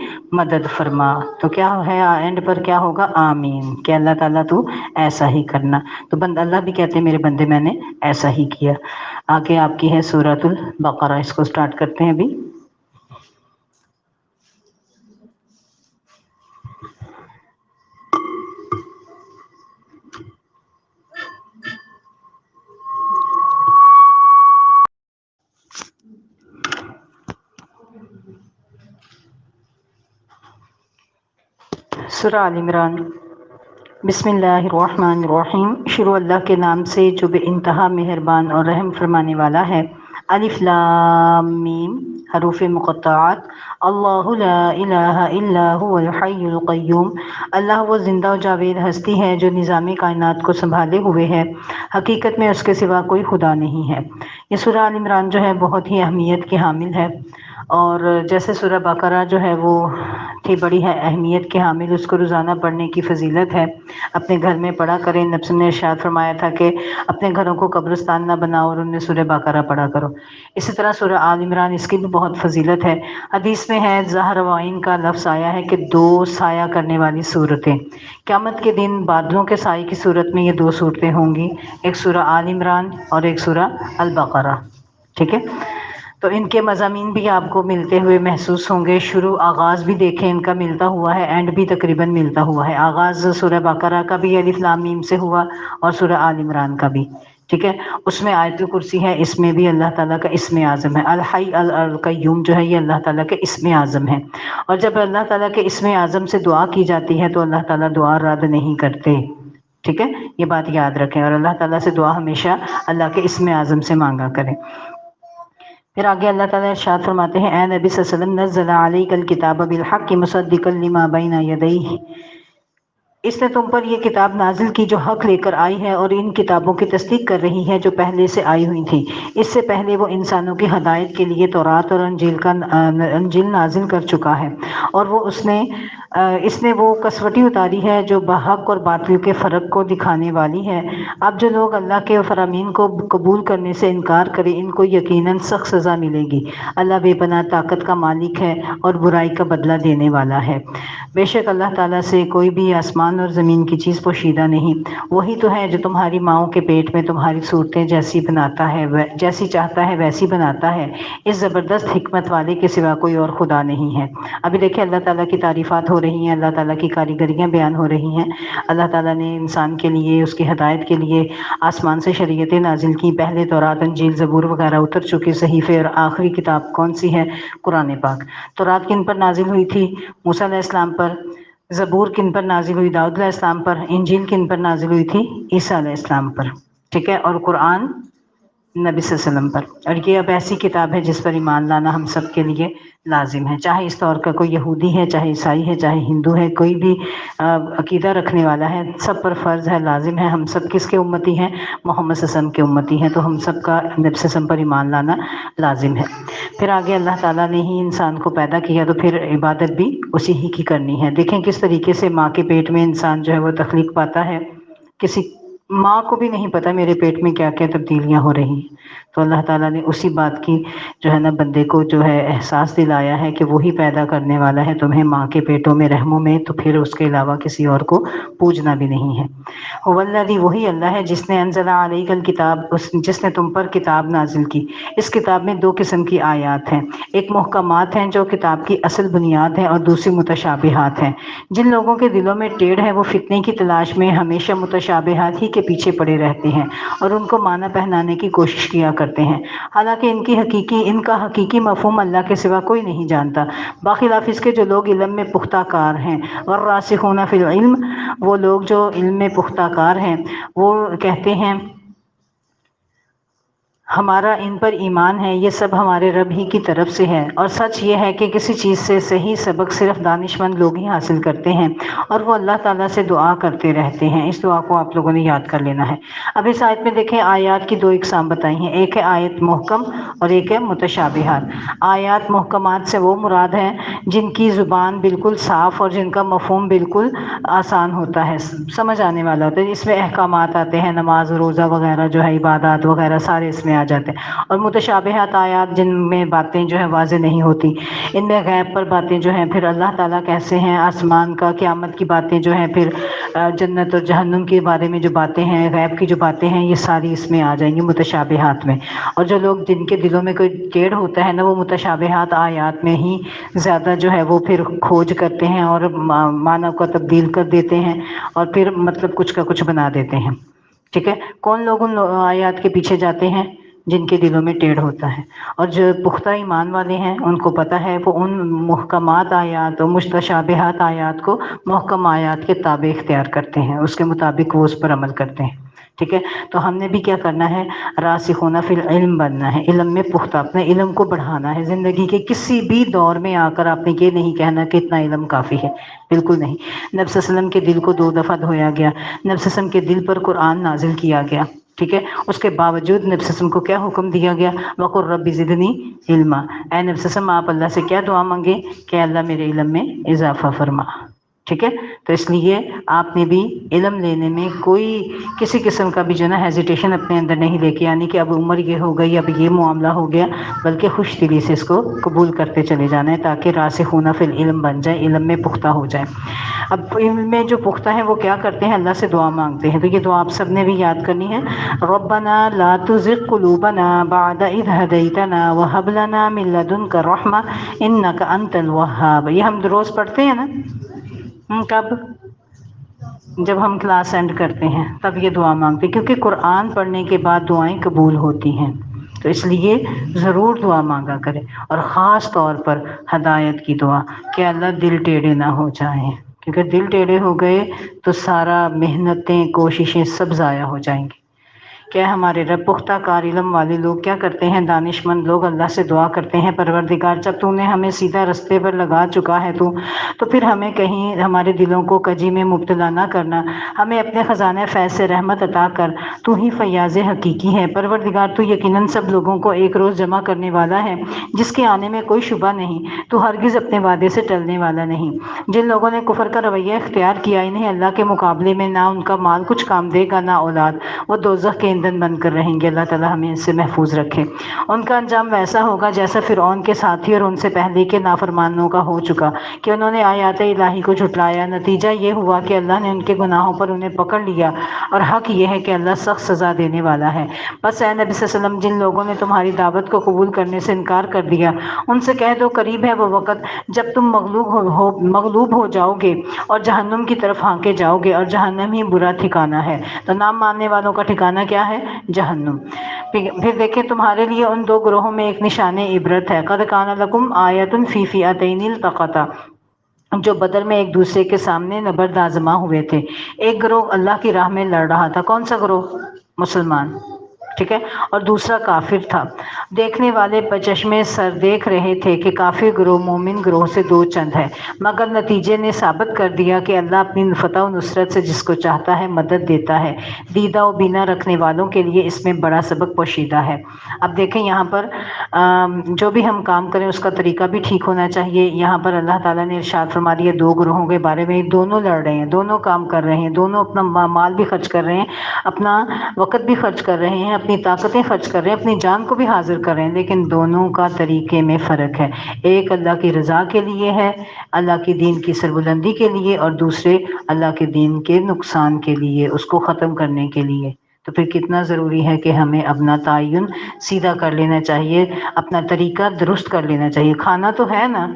مدد فرما۔ تو کیا ہے اینڈ پر کیا ہوگا؟ آمین، کہ اللہ تعالیٰ تو ایسا ہی کرنا۔ تو بندہ اللہ بھی کہتے ہیں میرے بندے میں نے ایسا ہی کیا۔ آگے آپ کی ہے سورۃ البقرہ، اس کو سٹارٹ کرتے ہیں ابھی۔ سورہ آل عمران۔ بسم اللہ الرحمن الرحیم۔ شروع اللہ کے نام سے جو بے انتہا مہربان اور رحم فرمانے والا ہے۔ الف لام میم حروف مقطعات۔ اللہ لا الہ الا هو الحی القیوم۔ اللہ وہ زندہ و جاوید ہستی ہے جو نظام کائنات کو سنبھالے ہوئے ہے، حقیقت میں اس کے سوا کوئی خدا نہیں ہے۔ یہ سورہ آل عمران جو ہے بہت ہی اہمیت کی حامل ہے، اور جیسے سورہ بقرہ جو ہے وہ تھی بڑی ہے اہمیت کے حامل، اس کو روزانہ پڑھنے کی فضیلت ہے۔ اپنے گھر میں پڑھا کریں۔ نبی نے ارشاد فرمایا تھا کہ اپنے گھروں کو قبرستان نہ بناؤ اور ان میں سورہ بقرہ پڑھا کرو۔ اسی طرح سورہ آل عمران، اس کی بھی بہت فضیلت ہے۔ حدیث میں ہے ذہروائن کا لفظ آیا ہے کہ 2 سایہ کرنے والی صورتیں، قیامت کے دن بادلوں کے سائے کی صورت میں یہ 2 صورتیں ہوں گی، ایک سورہ آل عمران اور ایک سورہ البقرہ۔ ٹھیک ہے، تو ان کے مضامین بھی آپ کو ملتے ہوئے محسوس ہوں گے۔ شروع آغاز بھی دیکھیں ان کا ملتا ہوا ہے، اینڈ بھی تقریباً ملتا ہوا ہے۔ آغاز سورہ بقرہ کا بھی الف لام میم سے ہوا اور سورہ آل عمران کا بھی، ٹھیک ہے۔ اس میں آیت الکرسی ہے، اس میں بھی اللہ تعالیٰ کا اسم اعظم ہے۔ الحی القیوم جو ہے یہ اللہ تعالیٰ کے اسم اعظم ہے، اور جب اللہ تعالیٰ کے اسم اعظم سے دعا کی جاتی ہے تو اللہ تعالیٰ دعا رد نہیں کرتے، ٹھیک ہے، یہ بات یاد رکھیں، اور اللہ تعالیٰ سے دعا ہمیشہ اللہ کے اسم اعظم سے مانگا کریں۔ پھر آگے اللہ تعالیٰ ارشاد فرماتے ہیں، اے نبی صلی اللہ علیہ وسلم نزل علیک الکتاب بالحق مصدقا لما بین یدیہ، اس نے تم پر یہ کتاب نازل کی جو حق لے کر آئی ہے اور ان کتابوں کی تصدیق کر رہی ہے جو پہلے سے آئی ہوئی تھی۔ اس سے پہلے وہ انسانوں کی ہدایت کے لیے تورات اور انجیل نازل کر چکا ہے، اور وہ اس نے وہ کسوٹی اتاری ہے جو بحق اور باطل کے فرق کو دکھانے والی ہے۔ اب جو لوگ اللہ کے فرامین کو قبول کرنے سے انکار کریں ان کو یقیناً سخت سزا ملے گی۔ اللہ بے پناہ طاقت کا مالک ہے اور برائی کا بدلہ دینے والا ہے۔ بے شک اللہ تعالیٰ سے کوئی بھی آسمان اور زمین کی چیز پوشیدہ نہیں، وہی تو ہے جو تمہاری ماؤں کے پیٹ میں تمہاری صورتیں جیسی بناتا ہے، جیسی چاہتا ہے ویسی بناتا ہے، اس زبردست حکمت والے کے سوا کوئی اور خدا نہیں ہے۔ ابھی دیکھیں اللہ تعالیٰ کی تعریفات ہو رہی ہیں، اللہ تعالیٰ کی کاریگریاں بیان ہو رہی ہیں۔ اللہ تعالیٰ نے انسان کے لیے، اس کی ہدایت کے لیے آسمان سے شریعتیں نازل کی۔ پہلے تورات، انجیل، زبور وغیرہ اتر چکی صحیفے، اور آخری کتاب کون سی ہے؟ قرآن پاک۔ تورات کن پر نازل ہوئی تھی؟ موسیٰ علیہ السلام پر۔ زبور کن پر نازل ہوئی؟ داؤد علیہ السلام پر۔ انجیل کن پر نازل ہوئی تھی؟ عیسیٰ علیہ السلام پر، ٹھیک ہے، اور قرآن نبی صلی اللہ علیہ وسلم پر۔ اور یہ اب ایسی کتاب ہے جس پر ایمان لانا ہم سب کے لیے لازم ہے، چاہے اس طور کا کوئی یہودی ہے، چاہے عیسائی ہے، چاہے ہندو ہے، کوئی بھی عقیدہ رکھنے والا ہے، سب پر فرض ہے، لازم ہے۔ ہم سب کس کے امتی ہیں؟ محمد صلی اللہ علیہ وسلم کے امتی ہیں، تو ہم سب کا نبی صلی اللہ علیہ وسلم پر ایمان لانا لازم ہے۔ پھر آگے اللہ تعالیٰ نے ہی انسان کو پیدا کیا تو پھر عبادت بھی اسی ہی کی کرنی ہے۔ دیکھیں کس طریقے سے ماں کے پیٹ میں انسان جو ہے وہ تخلیق پاتا ہے، کسی ماں کو بھی نہیں پتا میرے پیٹ میں کیا کیا تبدیلیاں ہو رہی ہیں، تو اللہ تعالیٰ نے اسی بات کی جو ہے نا بندے کو جو ہے احساس دلایا ہے کہ وہی پیدا کرنے والا ہے تمہیں ماں کے پیٹوں میں، رحموں میں، تو پھر اس کے علاوہ کسی اور کو پوجنا بھی نہیں ہے۔ والذی، وہی اللہ ہے جس نے انزل علیک الکتاب، جس نے تم پر کتاب نازل کی۔ اس کتاب میں 2 قسم کی آیات ہیں، ایک محکمات ہیں جو کتاب کی اصل بنیاد ہیں، اور دوسری متشابہات ہیں۔ جن لوگوں کے دلوں میں ٹیڑھ ہے وہ فتنے کی تلاش میں ہمیشہ متشابہات ہی کے پیچھے پڑے رہتے ہیں اور ان کو معنی پہنانے کی کوشش کیا کرتے ہیں، حالانکہ ان کا حقیقی مفہوم اللہ کے سوا کوئی نہیں جانتا، بخلاف اس کے جو لوگ علم میں پختہ کار ہیں۔ والراسخون فی العلم، وہ لوگ جو علم میں پختہ کار ہیں وہ کہتے ہیں ہمارا ان پر ایمان ہے، یہ سب ہمارے رب ہی کی طرف سے ہے، اور سچ یہ ہے کہ کسی چیز سے صحیح سبق صرف دانشمند لوگ ہی حاصل کرتے ہیں، اور وہ اللہ تعالیٰ سے دعا کرتے رہتے ہیں۔ اس دعا کو آپ لوگوں نے یاد کر لینا ہے۔ اب اس آیت میں دیکھیں آیات کی 2 اقسام بتائی ہیں، ایک ہے آیت محکم اور ایک ہے متشابہات۔ آیات محکمات سے وہ مراد ہیں جن کی زبان بالکل صاف اور جن کا مفہوم بالکل آسان ہوتا ہے، سمجھ آنے والا ہوتا ہے، اس میں احکامات آتے ہیں، نماز، روزہ وغیرہ جو ہے، عبادات وغیرہ سارے اس میں آ جاتے ہیں۔ اور متشابہات آیات جن میں باتیں جو ہیں واضح نہیں ہوتی، ان میں غیب پر باتیں جو ہیں، پھر اللہ تعالیٰ کیسے ہیں، آسمان کا، قیامت کی باتیں جو ہیں، پھر جنت اور جہنم کے بارے میں جو باتیں ہیں، غیب کی جو باتیں ہیں، یہ ساری اس میں آ جائیں گی متشابہات میں۔ اور جو لوگ جن کے دلوں میں کوئی ٹیڑھ ہوتا ہے نا، وہ متشابہات آیات میں ہی زیادہ جو ہے وہ پھر کھوج کرتے ہیں اور معنی کو تبدیل کر دیتے ہیں اور پھر مطلب کچھ کا کچھ بنا دیتے ہیں، ٹھیک ہے۔ کون لوگ ان آیات کے پیچھے جاتے ہیں؟ جن کے دلوں میں ٹیڑھ ہوتا ہے، اور جو پختہ ایمان والے ہیں ان کو پتہ ہے، وہ ان محکمات آیات اور متشابہات آیات کو محکم آیات کے تابع اختیار کرتے ہیں، اس کے مطابق وہ اس پر عمل کرتے ہیں، ٹھیک ہے۔ تو ہم نے بھی کیا کرنا ہے، راسخون فی العلم بننا ہے، علم میں پختہ، اپنے علم کو بڑھانا ہے۔ زندگی کے کسی بھی دور میں آ کر آپ نے یہ نہیں کہنا کہ اتنا علم کافی ہے، بالکل نہیں۔ نبی صلی اللہ علیہ وسلم کے دل کو 2 دفعہ دھویا گیا، نبی صلی اللہ علیہ وسلم کے دل پر قرآن نازل کیا گیا، ٹھیک ہے۔ اس کے باوجود نبی صلی اللہ علیہ وسلم کو کیا حکم دیا گیا، وَقُلْ رَبِّ زِدْنِی عِلْمًا، اے نبی صلی اللہ علیہ وسلم آپ اللہ سے کیا دعا مانگے کہ اللہ میرے علم میں اضافہ فرما، ٹھیک ہے۔ تو اس لیے آپ نے بھی علم لینے میں کوئی کسی قسم کا بھی جو ہے نا ہیزیٹیشن اپنے اندر نہیں لے کے، یعنی کہ اب عمر یہ ہو گئی، اب یہ معاملہ ہو گیا، بلکہ خوش دلی سے اس کو قبول کرتے چلے جانا ہے، تاکہ راسخون فی العلم بن جائے، علم میں پختہ ہو جائے۔ اب علم میں جو پختہ ہیں وہ کیا کرتے ہیں، اللہ سے دعا مانگتے ہیں، تو یہ دعا آپ سب نے بھی یاد کرنی ہے۔ ربنا لا تزغ قلوبنا بعد اذ هديتنا وهب لنا من لدنك رحمة انك انت الوهاب، یہ ہم روز پڑھتے ہیں نا، کب؟ جب ہم کلاس اینڈ کرتے ہیں تب یہ دعا مانگتے ہیں، کیونکہ قرآن پڑھنے کے بعد دعائیں قبول ہوتی ہیں، تو اس لیے ضرور دعا مانگا کرے، اور خاص طور پر ہدایت کی دعا کہ اللہ دل ٹیڑھے نہ ہو جائیں، کیونکہ دل ٹیڑھے ہو گئے تو سارا محنتیں کوششیں سب ضائع ہو جائیں گی۔ کیا ہمارے رب پختہ کار علم والے لوگ کیا کرتے ہیں، دانش مند لوگ اللہ سے دعا کرتے ہیں، پروردگار جب تو نے ہمیں سیدھا رستے پر لگا چکا ہے تو پھر ہمیں کہیں ہمارے دلوں کو کجی میں مبتلا نہ کرنا، ہمیں اپنے خزانہ فیض سے رحمت عطا کر، تو ہی فیاض حقیقی ہے پروردگار، تو یقیناً سب لوگوں کو ایک روز جمع کرنے والا ہے جس کے آنے میں کوئی شبہ نہیں، تو ہرگز اپنے وعدے سے ٹلنے والا نہیں۔ جن لوگوں نے کفر کا رویہ اختیار کیا، انہیں اللہ کے مقابلے میں نہ ان کا مال کچھ کام دے گا نہ اولاد، وہ دوزخ کے ایندھن بن کر رہیں گے، اللہ تعالی ہمیں اس سے محفوظ رکھے۔ ان کا انجام ویسا ہوگا جیسا فرعون کے ساتھی اور ان سے پہلے کے نافرمانوں کا ہو چکا، کہ انہوں نے آیات الہی کو جھٹلایا، نتیجہ یہ ہوا کہ اللہ نے ان کے گناہوں پر انہیں پکڑ لیا، اور حق یہ ہے کہ اللہ سخت سزا دینے والا ہے۔ بس اے نبی صلی اللہ علیہ وسلم، جن لوگوں نے تمہاری دعوت کو قبول کرنے سے انکار کر دیا، ان سے کہہ دو قریب ہے وہ وقت جب تم مغلوب ہو جاؤ گے اور جہنم کی طرف ہانکے جاؤ گے، اور جہنم ہی برا ٹھکانہ ہے۔ تو نام ماننے والوں کا ٹھکانہ کیا ہے؟ جہنم۔ پھر دیکھیں تمہارے لیے ان 2 گروہوں میں ایک نشان عبرت ہے، قد کان لکم آیۃ فی فئتین التقطا، جو بدر میں ایک دوسرے کے سامنے نبرد آزما ہوئے تھے۔ ایک گروہ اللہ کی راہ میں لڑ رہا تھا، کون سا گروہ؟ مسلمان، ٹھیک ہے، اور دوسرا کافر تھا۔ دیکھنے والے بچشمے سر دیکھ رہے تھے کہ کافر گروہ مومن گروہ سے 2 چند ہے، مگر نتیجے نے ثابت کر دیا کہ اللہ اپنی فتح و نصرت سے جس کو چاہتا ہے مدد دیتا ہے۔ دیدہ و بینا رکھنے والوں کے لیے اس میں بڑا سبق پوشیدہ ہے۔ اب دیکھیں یہاں پر جو بھی ہم کام کریں اس کا طریقہ بھی ٹھیک ہونا چاہیے۔ یہاں پر اللہ تعالیٰ نے ارشاد فرما دیا 2 گروہوں کے بارے میں، دونوں لڑ رہے ہیں، دونوں کام کر رہے ہیں، دونوں اپنا مال بھی خرچ کر رہے ہیں، اپنا وقت بھی خرچ کر رہے ہیں، اپنی طاقتیں خرچ کر رہے ہیں، اپنی جان کو بھی حاضر کر رہے ہیں، لیکن دونوں کا طریقے میں فرق ہے۔ ایک اللہ کی رضا کے لیے ہے، اللہ کی دین کی سربلندی کے لیے، اور دوسرے اللہ کے دین کے نقصان کے لیے، اس کو ختم کرنے کے لیے۔ تو پھر کتنا ضروری ہے کہ ہمیں اپنا تعین سیدھا کر لینا چاہیے، اپنا طریقہ درست کر لینا چاہیے۔ کھانا تو ہے نا،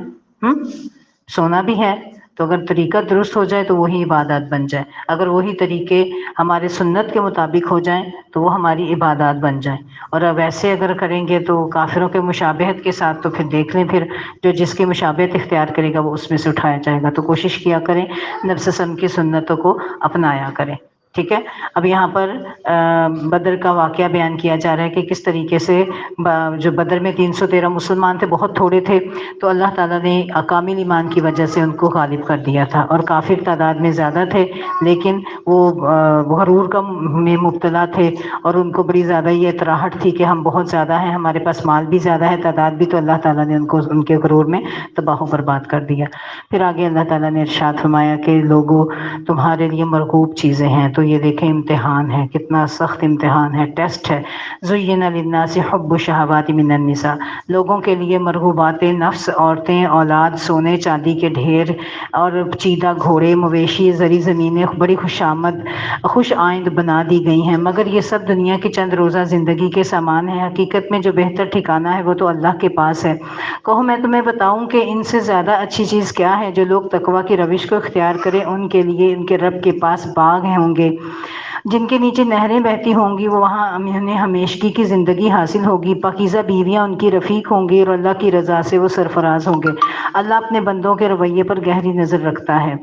سونا بھی ہے، تو اگر طریقہ درست ہو جائے تو وہی عبادات بن جائے، اگر وہی طریقے ہمارے سنت کے مطابق ہو جائیں تو وہ ہماری عبادات بن جائیں، اور ویسے اگر کریں گے تو کافروں کے مشابہت کے ساتھ، تو پھر دیکھ لیں، پھر جو جس کی مشابہت اختیار کرے گا وہ اس میں سے اٹھایا جائے گا۔ تو کوشش کیا کریں نبی صلی اللہ علیہ وسلم کی سنتوں کو اپنایا کریں، ٹھیک ہے۔ اب یہاں پر بدر کا واقعہ بیان کیا جا رہا ہے کہ کس طریقے سے جو بدر میں 313 مسلمان تھے، بہت تھوڑے تھے، تو اللہ تعالیٰ نے کامل ایمان کی وجہ سے ان کو غالب کر دیا تھا، اور کافر تعداد میں زیادہ تھے لیکن وہ غرور کا میں مبتلا تھے، اور ان کو بڑی زیادہ یہ اطراحٹ تھی کہ ہم بہت زیادہ ہیں، ہمارے پاس مال بھی زیادہ ہے، تعداد بھی، تو اللہ تعالیٰ نے ان کو ان کے غرور میں تباہ و برباد کر دیا۔ پھر آگے اللہ تعالیٰ نے ارشاد فرمایا کہ لوگوں تمہارے لیے مرغوب چیزیں ہیں، تو یہ دیکھیں امتحان ہے، کتنا سخت امتحان ہے، ٹیسٹ ہے۔ زُيِّنَ لِلنَّاسِ حُبُّ الشَّهَوَاتِ مِنَ النِّسَاءِ، لوگوں کے لیے مرغوبات نفس، عورتیں، اولاد، سونے چاندی کے ڈھیر، اور چیدہ گھوڑے، مویشی، زرعی زمینیں بڑی خوش آئند بنا دی گئی ہیں، مگر یہ سب دنیا کی چند روزہ زندگی کے سامان ہیں، حقیقت میں جو بہتر ٹھکانہ ہے وہ تو اللہ کے پاس ہے۔ کہو میں تمہیں بتاؤں کہ ان سے زیادہ اچھی چیز کیا ہے؟ جو لوگ تقویٰ کی روش کو اختیار کریں ان کے لیے ان کے رب کے پاس باغ ہوں گے جن کے نیچے نہریں بہتی ہوں گی وہ وہاں انہیں ہمیشگی کی زندگی حاصل ہوگی، پاکیزہ بیویاں ان کی رفیق ہوں گی اور اللہ کی رضا سے وہ سرفراز ہوں گے۔ اللہ اپنے بندوں کے رویے پر گہری نظر رکھتا ہے۔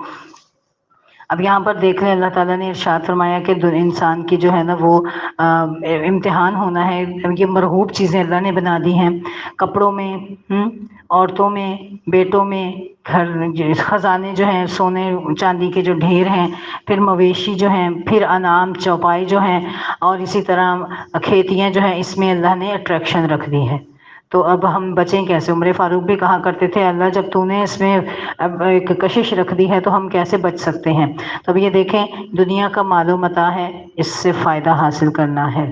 اب یہاں پر دیکھ لیں اللہ تعالیٰ نے ارشاد فرمایا کہ انسان کی جو ہے نا وہ امتحان ہونا ہے۔ یہ مرغوب چیزیں اللہ نے بنا دی ہیں، کپڑوں میں، عورتوں میں، بیٹوں میں، گھر خزانے جو ہیں سونے چاندی کے جو ڈھیر ہیں، پھر مویشی جو ہیں، پھر انعام چوپائی جو ہیں، اور اسی طرح کھیتیاں جو ہیں، اس میں اللہ نے اٹریکشن رکھ دی ہے۔ تو اب ہم بچیں کیسے؟ عمر فاروق بھی کہا کرتے تھے اللہ جب تو نے اس میں اب ایک کشش رکھ دی ہے تو ہم کیسے بچ سکتے ہیں؟ تو اب یہ دیکھیں دنیا کا مال و متاع ہے، اس سے فائدہ حاصل کرنا ہے،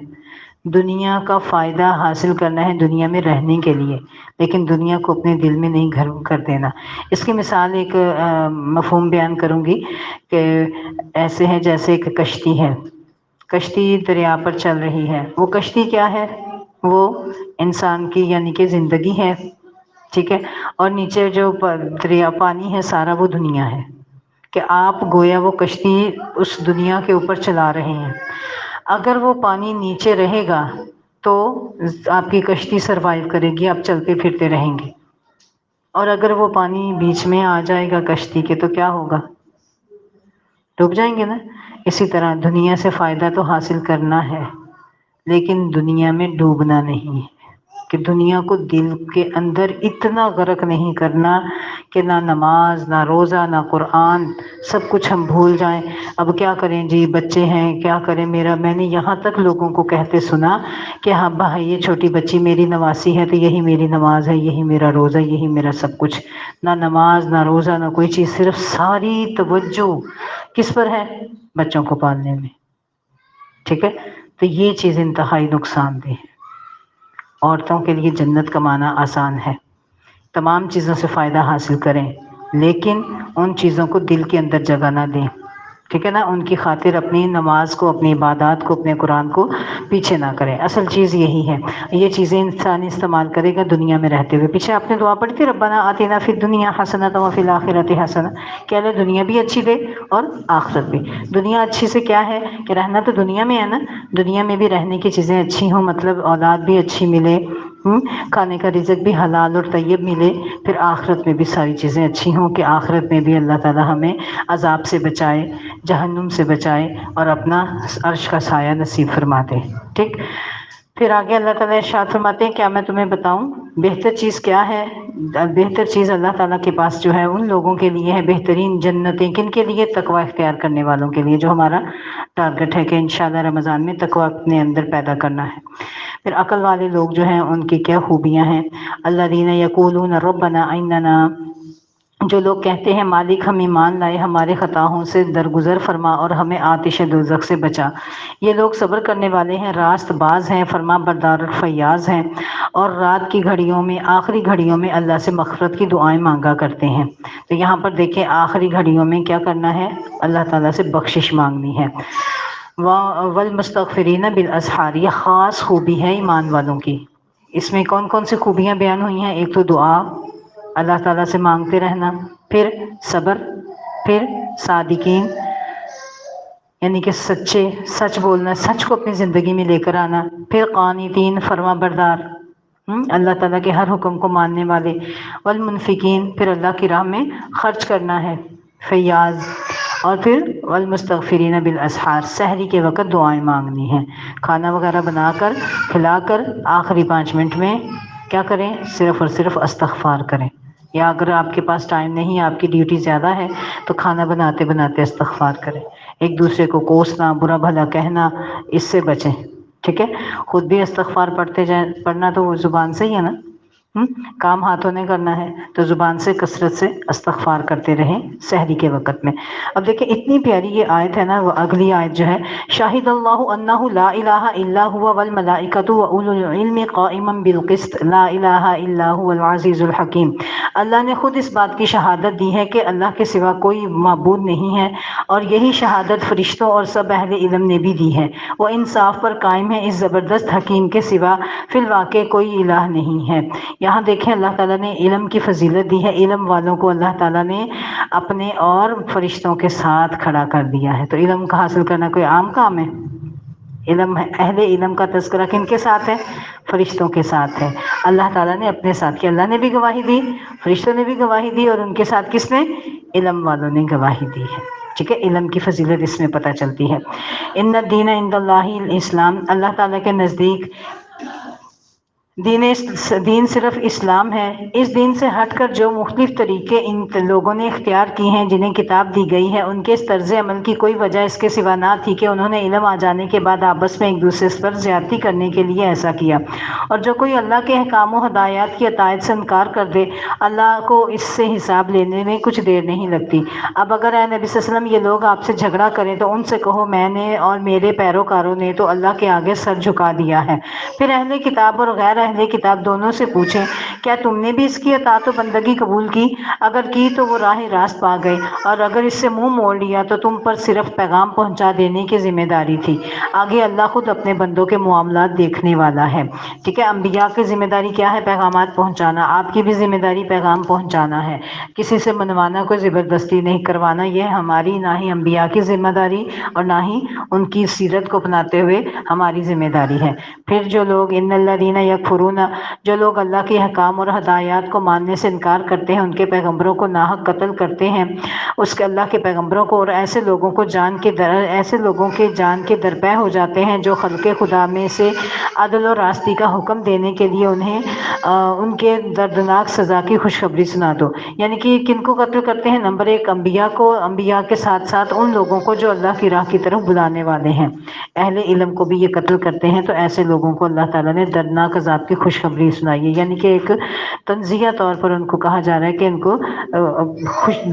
دنیا کا فائدہ حاصل کرنا ہے دنیا میں رہنے کے لیے، لیکن دنیا کو اپنے دل میں نہیں گھر کر دینا۔ اس کی مثال ایک مفہوم بیان کروں گی کہ ایسے ہے جیسے ایک کشتی ہے، کشتی دریا پر چل رہی ہے، وہ کشتی کیا ہے؟ وہ انسان کی یعنی کہ زندگی ہے، ٹھیک ہے، اور نیچے جو دریا پانی ہے سارا وہ دنیا ہے، کہ آپ گویا وہ کشتی اس دنیا کے اوپر چلا رہے ہیں۔ اگر وہ پانی نیچے رہے گا تو آپ کی کشتی سروائیو کرے گی، آپ چلتے پھرتے رہیں گے، اور اگر وہ پانی بیچ میں آ جائے گا کشتی کے تو کیا ہوگا؟ ڈوب جائیں گے نا۔ اسی طرح دنیا سے فائدہ تو حاصل کرنا ہے لیکن دنیا میں ڈوبنا نہیں ہے، کہ دنیا کو دل کے اندر اتنا غرق نہیں کرنا کہ نہ نماز، نہ روزہ، نہ قرآن، سب کچھ ہم بھول جائیں۔ اب کیا کریں جی، بچے ہیں کیا کریں؟ میں نے یہاں تک لوگوں کو کہتے سنا کہ ہاں بھائی یہ چھوٹی بچی میری نواسی ہے تو یہی میری نماز ہے، یہی میرا روزہ، یہی میرا سب کچھ۔ نہ نماز، نہ روزہ، نہ کوئی چیز، صرف ساری توجہ کس پر ہے؟ بچوں کو پالنے میں، ٹھیک ہے۔ تو یہ چیز انتہائی نقصان دہ ہے۔ عورتوں کے لیے جنت کمانا آسان ہے، تمام چیزوں سے فائدہ حاصل کریں لیکن ان چیزوں کو دل کے اندر جگہ نہ دیں، ٹھیک ہے نا۔ ان کی خاطر اپنی نماز کو، اپنی عبادات کو، اپنے قرآن کو پیچھے نہ کریں۔ اصل چیز یہی ہے، یہ چیزیں انسان استعمال کرے گا دنیا میں رہتے ہوئے۔ پیچھے آپ نے دعا پڑھی تھی ربنا آتنا فی الدنیا حسنۃ وفی الآخرۃ حسنہ، کہ اللہ دنیا بھی اچھی دے اور آخرت بھی۔ دنیا اچھی سے کیا ہے کہ رہنا تو دنیا میں ہے نا، دنیا میں بھی رہنے کی چیزیں اچھی ہوں، مطلب اولاد بھی اچھی ملے، کھانے کا رزق بھی حلال اور طیب ملے، پھر آخرت میں بھی ساری چیزیں اچھی ہوں کہ آخرت میں بھی اللہ تعالی ہمیں عذاب سے بچائے، جہنم سے بچائے اور اپنا عرش کا سایہ نصیب فرما دے، ٹھیک۔ پھر آگے اللہ تعالیٰ ارشاد فرماتے ہیں کیا میں تمہیں بتاؤں بہتر چیز کیا ہے؟ بہتر چیز اللہ تعالیٰ کے پاس جو ہے ان لوگوں کے لیے ہے، بہترین جنتیں کن کے لیے؟ تقوی اختیار کرنے والوں کے لیے، جو ہمارا ٹارگٹ ہے کہ انشاءاللہ رمضان میں تقوی اپنے اندر پیدا کرنا ہے۔ پھر عقل والے لوگ جو ہیں ان کی کیا خوبیاں ہیں؟ الذین یقولون ربنا اننا، جو لوگ کہتے ہیں مالک ہم ایمان لائے، ہمارے خطاؤں سے درگزر فرما اور ہمیں آتش دوزخ سے بچا۔ یہ لوگ صبر کرنے والے ہیں، راست باز ہیں، فرما بردار اور فیاض ہیں، اور رات کی گھڑیوں میں، آخری گھڑیوں میں اللہ سے مغفرت کی دعائیں مانگا کرتے ہیں۔ تو یہاں پر دیکھیں آخری گھڑیوں میں کیا کرنا ہے؟ اللہ تعالیٰ سے بخشش مانگنی ہے۔ والمستغفرین بالاسحار، یہ خاص خوبی ہے ایمان والوں کی۔ اس میں کون کون سی خوبیاں بیان ہوئی ہیں؟ ایک تو دعا، اللہ تعالیٰ سے مانگتے رہنا، پھر صبر، پھر صادقین یعنی کہ سچے، سچ بولنا، سچ کو اپنی زندگی میں لے کر آنا، پھر قانتین فرما بردار، اللہ تعالیٰ کے ہر حکم کو ماننے والے، والمنفقین پھر اللہ کی راہ میں خرچ کرنا ہے، فیاض، اور پھر والمستغفرین بالاسحار، سحری کے وقت دعائیں مانگنی ہیں، کھانا وغیرہ بنا کر کھلا کر آخری 5 منٹ میں کیا کریں؟ صرف اور صرف استغفار کریں، یا اگر آپ کے پاس ٹائم نہیں، آپ کی ڈیوٹی زیادہ ہے تو کھانا بناتے بناتے استغفار کریں، ایک دوسرے کو کوسنا، برا بھلا کہنا، اس سے بچیں، ٹھیک ہے۔ خود بھی استغفار پڑھتے جائیں، پڑھنا تو وہ زبان سے ہی ہے نا، کام ہاتھوں نے کرنا ہے تو زبان سے کثرت سے استغفار کرتے رہیں سحری کے وقت میں۔ اب دیکھیں اتنی پیاری یہ آیت ہے نا، وہ اگلی آیت جو ہے شاہد اللہ انہ لا الہ الا هو والملائکۃ واولو العلم قائما بالقسط لا الہ الا هو العزیز الحکیم۔ اللہ نے خود اس بات کی شہادت دی ہے کہ اللہ کے سوا کوئی معبود نہیں ہے، اور یہی شہادت فرشتوں اور سب اہل علم نے بھی دی ہے، وہ انصاف پر قائم ہے اس زبردست حکیم کے سوا فی الواقع کوئی الہ نہیں ہے۔ یہاں دیکھیں اللہ تعالیٰ نے علم کی فضیلت دی ہے، علم والوں کو اللہ تعالیٰ نے اپنے اور فرشتوں کے ساتھ کھڑا کر دیا ہے۔ تو علم کا حاصل کرنا کوئی عام کام ہے؟ علم ہے، اہل علم کا تذکرہ کن کے ساتھ ہے؟ فرشتوں کے ساتھ ہے۔ اللہ تعالیٰ نے اپنے ساتھ کیا، اللہ نے بھی گواہی دی، فرشتوں نے بھی گواہی دی، اور ان کے ساتھ کس نے؟ علم والوں نے گواہی دی ہے۔ ٹھیک ہے، علم کی فضیلت اس میں پتہ چلتی ہے۔ ان الدین عند اللہ الاسلام، اللہ تعالیٰ کے نزدیک دین صرف اسلام ہے۔ اس دین سے ہٹ کر جو مختلف طریقے ان لوگوں نے اختیار کی ہیں جنہیں کتاب دی گئی ہے، ان کے اس طرز عمل کی کوئی وجہ اس کے سوا نہ تھی کہ انہوں نے علم آ جانے کے بعد آپس میں ایک دوسرے پر زیادتی کرنے کے لیے ایسا کیا۔ اور جو کوئی اللہ کے احکام و ہدایات کی اطاعت سے انکار کر دے، اللہ کو اس سے حساب لینے میں کچھ دیر نہیں لگتی۔ اب اگر اے نبی صلی اللہ علیہ وسلم یہ لوگ آپ سے جھگڑا کریں تو ان سے کہو میں نے اور میرے پیروکاروں نے تو اللہ کے آگے سر جھکا دیا ہے۔ پھر اہل کتاب اور غیر اہل کتاب دونوں سے پوچھیں کیا تم نے بھی اس کی اطاعت و بندگی قبول کی؟ اگر کی تو وہ راہ راست پا گئے، اور اگر اس سے منہ موڑ لیا تو تم پر صرف پیغام پہنچا دینے کی ذمہ داری تھی۔ آگے اللہ خود اپنے بندوں کے معاملات دیکھنے والا ہے۔ ٹھیک ہے، انبیاء کی ذمہ داری کیا ہے؟ پیغامات پہنچانا۔ آپ کی بھی ذمہ داری پیغام پہنچانا ہے، کسی سے منوانا، کوئی زبردستی نہیں کروانا۔ یہ ہماری نہ ہی انبیاء کی ذمہ داری اور نہ ہی ان کی سیرت کو اپناتے ہوئے ہماری ذمہ داری ہے۔ پھر جو لوگ ان الذین یکفرون، جو لوگ اللہ کے احکام اور ہدایات کو ماننے سے انکار کرتے ہیں، ان کے پیغمبروں کو ناحق قتل کرتے ہیں، اس کے اللہ کے پیغمبروں کو، اور ایسے لوگوں کے جان کے درپے ہو جاتے ہیں جو خلق خدا میں سے عدل و راستی کا حکم دینے کے لیے انہیں ان کے دردناک سزا کی خوشخبری سنا دو۔ یعنی کہ کن کو قتل کرتے ہیں؟ نمبر ایک انبیاء کو، انبیاء کے ساتھ ساتھ ان لوگوں کو جو اللہ کی راہ کی طرف بلانے والے ہیں۔ اہل علم کو بھی یہ قتل کرتے ہیں، تو ایسے لوگوں کو اللہ تعالیٰ نے دردناک عذاب کی خوشخبری سنائی ہے۔ یعنی کہ ایک تنزیہ طور پر ان کو کہا جا رہا ہے کہ ان کو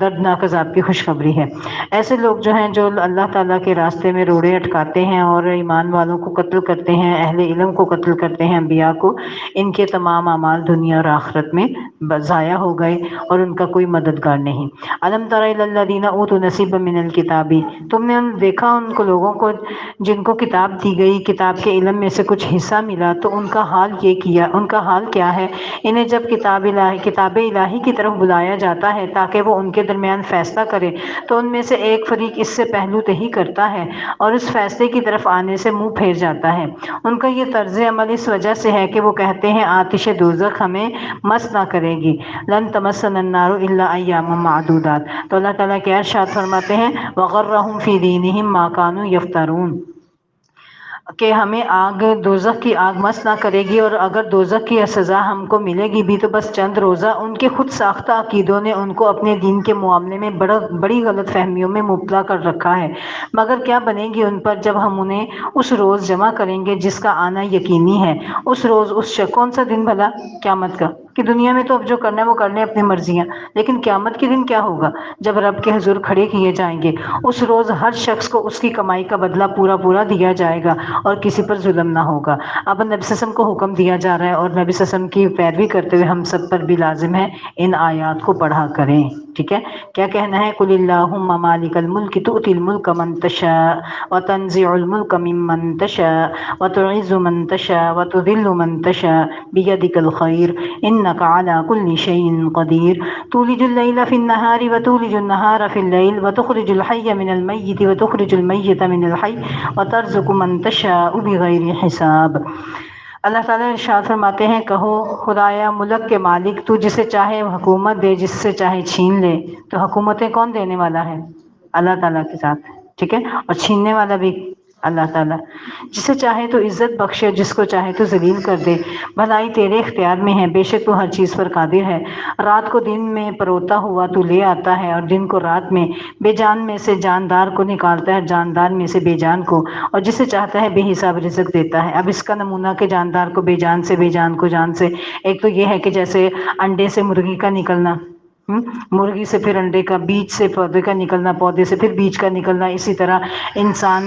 دردناک عذاب کی خوشخبری ہے۔ ایسے لوگ جو ہیں جو اللہ تعالیٰ کے راستے میں روڑے اٹکاتے ہیں اور ایمان والوں کو قتل کرتے ہیں، اہل علم کو قتل کرتے ہیں، انبیاء کو، ان کے تمام اعمال دنیا اور آخرت میں ضائع ہو گئے اور ان کا کوئی مددگار نہیں۔ الم تر الی الذین اوتوا نصیبا من الکتاب، تم نے دیکھا ان کو لوگوں کو جن کو کتاب دی گئی، کتاب کے علم میں سے کچھ حصہ ملا، تو ان کا حال ان کا حال کیا ہے؟ انہیں جب کتاب الہی کی طرف بلایا جاتا ہے تاکہ وہ ان کے درمیان فیصلہ کرے، تو ان میں سے ایک فریق اس سے پہلو تہی کرتا ہے اور اس فیصلے کی طرف آنے سے منہ پھیر جاتا ہے۔ ان کا یہ طرز عمل اس وجہ سے ہے کہ وہ کہتے ہیں آتش دوزخ ہمیں مس نہ کرے گی، لن تمسنا النار الا ایاما معدودات۔ تو اللہ تعالیٰ کیا ارشاد فرماتے ہیں؟ وغرہم فی دینہم ما کانوا یفترون، کہ ہمیں دوزخ کی آگ مس نہ کرے گی، اور اگر دوزخ کی سزا ہم کو ملے گی بھی تو بس چند روزہ۔ ان کے خود ساختہ عقیدوں نے ان کو اپنے دین کے معاملے میں بڑی غلط فہمیوں میں مبتلا کر رکھا ہے، مگر کیا بنے گی ان پر جب ہم انہیں اس روز جمع کریں گے جس کا آنا یقینی ہے۔ اس روز، کون سا دن بھلا؟ قیامت کا، کہ دنیا میں تو اب جو کرنا ہے وہ کر لیں اپنی مرضیاں، لیکن قیامت کے دن کیا ہوگا؟ جب رب کے حضور کھڑے کیے جائیں گے، اس روز ہر شخص کو اس کی کمائی کا بدلہ پورا دیا جائے گا اور کسی پر ظلم نہ ہوگا۔ اب نبی صلی اللہ علیہ وسلم کو حکم دیا جا رہا ہے، اور نبی صلی اللہ علیہ وسلم کی پیروی کرتے ہوئے ہم سب پر بھی لازم ہے ان آیات کو پڑھا کریں۔ ٹھیک ہے، کیا کہنا ہے؟ قل اللہم مالک الملک تؤتی الملک من تشاء وتنزع الملک ممن تشاء وتعز من تشاء وتذل من تشاء بیدک الخیر انک علی کل شیء قدیر تولج اللیل فی النہار وتولج النہار فی اللیل وتخرج الحی من المیت وتخرج المیت من الحی وترزق من تشاء بغیر حساب۔ اللہ تعالیٰ ارشاد فرماتے ہیں کہو خدایا ملک کے مالک، تو جسے چاہے حکومت دے، جس سے چاہے چھین لے۔ تو حکومتیں کون دینے والا ہے؟ اللہ تعالیٰ کے ساتھ، ٹھیک ہے، اور چھیننے والا بھی اللہ تعالیٰ۔ جسے چاہے تو عزت بخشے، جس کو چاہے تو ذلیل کر دے۔ بھلائی تیرے اختیار میں ہے، بے شک تو ہر چیز پر قادر ہے۔ رات کو دن میں پروتا ہوا تو لے آتا ہے، اور دن کو رات میں۔ بے جان میں سے جاندار کو نکالتا ہے، جاندار میں سے بے جان کو، اور جسے چاہتا ہے بے حساب رزق دیتا ہے۔ اب اس کا نمونہ کہ جاندار کو بے جان سے، بے جان کو جان سے، ایک تو یہ ہے کہ جیسے انڈے سے مرغی کا نکلنا، مرغی سے پھر انڈے کا، بیج سے پودے کا نکلنا، پودے سے پھر بیج کا نکلنا، اسی طرح انسان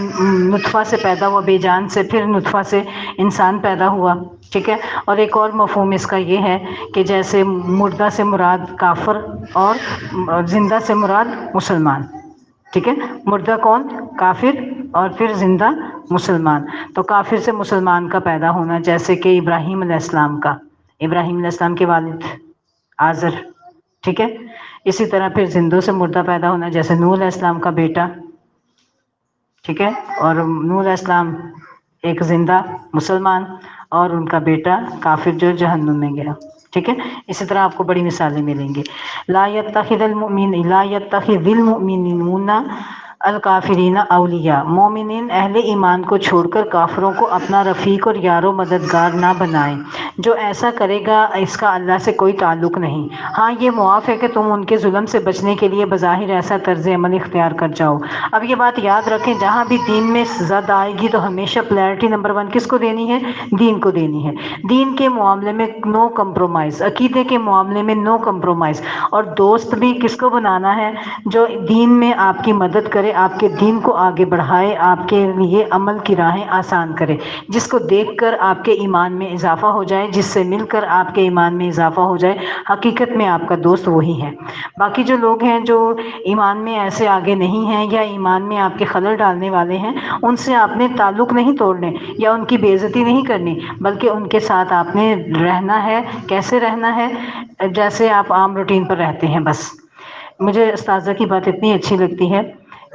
نطفہ سے پیدا ہوا بے جان سے، پھر نطفہ سے انسان پیدا ہوا، ٹھیک ہے۔ اور ایک اور مفہوم اس کا یہ ہے کہ جیسے مردہ سے مراد کافر اور زندہ سے مراد مسلمان، ٹھیک ہے۔ مردہ کون؟ کافر، اور پھر زندہ مسلمان۔ تو کافر سے مسلمان کا پیدا ہونا، جیسے کہ ابراہیم علیہ السلام کا، ابراہیم علیہ السلام کے والد آزر، ٹھیک ہے. اسی طرح پھر زندوں سے مردہ پیدا ہونا، جیسے نوح علیہ السلام کا بیٹا، ٹھیک ہے، اور نوح علیہ السلام ایک زندہ مسلمان اور ان کا بیٹا کافر جو جہنم میں گیا، ٹھیک ہے. اسی طرح آپ کو بڑی مثالیں ملیں گی. لا يتخذ المؤمنون الکافرین اولیاء، مومنین اہل ایمان کو چھوڑ کر کافروں کو اپنا رفیق اور یار و مددگار نہ بنائیں. جو ایسا کرے گا اس کا اللہ سے کوئی تعلق نہیں. ہاں یہ معاف ہے کہ تم ان کے ظلم سے بچنے کے لیے بظاہر ایسا طرز عمل اختیار کر جاؤ. اب یہ بات یاد رکھیں، جہاں بھی دین میں زد آئے گی تو ہمیشہ پلیرٹی نمبر 1 کس کو دینی ہے؟ دین کو دینی ہے. دین کے معاملے میں نو کمپرومائز، عقیدے کے معاملے میں نو کمپرومائز. اور دوست بھی کس کو بنانا ہے؟ جو دین میں آپ کی مدد کرے، آپ کے دین کو آگے بڑھائے، آپ کے لیے عمل کی راہیں آسان کرے، جس کو دیکھ کر آپ کے ایمان میں اضافہ ہو جائے، جس سے مل کر آپ کے ایمان میں اضافہ ہو جائے. حقیقت میں آپ کا دوست وہی ہے. باقی جو لوگ ہیں جو ایمان میں ایسے آگے نہیں ہیں یا ایمان میں آپ کے خلل ڈالنے والے ہیں، ان سے آپ نے تعلق نہیں توڑنے یا ان کی بے عزتی نہیں کرنی، بلکہ ان کے ساتھ آپ نے رہنا ہے. کیسے رہنا ہے؟ جیسے آپ عام روٹین پر رہتے ہیں. بس مجھے استاذہ کی بات اتنی اچھی لگتی ہے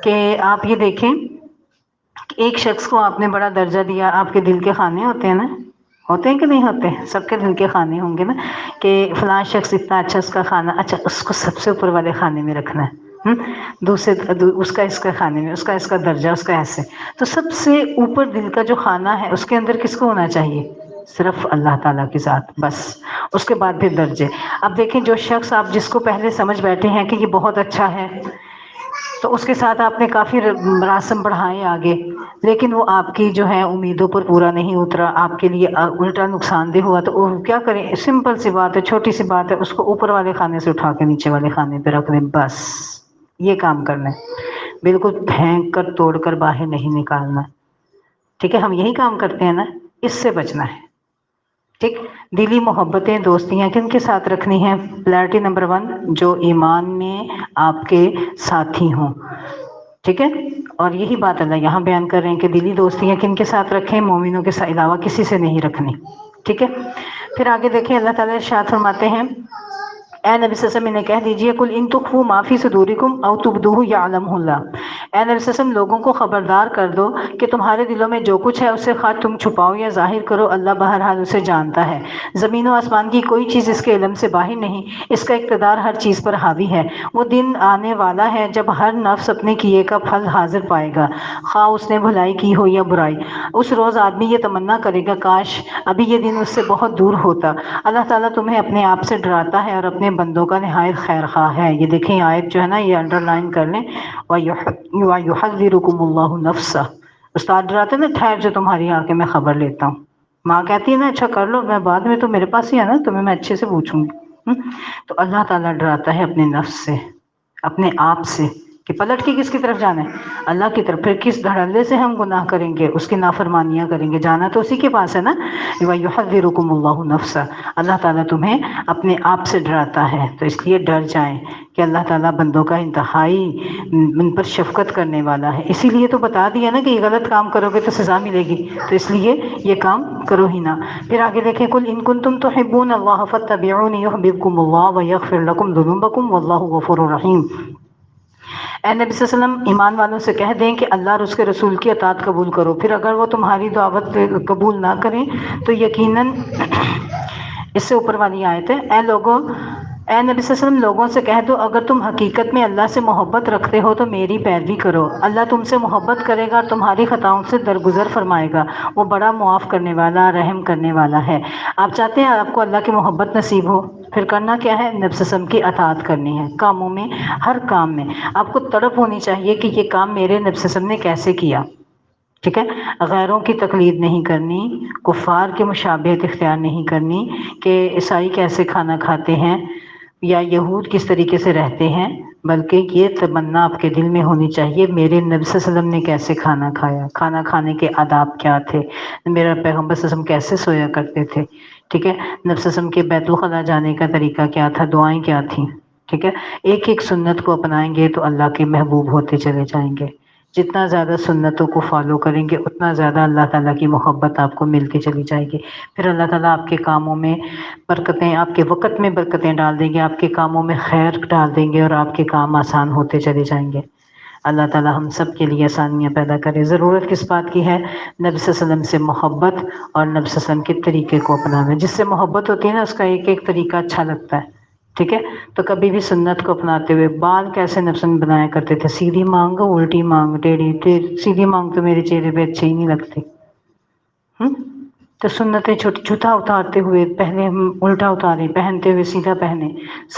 کہ آپ یہ دیکھیں، ایک شخص کو آپ نے بڑا درجہ دیا. آپ کے دل کے خانے ہوتے ہیں نا، ہوتے ہیں کہ نہیں ہوتے؟ سب کے دل کے خانے ہوں گے نا، کہ فلاں شخص اتنا اچھا، اس کا کھانا اچھا، اس کو سب سے اوپر والے کھانے میں رکھنا ہے. دوسرے اس کا اس کا کھانے میں، اس کا اس کا درجہ، اس کا ایسے. تو سب سے اوپر دل کا جو کھانا ہے اس کے اندر کس کو ہونا چاہیے؟ صرف اللہ تعالیٰ کے ساتھ، بس. اس کے بعد پھر درجے. اب دیکھیں، جو شخص آپ جس کو پہلے سمجھ بیٹھے ہیں کہ یہ بہت اچھا ہے، تو اس کے ساتھ آپ نے کافی مراسم بڑھائے آگے، لیکن وہ آپ کی جو ہے امیدوں پر پورا نہیں اترا، آپ کے لیے الٹا نقصان دہ ہوا. تو وہ کیا کریں؟ سمپل سی بات ہے، چھوٹی سی بات ہے، اس کو اوپر والے کھانے سے اٹھا کے نیچے والے کھانے پہ رکھ دیں. بس یہ کام کرنا ہے، بالکل پھینک کر توڑ کر باہر نہیں نکالنا. ٹھیک ہے، ہم یہی کام کرتے ہیں نا، اس سے بچنا ہے. ٹھیک. دلی محبتیں، دوستیاں کن کے ساتھ رکھنی ہیں؟ پلیرٹی نمبر 1 جو ایمان میں آپ کے ساتھی ہوں. ٹھیک ہے. اور یہی بات اللہ یہاں بیان کر رہے ہیں کہ دلی دوستیاں کن کے ساتھ رکھیں؟ مومنوں کے علاوہ کسی سے نہیں رکھنی. ٹھیک ہے. پھر آگے دیکھیں، اللہ تعالیٰ ارشاد فرماتے ہیں، اے نبی صلی اللہ علیہ وسلم انہیں کہہ دیجئے، قل ان تخفوا ما فی صدورکم او تبدوہ یعلمہ اللہ. اے نبی صلی اللہ علیہ وسلم لوگوں کو خبردار کر دو کہ تمہارے دلوں میں جو کچھ ہے اسے خواہ تم چھپاؤ یا ظاہر کرو، اللہ بہرحال اسے جانتا ہے. زمین و آسمان کی کوئی چیز اس کے علم سے باہر نہیں، اس کا اقتدار ہر چیز پر حاوی ہے. وہ دن آنے والا ہے جب ہر نفس اپنے کیے کا پھل حاضر پائے گا، خواہ اس نے بھلائی کی ہو یا برائی. اس روز آدمی یہ تمنا کرے گا کاش ابھی یہ دن اس سے بہت دور ہوتا. اللہ تعالیٰ تمہیں اپنے آپ سے ڈراتا ہے اور اپنے بندوں کا نہایت خیر خواہ ہے. یہ دیکھیں آیت جو ہے نا، یہ انڈر لائن کر لیں، وَيُحَذِّرُكُمُ اللَّهُ نَفْسَهُ. استاد ڈراتے ہیں نا، ٹھہر جو تمہاری آ کے میں خبر لیتا ہوں. ماں کہتی ہے نا، اچھا کر لو، میں بعد میں تو میرے پاس ہی ہے نا، تمہیں میں اچھے سے پوچھوں گی. تو اللہ تعالیٰ ڈراتا ہے اپنے نفس سے، اپنے آپ سے، کہ پلٹ کے کس کی طرف جانا ہے؟ اللہ کی طرف. پھر کس دھڑلے سے ہم گناہ کریں گے، اس کی نافرمانیاں کریں گے؟ جانا تو اسی کے پاس ہے نا. وَيُحَذِّرُكُمُ اللَّهُ نَفْسَهُ. اللہ تعالیٰ تمہیں اپنے آپ سے ڈراتا ہے، تو اس لیے ڈر جائیں کہ اللہ تعالیٰ بندوں کا انتہائی ان پر شفقت کرنے والا ہے. اسی لیے تو بتا دیا نا کہ یہ غلط کام کرو گے تو سزا ملے گی، تو اس لیے یہ کام کرو ہی نہ. پھر آگے دیکھیں، قُلْ إِن كُنتُمْ تُحِبُّونَ اللَّهَ فَاتَّبِعُونِي يُحْبِبْكُمُ اللَّهُ وَيَغْفِرْ لَكُمْ ذُنُوبَكُمْ وَاللَّهُ غَفُورٌ رَحِيمٌ. اے نبی صلی اللہ علیہ وسلم ایمان والوں سے کہہ دیں کہ اللہ اور اس کے رسول کی اطاعت قبول کرو. پھر اگر وہ تمہاری دعوت قبول نہ کریں تو یقیناً اس سے اوپر والی آیت ہے، اے لوگوں، اے نبی صلی اللہ علیہ وسلم لوگوں سے کہہ دو اگر تم حقیقت میں اللہ سے محبت رکھتے ہو تو میری پیروی کرو. اللہ تم سے محبت کرے گا اور تمہاری خطاؤں سے درگزر فرمائے گا. وہ بڑا معاف کرنے والا، رحم کرنے والا ہے. آپ چاہتے ہیں آپ کو اللہ کی محبت نصیب ہو، پھر کرنا کیا ہے؟ نبی صلی اللہ علیہ وسلم کی اطاعت کرنی ہے. کاموں میں، ہر کام میں آپ کو تڑپ ہونی چاہیے کہ یہ کام میرے نبی صلی اللہ علیہ وسلم نے کیسے کیا. ٹھیک ہے. غیروں کی تقلید نہیں کرنی، کفار کے مشابہت اختیار نہیں کرنی کہ عیسائی کیسے کھانا کھاتے ہیں یا یہود کس طریقے سے رہتے ہیں، بلکہ یہ تمنا آپ کے دل میں ہونی چاہیے میرے نبی صلی اللہ علیہ وسلم نے کیسے کھانا کھایا، کھانا کھانے کے آداب کیا تھے، میرا پیغمبر صلی اللہ علیہ وسلم کیسے سویا کرتے تھے. ٹھیک ہے. نبی صلی اللہ علیہ وسلم کے بیت الخلاء جانے کا طریقہ کیا تھا، دعائیں کیا تھیں. ٹھیک ہے. ایک ایک سنت کو اپنائیں گے تو اللہ کے محبوب ہوتے چلے جائیں گے. جتنا زیادہ سنتوں کو فالو کریں گے اتنا زیادہ اللہ تعالیٰ کی محبت آپ کو مل کے چلی جائے گی. پھر اللہ تعالیٰ آپ کے کاموں میں برکتیں، آپ کے وقت میں برکتیں ڈال دیں گے، آپ کے کاموں میں خیر ڈال دیں گے اور آپ کے کام آسان ہوتے چلے جائیں گے. اللہ تعالیٰ ہم سب کے لیے آسانیاں پیدا کرے. ضرورت کس بات کی ہے؟ نبی صلی اللہ علیہ وسلم سے محبت اور نبی صلی اللہ علیہ وسلم کے طریقے کو اپنانا. جس سے محبت ہوتی ہے نا اس کا ایک ایک طریقہ اچھا لگتا ہے. ٹھیک ہے، تو کبھی بھی سنت کو اپناتے ہوئے بال کیسے نبی صلی اللہ علیہ وسلم بنایا کرتے تھے؟ سیدھی مانگ، الٹی مانگ، ٹیڑھی. سیدھی مانگ تو میرے چہرے پہ اچھی ہی نہیں لگتی. تو سنتیں چھوٹی، جوتا اتارتے ہوئے پہلے ہم الٹا اتاریں، پہنتے ہوئے سیدھا پہنیں.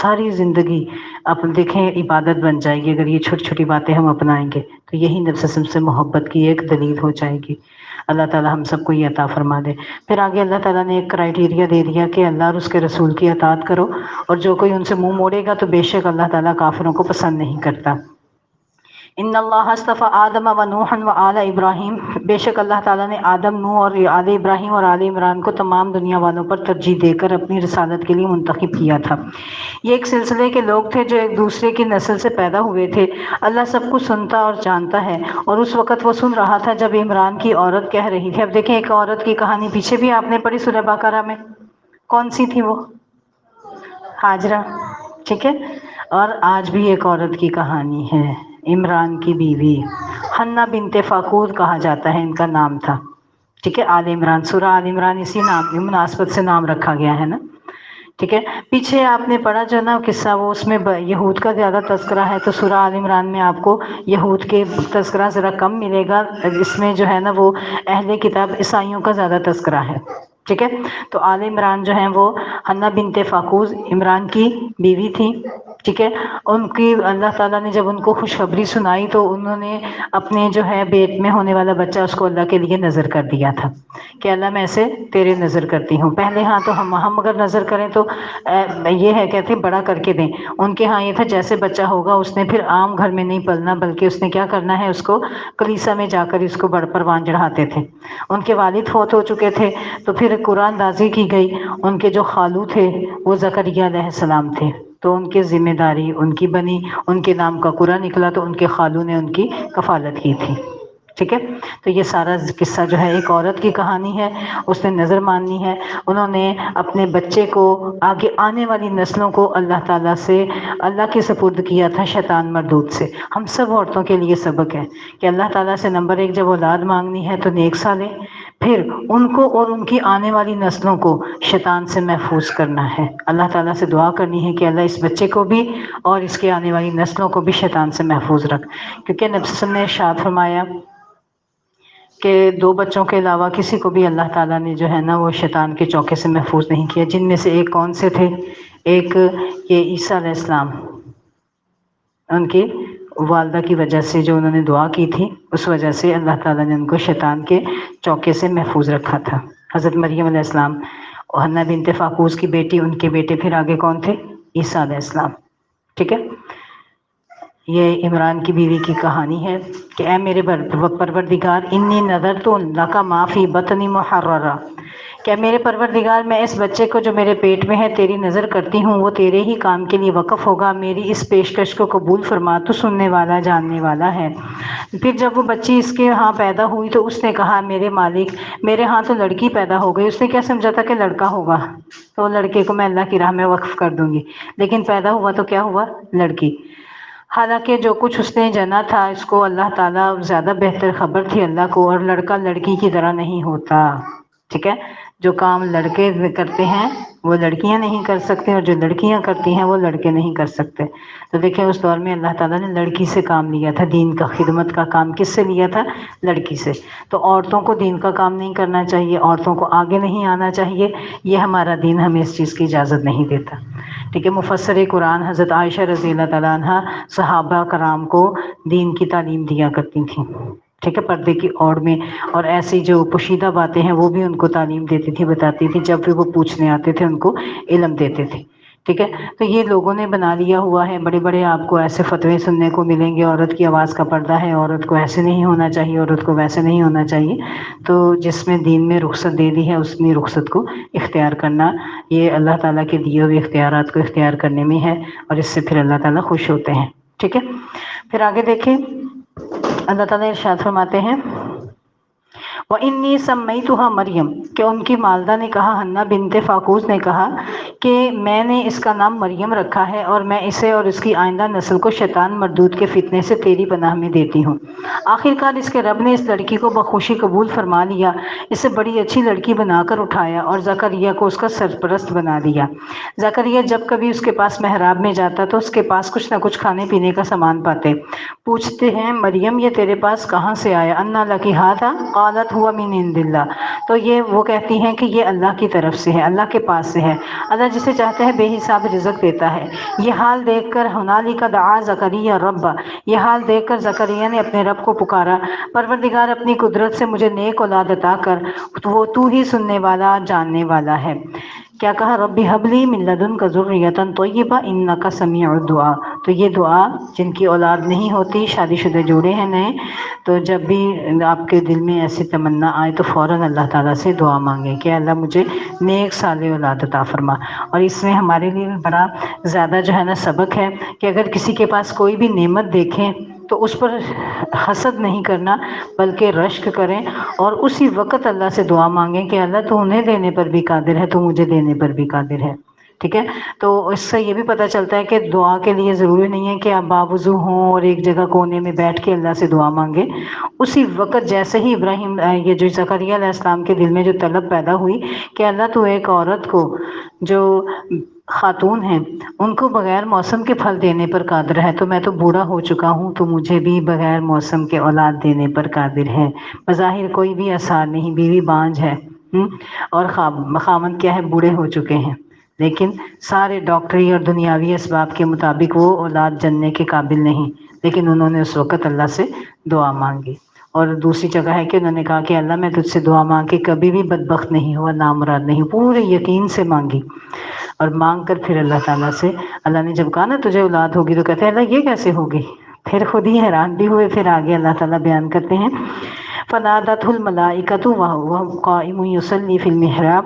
ساری زندگی آپ دیکھیں عبادت بن جائے گی اگر یہ چھوٹی چھوٹی باتیں ہم اپنائیں گے. تو یہی نبی صلی اللہ علیہ وسلم سے محبت کی ایک دلیل ہو جائے گی. اللہ تعالیٰ ہم سب کو یہ عطا فرما دے. پھر آگے اللہ تعالیٰ نے ایک کرائٹیریا دے دیا کہ اللہ اور اس کے رسول کی اطاعت کرو، اور جو کوئی ان سے منہ موڑے گا تو بے شک اللہ تعالیٰ کافروں کو پسند نہیں کرتا. ان اللہ اصطفى آدم و نوحا و آل ابراہیم، بے شک اللہ تعالیٰ نے آدم، نوح اور آل ابراہیم اور آل عمران کو تمام دنیا والوں پر ترجیح دے کر اپنی رسالت کے لیے منتخب کیا تھا. یہ ایک سلسلے کے لوگ تھے جو ایک دوسرے کی نسل سے پیدا ہوئے تھے. اللہ سب کچھ سنتا اور جانتا ہے، اور اس وقت وہ سن رہا تھا جب عمران کی عورت کہہ رہی تھی. اب دیکھیں ایک عورت کی کہانی پیچھے بھی آپ نے پڑھی سورہ بقرہ میں. کون سی تھی وہ؟ ہاجرہ. ٹھیک ہے، اور آج بھی ایک عورت کی کہانی ہے، عمران کی بیوی حنہ بنت فاقود کہا جاتا ہے، ان کا نام تھا. ٹھیک ہے، آل عمران، سورہ آل عمران اسی نام مناسبت سے نام رکھا گیا ہے نا. ٹھیک ہے، پیچھے آپ نے پڑھا جو نا قصہ، وہ اس میں یہود کا زیادہ تذکرہ ہے، تو سورہ آل عمران میں آپ کو یہود کے تذکرہ ذرا کم ملے گا. اس میں جو ہے نا وہ اہل کتاب عیسائیوں کا زیادہ تذکرہ ہے. ٹھیک ہے، تو آل عمران جو ہیں وہ حنہ بنت فاقوز عمران کی بیوی تھی. ٹھیک ہے، ان کی اللہ تعالیٰ نے جب ان کو خوشخبری سنائی تو انہوں نے اپنے جو ہے پیٹ میں ہونے والا بچہ اس کو اللہ کے لیے نذر کر دیا تھا کہ اللہ میں اسے تیرے نذر کرتی ہوں. پہلے ہاں تو ہم اگر نذر کریں تو یہ ہے کہتے ہیں بڑا کر کے دیں. ان کے ہاں یہ تھا جیسے بچہ ہوگا اس نے پھر عام گھر میں نہیں پلنا، بلکہ اس نے کیا کرنا ہے، اس کو کلیسا میں جا کر اس کو بڑ پروان چڑھاتے تھے. ان کے والد فوت ہو چکے تھے تو پھر قرآن دازی کی گئی. ان کے جو خالو تھے وہ زکریا علیہ السلام تھے، تو ان کی ذمہ داری ان کی بنی. ان کے نام کا قرآن نکلا تو ان کے خالو نے ان کی کفالت کی تھی. ٹھیک ہے، تو یہ سارا قصہ جو ہے ایک عورت کی کہانی ہے. اس نے نظر ماننی ہے، انہوں نے اپنے بچے کو آگے آنے والی نسلوں کو اللہ تعالیٰ سے اللہ کے سپرد کیا تھا شیطان مردود سے. ہم سب عورتوں کے لیے سبق ہے کہ اللہ تعالیٰ سے نمبر ایک جب اولاد مانگنی ہے تو نیک سالے، پھر ان کو اور ان کی آنے والی نسلوں کو شیطان سے محفوظ کرنا ہے. اللہ تعالیٰ سے دعا کرنی ہے کہ اللہ اس بچے کو بھی اور اس کے آنے والی نسلوں کو بھی شیطان سے محفوظ رکھ. کیونکہ نبی صلی اللہ علیہ وسلم نے ارشاد فرمایا کہ 2 بچوں کے علاوہ کسی کو بھی اللہ تعالیٰ نے جو ہے نا وہ شیطان کے چوکے سے محفوظ نہیں کیا. جن میں سے ایک کون سے تھے؟ ایک یہ عیسیٰ علیہ السلام، ان کی والدہ کی وجہ سے جو انہوں نے دعا کی تھی اس وجہ سے اللہ تعالیٰ نے ان کو شیطان کے چوکے سے محفوظ رکھا تھا. حضرت مریم علیہ السلام اور حنہ بنت فاقوس کی بیٹی، ان کے بیٹے پھر آگے کون تھے؟ عیسیٰ علیہ السلام. ٹھیک ہے، یہ عمران کی بیوی کی کہانی ہے کہ اے میرے پروردگار انی نذرت لک ما فی بطنی محررا، کہ میرے پروردگار میں اس بچے کو جو میرے پیٹ میں ہے تیری نظر کرتی ہوں، وہ تیرے ہی کام کے لیے وقف ہوگا. میری اس پیشکش کو قبول فرما، تو سننے والا جاننے والا ہے. پھر جب وہ بچی اس کے ہاں پیدا ہوئی تو اس نے کہا میرے مالک میرے ہاں تو لڑکی پیدا ہو گئی. اس نے کیا سمجھا تھا کہ لڑکا ہوگا تو لڑکے کو میں اللہ کی راہ میں وقف کر دوں گی، لیکن پیدا ہوا تو کیا ہوا؟ لڑکی. حالانکہ جو کچھ اس نے جنا تھا اس کو اللہ تعالیٰ زیادہ بہتر خبر تھی اللہ کو، اور لڑکا لڑکی کی طرح نہیں ہوتا. ٹھیک ہے، جو کام لڑکے کرتے ہیں وہ لڑکیاں نہیں کر سکتے، اور جو لڑکیاں کرتی ہیں وہ لڑکے نہیں کر سکتے. تو دیکھیں اس دور میں اللہ تعالیٰ نے لڑکی سے کام لیا تھا. دین کا خدمت کا کام کس سے لیا تھا؟ لڑکی سے. تو عورتوں کو دین کا کام نہیں کرنا چاہیے، عورتوں کو آگے نہیں آنا چاہیے. یہ ہمارا دین ہمیں اس چیز کی اجازت نہیں دیتا. ٹھیک ہے، مفسر قرآن حضرت عائشہ رضی اللہ تعالیٰ عنہ صحابہ کرام کو دین کی تعلیم دیا کرتی تھیں. ٹھیک ہے، پردے کی اوڑ میں، اور ایسی جو پوشیدہ باتیں ہیں وہ بھی ان کو تعلیم دیتی تھی، بتاتی تھی. جب بھی وہ پوچھنے آتے تھے ان کو علم دیتے تھے. ٹھیک ہے، تو یہ لوگوں نے بنا لیا ہوا ہے. بڑے بڑے آپ کو ایسے فتوے سننے کو ملیں گے، عورت کی آواز کا پردہ ہے، عورت کو ایسے نہیں ہونا چاہیے، عورت کو ویسے نہیں ہونا چاہیے. تو جس میں دین میں رخصت دے دی ہے اس میں رخصت کو اختیار کرنا، یہ اللہ تعالیٰ کے دیے ہوئے اختیارات کو اختیار کرنے میں ہے، اور اس سے پھر اللہ تعالیٰ خوش ہوتے ہیں. ٹھیک ہے، پھر آگے دیکھیں اللہ تعالیٰ ارشاد فرماتے ہیں وَإِنِّي سَمَّيْتُهَا مریم، کہ ان کی والدہ نے کہا، حنہ بنت فاقوس نے کہا کہ میں نے اس کا نام مریم رکھا ہے اور میں اسے اور اس کی آئندہ نسل کو شیطان مردود کے فتنے سے تیری پناہ میں دیتی ہوں۔ آخر کار اس کے رب نے اس لڑکی کو بخوشی قبول فرما لیا، اسے بڑی اچھی لڑکی بنا کر اٹھایا اور زکریا کو اس کا سرپرست بنا دیا۔ زکریا جب کبھی اس کے پاس محراب میں جاتا تو اس کے پاس کچھ نہ کچھ کھانے پینے کا سامان پاتے۔ پوچھتے ہیں مریم یہ تیرے پاس کہاں سے آیا؟ انا لکی ھذا قالت هو من عند اللہ، تو یہ وہ کہتی ہیں کہ یہ اللہ کی طرف سے ہے، اللہ کے پاس سے ہے، اللہ جسے چاہتا ہے بے حساب رزق دیتا ہے۔ یہ حال دیکھ کر ہنالک دعا زکریا رب، یہ حال دیکھ کر زکریا نے اپنے رب کو پکارا، پروردگار اپنی قدرت سے مجھے نیک اولاد عطا کر، وہ تو ہی سننے والا جاننے والا ہے۔ کیا کہا؟ ربی حب لی من لدنک ذریۃ طیبہ انک سمیع الدعاء۔ تو یہ دعا جن کی اولاد نہیں ہوتی، شادی شدہ جوڑے ہیں نئے، تو جب بھی آپ کے دل میں ایسی تمنا آئے تو فوراً اللہ تعالیٰ سے دعا مانگیں کہ اللہ مجھے نیک صالح اولاد عطا فرما۔ اور اس میں ہمارے لیے بڑا زیادہ جو ہے نا سبق ہے کہ اگر کسی کے پاس کوئی بھی نعمت دیکھیں تو اس پر حسد نہیں کرنا بلکہ رشک کریں اور اسی وقت اللہ سے دعا مانگیں کہ اللہ تو انہیں دینے پر بھی قادر ہے، تو مجھے دینے پر بھی قادر ہے۔ ٹھیک ہے، تو اس سے یہ بھی پتہ چلتا ہے کہ دعا کے لیے ضروری نہیں ہے کہ آپ باوضو ہوں اور ایک جگہ کونے میں بیٹھ کے اللہ سے دعا مانگیں۔ اسی وقت جیسے ہی ابراہیم یہ جو زکریا علیہ السلام کے دل میں جو طلب پیدا ہوئی کہ اللہ تو ایک عورت کو جو خاتون ہیں ان کو بغیر موسم کے پھل دینے پر قادر ہے، تو میں تو بوڑھا ہو چکا ہوں تو مجھے بھی بغیر موسم کے اولاد دینے پر قادر ہے۔ بظاہر کوئی بھی آثار نہیں، بیوی بانجھ ہے اور خاوند کیا ہے، بوڑھے ہو چکے ہیں، لیکن سارے ڈاکٹری اور دنیاوی اسباب کے مطابق وہ اولاد جننے کے قابل نہیں، لیکن انہوں نے اس وقت اللہ سے دعا مانگی۔ اور دوسری جگہ ہے کہ انہوں نے کہا کہ اللہ میں تجھ سے دعا مانگ کے کبھی بھی بدبخت نہیں ہوا، نامراد نہیں، پورے یقین سے مانگی اور مانگ کر پھر اللہ تعالیٰ سے، اللہ نے جب کہا نا تجھے اولاد ہوگی تو کہتے ہیں اللہ یہ کیسے ہوگی؟ پھر خود ہی حیران بھی ہوئے۔ پھر آگے اللہ تعالیٰ بیان کرتے ہیں فنادته الملائکۃ وہو قائم یصلی فی المحراب،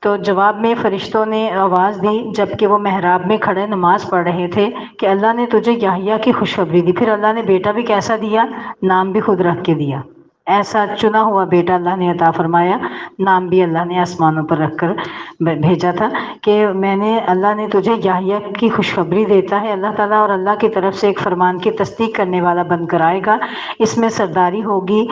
تو جواب میں فرشتوں نے آواز دی جبکہ وہ محراب میں کھڑے نماز پڑھ رہے تھے کہ اللہ نے تجھے یحییٰ کی خوشخبری دی۔ پھر اللہ نے بیٹا بھی کیسا دیا؟ نام بھی خود رکھ کے دیا، ایسا چنا ہوا بیٹا اللہ نے عطا فرمایا، نام بھی اللہ نے آسمانوں پر رکھ کر بھیجا تھا کہ میں نے، اللہ نے تجھے یحییٰ کی خوشخبری دیتا ہے اللہ تعالیٰ، اور اللہ کی طرف سے ایک فرمان کی تصدیق کرنے والا بن کر آئے گا، اس میں سرداری ہوگی،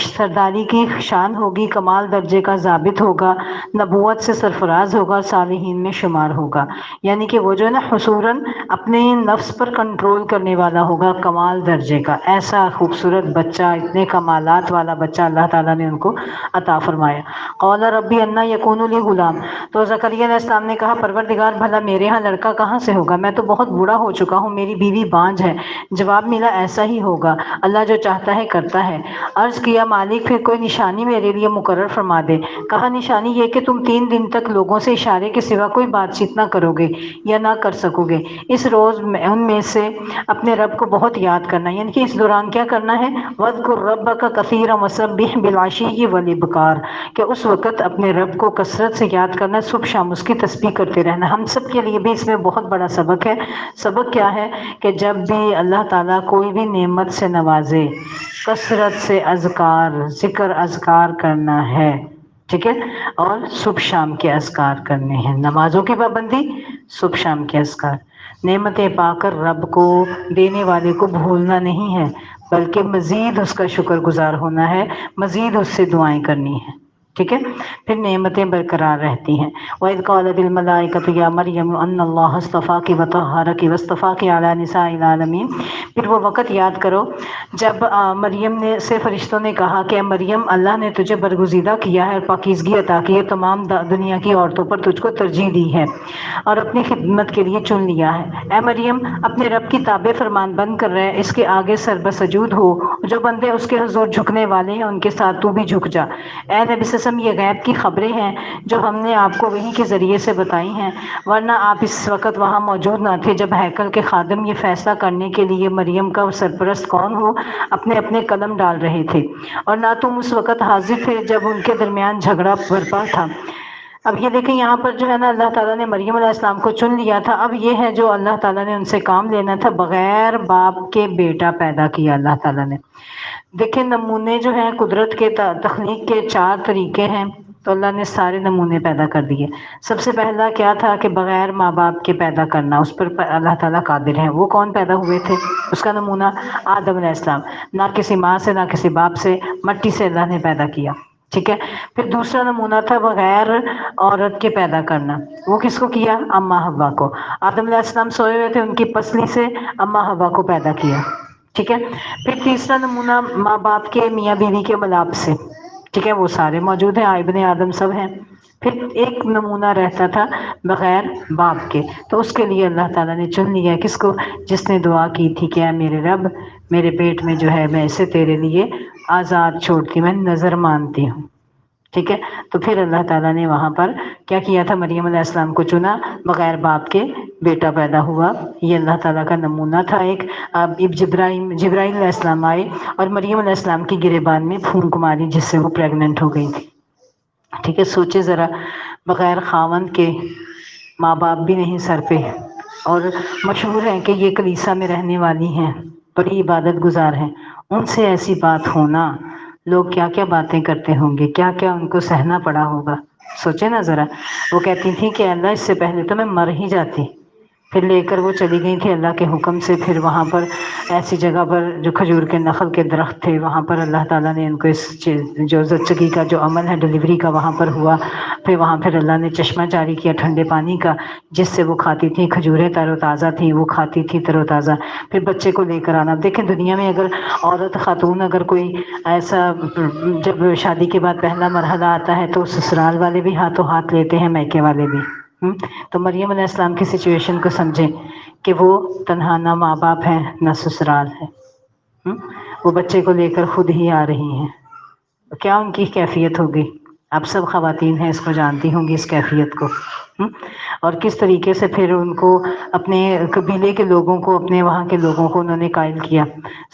سرداری کی شان ہوگی، کمال درجے کا ضابط ہوگا، نبوت سے سرفراز ہوگا، صالحین میں شمار ہوگا، یعنی کہ وہ جو ہے نا حصوراً اپنے نفس پر کنٹرول کرنے والا ہوگا، کمال درجے کا، ایسا خوبصورت بچہ، اتنے کمالات والا بچہ اللہ تعالیٰ نے ان کو عطا فرمایا۔ قال ربی انا یکون لی غلام، تو زکریا علیہ السلام نے کہا پروردگار بھلا میرے ہاں لڑکا کہاں سے ہوگا، میں تو بہت بوڑھا ہو چکا ہوں، میری بیوی بانجھ ہے۔ جواب ملا ایسا ہی ہوگا، اللہ جو چاہتا ہے کرتا ہے۔ عرض کیا مالک پھر کوئی نشانی میرے لیے مقرر فرما دے۔ کہا نشانی یہ کہ تم 3 دن تک لوگوں سے اشارے کے سوا کوئی بات چیت نہ کرو گے یا نہ کر سکو گے، اس روز ان میں سے اپنے رب کو بہت یاد کرنا، یعنی کہ اس دوران کیا کرنا ہے، وَاذْكُرْ رَبَّكَ كَثِيرًا وَسَبِّحْ بِالْعَشِيِّ وَالْإِبْكَارِ، کہ اس وقت اپنے رب کو کثرت سے یاد کرنا، صبح شام اس کی تسبیح کرتے رہنا۔ ہم سب کے لیے بھی اس میں بہت بڑا سبق ہے۔ سبق کیا ہے کہ جب بھی اللہ تعالیٰ کوئی بھی نعمت سے نوازے، کثرت سے اذکار، ذکر اذکار کرنا ہے، ٹھیک ہے، اور صبح شام کے اذکار کرنے ہیں، نمازوں کی پابندی، صبح شام کے اذکار، نعمتیں پا کر رب کو، دینے والے کو بھولنا نہیں ہے بلکہ مزید اس کا شکر گزار ہونا ہے، مزید اس سے دعائیں کرنی ہیں، ٹھیک ہے، پھر نعمتیں برقرار رہتی ہیں۔ وَإِذْ قَالَتِ الْمَلَائِكَةُ يَا مَرْيَمُ أَنَّ اللَّهَ اصْطَفَاكِ وَطَهَّرَكِ وَاصْطَفَاكِ عَلَى نِسَاءِ الْعَالَمِينَ، پھر وہ وقت یاد کرو جب مریم نے سے فرشتوں نے کہا کہ مریم اللہ نے تجھے برگزیدہ کیا ہے اور پاکیزگی عطا کی ہے، تمام دنیا کی عورتوں پر تجھ کو ترجیح دی ہے اور اپنی خدمت کے لیے چن لیا ہے۔ اے مریم اپنے رب کی تابع فرمان بند کر رہے، اس کے آگے سر بسجود ہو، جو بندے اس کے حضور جھکنے والے ہیں ان کے ساتھ تو بھی جھک جا۔ اے نبی صلی اللہ علیہ وسلم یہ غیب کی خبریں ہیں جو ہم نے آپ کو وحی کے ذریعے سے بتائی ہیں، ورنہ آپ اس وقت وہاں موجود نہ تھے جب ہیکل کے خادم یہ فیصلہ کرنے کے لیے مریم کا سرپرست کون ہو اپنے اپنے قلم ڈال رہے تھے، اور نہ تم اس وقت حاضر تھے جب ان کے درمیان جھگڑا برپا تھا۔ اب یہ دیکھیں یہاں پر جو ہے نا اللہ تعالیٰ نے مریم علیہ السلام کو چن لیا تھا، اب یہ ہے جو اللہ تعالیٰ نے ان سے کام لینا تھا، بغیر باپ کے بیٹا پیدا کیا اللہ تعالیٰ نے۔ دیکھیں نمونے جو ہیں قدرت کے تخلیق کے 4 طریقے ہیں، تو اللہ نے سارے نمونے پیدا کر دیے۔ سب سے پہلا کیا تھا کہ بغیر ماں باپ کے پیدا کرنا، اس پر اللہ تعالیٰ قادر ہے۔ وہ کون پیدا ہوئے تھے؟ اس کا نمونہ آدم علیہ السلام، نہ کسی ماں سے نہ کسی باپ سے، مٹی سے اللہ نے پیدا کیا، ٹھیک ہے۔ پھر دوسرا نمونہ تھا بغیر عورت کے پیدا کرنا، وہ کس کو کیا؟ اماں حوا کو۔ آدم علیہ السلام سوئے ہوئے تھے، ان کی پسلی سے اماں حوا کو پیدا کیا، ٹھیک ہے۔ پھر تیسرا نمونہ ماں باپ کے میاں بیوی کے ملاپ سے، ٹھیک ہے، وہ سارے موجود ہیں، ابن آدم سب ہیں۔ پھر ایک نمونہ رہتا تھا بغیر باپ کے، تو اس کے لیے اللہ تعالیٰ نے چن لیا کس کو؟ جس نے دعا کی تھی کہ اے میرے رب، میرے پیٹ میں جو ہے میں اسے تیرے لیے آزاد چھوڑتی، میں نظر مانتی ہوں، ٹھیک ہے۔ تو پھر اللہ تعالیٰ نے وہاں پر کیا کیا تھا؟ مریم علیہ السلام کو چنا، بغیر باپ کے بیٹا پیدا ہوا، یہ اللہ تعالیٰ کا نمونہ تھا ایک۔ اب جبرائیل علیہ السلام آئے اور مریم علیہ السلام کی گریبان میں پھونک ماری، جس سے وہ پریگننٹ ہو گئی تھی، ٹھیک ہے۔ سوچے ذرا، بغیر خاوند کے، ماں باپ بھی نہیں سر پہ، اور مشہور ہے کہ یہ کلیسا میں رہنے والی ہیں، بڑی عبادت گزار ہیں، ان سے ایسی بات ہونا، لوگ کیا کیا باتیں کرتے ہوں گے، کیا کیا ان کو سہنا پڑا ہوگا، سوچے نا ذرا۔ وہ کہتی تھیں کہ اللہ اس سے پہلے تو میں مر ہی جاتی، پھر لے کر وہ چلی گئی تھی اللہ کے حکم سے۔ پھر وہاں پر ایسی جگہ پر جو کھجور کے نخل کے درخت تھے، وہاں پر اللہ تعالیٰ نے ان کو اس چیز جو زچگی کا جو عمل ہے ڈلیوری کا وہاں پر ہوا۔ پھر وہاں پھر اللہ نے چشمہ جاری کیا ٹھنڈے پانی کا، جس سے وہ کھاتی تھیں، کھجوریں تر و تازہ تھیں، وہ کھاتی تھی تر و تازہ۔ پھر بچے کو لے کر آنا، دیکھیں دنیا میں اگر عورت خاتون اگر کوئی ایسا، جب شادی کے بعد پہلا مرحلہ آتا ہے تو سسرال والے بھی ہاتھوں ہاتھ لیتے ہیں، میکے والے بھی۔ تو مریم علیہ السلام کی سچویشن کو سمجھیں کہ وہ تنہا نہ ماں باپ ہیں نہ سسرال ہے، وہ بچے کو لے کر خود ہی آ رہی ہیں، کیا ان کی کیفیت ہوگی؟ آپ سب خواتین ہیں، اس کو جانتی ہوں گی اس کیفیت کو، اور کس طریقے سے پھر ان کو اپنے قبیلے کے لوگوں کو، اپنے وہاں کے لوگوں کو انہوں نے قائل کیا۔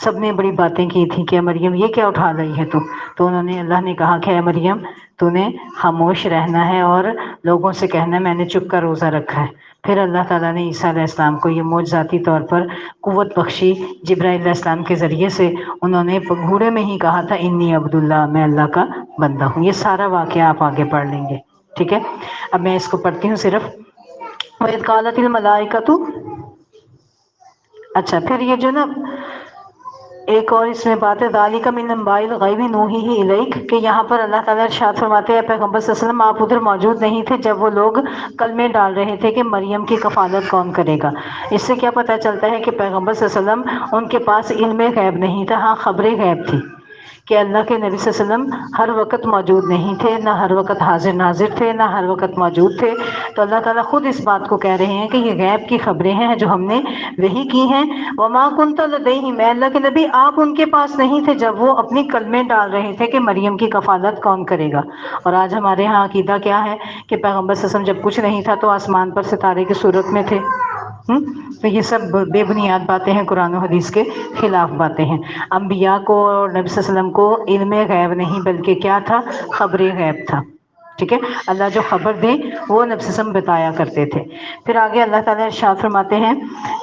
سب نے بڑی باتیں کی تھی کہ مریم یہ کیا اٹھا رہی ہے تو انہوں نے، اللہ نے کہا کہ اے مریم تو نے خاموش رہنا ہے اور لوگوں سے کہنا ہے میں نے چپ کا روزہ رکھا ہے۔ پھر اللہ تعالیٰ نے عیسیٰ علیہ السلام کو یہ معجزاتی طور پر قوت بخشی، جبرائیل علیہ السلام کے ذریعے سے انہوں نے گھوڑے میں ہی کہا تھا انی عبداللہ، میں اللہ کا بندہ ہوں۔ یہ سارا واقعہ آپ آگے پڑھ لیں گے، ٹھیک ہے۔ اب میں اس کو پڑھتی ہوں صرف۔ وَإِذْ قَالَتِ الْمَلَائِكَةُ، اچھا پھر یہ جو نا ایک اور اس میں بات ہے، ذَلِكَ مِنْ أَنْبَاءِ الْغَيْبِ نُوحِيهِ إِلَيْكَ، کہ یہاں پر اللہ تعالیٰ ارشاد فرماتے ہیں پیغمبر صلی اللہ علیہ وسلم آپ ادھر موجود نہیں تھے جب وہ لوگ کلمے ڈال رہے تھے کہ مریم کی کفالت کون کرے گا۔ اس سے کیا پتہ چلتا ہے کہ پیغمبر صلی اللہ علیہ وسلم ان کے پاس علم غیب نہیں تھا، ہاں خبر غیب تھی، کہ اللہ کے نبی صلی اللہ علیہ وسلم ہر وقت موجود نہیں تھے، نہ ہر وقت حاضر ناظر تھے، نہ ہر وقت موجود تھے۔ تو اللہ تعالیٰ خود اس بات کو کہہ رہے ہیں کہ یہ غیب کی خبریں ہیں جو ہم نے وحی کی ہیں۔ وَمَا كُنْتَ لَدَيْهِمْ، اے اللہ کے نبی آپ ان کے پاس نہیں تھے جب وہ اپنی کلمے ڈال رہے تھے کہ مریم کی کفالت کون کرے گا۔ اور آج ہمارے ہاں عقیدہ کیا ہے کہ پیغمبر صلی اللہ علیہ وسلم جب کچھ نہیں تھا تو آسمان پر ستارے کی صورت میں تھے۔ تو یہ سب بے بنیاد باتیں ہیں، قرآن و حدیث کے خلاف باتیں ہیں۔ انبیاء کو اور نبی صلی اللہ علیہ وسلم کو علم غیب نہیں بلکہ کیا تھا؟ خبر غیب تھا، ٹھیک ہے۔ اللہ جو خبر دے وہ نبی صلی اللہ علیہ وسلم بتایا کرتے تھے۔ پھر آگے اللہ تعالیٰ ارشاد فرماتے ہیں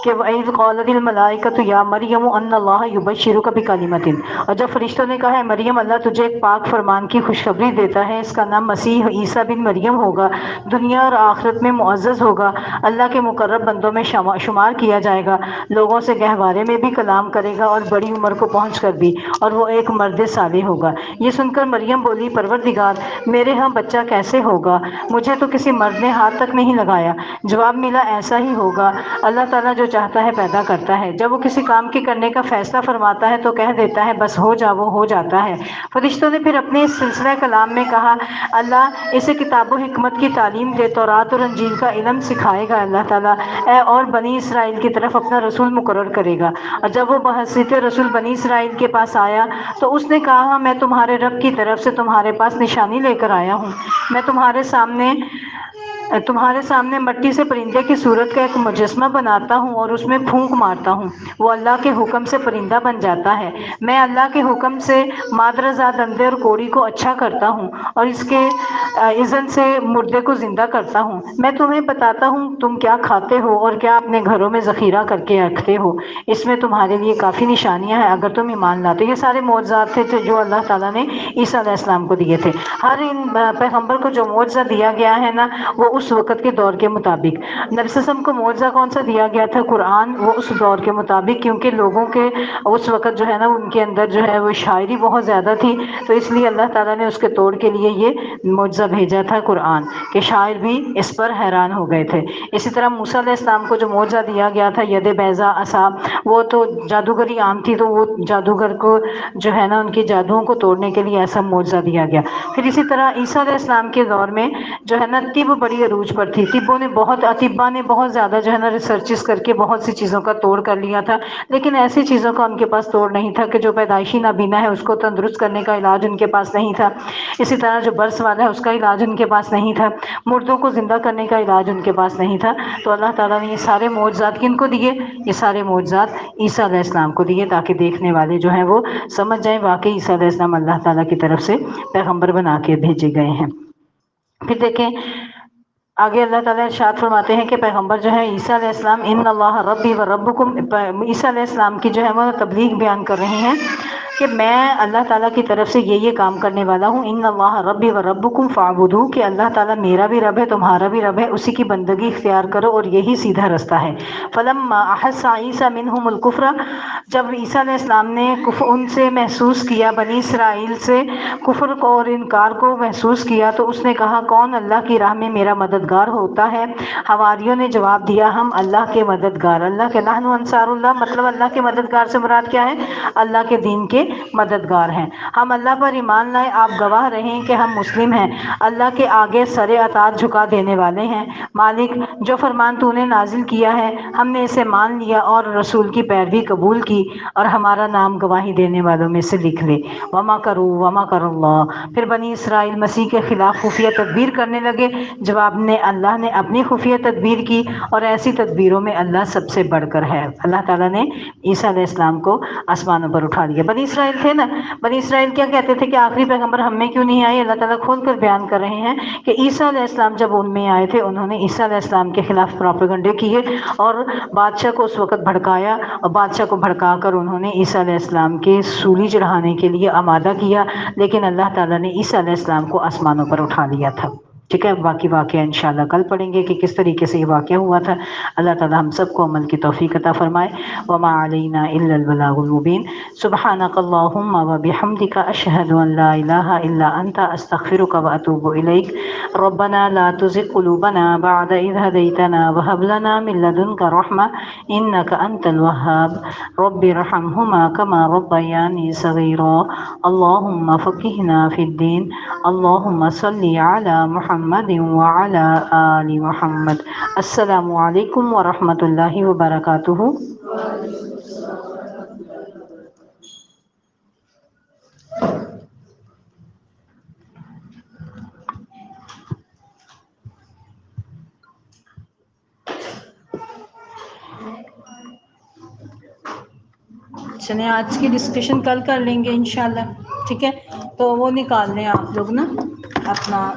کہ وَإِذْ قَالَتِ الْمَلَائِكَةُ يَا مَرْيَمُ أَنَّ اللَّهَ يُبَشِّرُكَ بِكَلِمَةٍ، اور جب فرشتوں نے کہا ہے مریم اللہ تجھے ایک پاک فرمان کی خوشخبری دیتا ہے، اس کا نام مسیح عیسیٰ بن مریم ہوگا، دنیا اور آخرت میں معزز ہوگا، اللہ کے مقرب بندوں میں شمار کیا جائے گا، لوگوں سے گہوارے میں بھی کلام کرے گا اور بڑی عمر کو پہنچ کر بھی، اور وہ ایک مرد صالح ہوگا۔ یہ سن کر مریم بولی پروردگار میرے ہاں بچہ کیسے ہوگا، مجھے تو کسی مرد نے ہاتھ تک نہیں لگایا۔ جواب ملا ایسا ہی ہوگا، اللہ تعالیٰ جو چاہتا ہے پیدا کرتا ہے، جب وہ کسی کام کے کرنے کا فیصلہ فرماتا ہے تو کہہ دیتا ہے بس ہو جا، وہ ہو جاتا ہے۔ فرشتوں نے پھر اپنے اس سلسلہ کلام میں کہا اللہ اسے کتاب و حکمت کی تعلیم دے، تورات اور انجیل کا علم سکھائے گا اللہ تعالیٰ، اور بنی اسرائیل کی طرف اپنا رسول مقرر کرے گا۔ اور جب وہ بحثیت رسول بنی اسرائیل کے پاس آیا تو اس نے کہا میں تمہارے رب کی طرف سے تمہارے پاس نشانی لے کر آیا ہوں، میں تمہارے سامنے تمہارے سامنے مٹی سے پرندے کی صورت کا ایک مجسمہ بناتا ہوں اور اس میں پھونک مارتا ہوں، وہ اللہ کے حکم سے پرندہ بن جاتا ہے۔ میں اللہ کے حکم سے مادرزاد اندھے اور کوڑی کو اچھا کرتا ہوں اور اس کے اذن سے مردے کو زندہ کرتا ہوں۔ میں تمہیں بتاتا ہوں تم کیا کھاتے ہو اور کیا اپنے گھروں میں ذخیرہ کر کے رکھتے ہو، اس میں تمہارے لیے کافی نشانیاں ہیں اگر تم ایمان لاتے۔ یہ سارے معجزات تھے جو اللہ تعالیٰ نے عیسیٰ علیہ السلام کو دیے تھے۔ ہر پیغمبر کو جو معجزہ دیا گیا ہے نا، وہ اس وقت کے دور کے مطابق۔ نبی صلی اللہ علیہ وسلم کو معجزہ کون سا دیا گیا تھا؟ قرآن، وہ اس دور کے مطابق، کیونکہ لوگوں کے اس وقت جو ہے نا ان کے اندر جو ہے وہ شاعری بہت زیادہ تھی، تو اس لیے اللہ تعالیٰ نے اس کے توڑ کے لیے یہ معجزہ بھیجا تھا قرآن، کہ شاعر بھی اس پر حیران ہو گئے تھے۔ اسی طرح موسیٰ علیہ السلام کو جو معجزہ دیا گیا تھا ید بیضا عصا، وہ تو جادوگری عام تھی، تو وہ جادوگر کو جو ہے نا ان کے جادوؤں کو توڑنے کے لیے ایسا معجزہ دیا گیا۔ پھر اسی طرح عیسیٰ علیہ السلام کے دور میں جو ہے نا طب بڑی عروج پر تھی، اطباء نے بہت زیادہ جو ہے نا ریسرچز کر کے بہت سی چیزوں کا توڑ کر لیا تھا، لیکن ایسی چیزوں کا ان کے پاس توڑ نہیں تھا کہ جو پیدائشی نابینا ہے اس کو تندرست کرنے کا علاج ان کے پاس نہیں تھا، اسی طرح جو برس والا ہے اس کا علاج ان کے پاس نہیں تھا، مردوں کو زندہ کرنے کا علاج ان کے پاس نہیں تھا۔ تو اللہ تعالیٰ نے یہ سارے معجزات کن کو دیے؟ یہ سارے معجزات عیسیٰ علیہ السلام کو دیے، تاکہ دیکھنے والے جو ہیں وہ سمجھ جائیں واقعی عیسیٰ علیہ السلام اللہ تعالیٰ کی طرف سے پیغمبر بنا کے بھیجے گئے ہیں۔ پھر دیکھیں آگے اللہ تعالیٰ ارشاد فرماتے ہیں کہ پیغمبر جو ہے عیسیٰ علیہ السلام ان اللہ ربی و ربکم، عیسیٰ علیہ السلام کی جو ہے وہ تبلیغ بیان کر رہے ہیں کہ میں اللہ تعالیٰ کی طرف سے یہ کام کرنے والا ہوں، ان اللہ ربی و ربکم فاعبدوہ، کہ اللہ تعالیٰ میرا بھی رب ہے تمہارا بھی رب ہے، اسی کی بندگی اختیار کرو اور یہی سیدھا رستہ ہے۔ فلما احس عیسیٰ منہم الکفر، جب عیسیٰ علیہ السلام نے ان سے محسوس کیا، بنی اسرائیل سے کفر کو اور انکار کو محسوس کیا، تو اس نے کہا کون اللہ کی راہ میں میرا مددگار ہوتا ہے؟ حواریوں نے جواب دیا ہم اللہ کے مددگار، اللہ کے نحن انصار اللہ، مطلب اللہ کے مددگار سے مراد کیا ہے؟ اللہ کے دین کے مددگار ہیں۔ ہم اللہ پر ایمان لائے، آپ گواہ رہیں کہ ہم مسلم ہیں، اللہ کے آگے سر اطاعت جھکا دینے والے ہیں۔ مالک جو فرمان تو نے نازل کیا ہے ہم نے اسے مان لیا اور رسول کی پیروی قبول کی، اور ہمارا نام گواہی دینے والوں میں سے لکھ لے۔ وما کرو وما کر اللہ، پھر بنی اسرائیل مسیح کے خلاف خفیہ تدبیر کرنے لگے، جواب نے اللہ نے اپنی خفیہ تدبیر کی، اور ایسی تدبیروں میں اللہ سب سے بڑھ کر ہے۔ اللہ تعالیٰ نے عیسیٰ علیہ السلام کو آسمانوں پر اٹھا لیا۔ بنی اسرائیل تھے نا، بنی اسرائیل کیا کہتے تھے کہ آخری پیغمبر ہم میں کیوں نہیں آئے؟ اللہ تعالیٰ کھول کر بیان کر رہے ہیں کہ عیسیٰ علیہ السلام جب ان میں آئے تھے انہوں نے عیسیٰ علیہ السلام کے خلاف پروپیگنڈے کیے اور بادشاہ کو اس وقت بھڑکایا، اور بادشاہ کو بھڑکا کر انہوں نے عیسیٰ علیہ السلام کے سولی چڑھانے کے لیے آمادہ کیا، لیکن اللہ تعالیٰ نے عیسیٰ علیہ السلام کو آسمانوں پر اٹھا لیا تھا۔ ٹھیک ہے، باقی واقعہ انشاءاللہ کل پڑھیں گے کہ کس طریقے سے یہ واقعہ ہوا تھا۔ اللہ تعالیٰ ہم سب کو عمل کی توفیق عطا فرمائے۔ وما علینا الا البلاغ المبین۔ سبحانک اللہم وبحمدک، اشہد ان لا الہ الا انت، استغفرک واتوب الیک۔ ربنا لا تزغ قلوبنا بعد اذ ہدیتنا وہب لنا من لدنک رحمہ انک انت الوہاب۔ رب ارحمہما کما ربیانی صغیرا۔ اللہم فقہنا فی الدین۔ اللہم صلی علی محمد وعلی آل محمد۔ السلام علیکم ورحمۃ اللہ وبرکاتہ۔ چلیں آج کی ڈسکشن کل کر لیں گے انشاءاللہ، ٹھیک ہے؟ تو وہ نکال لیں آپ لوگ نا اپنا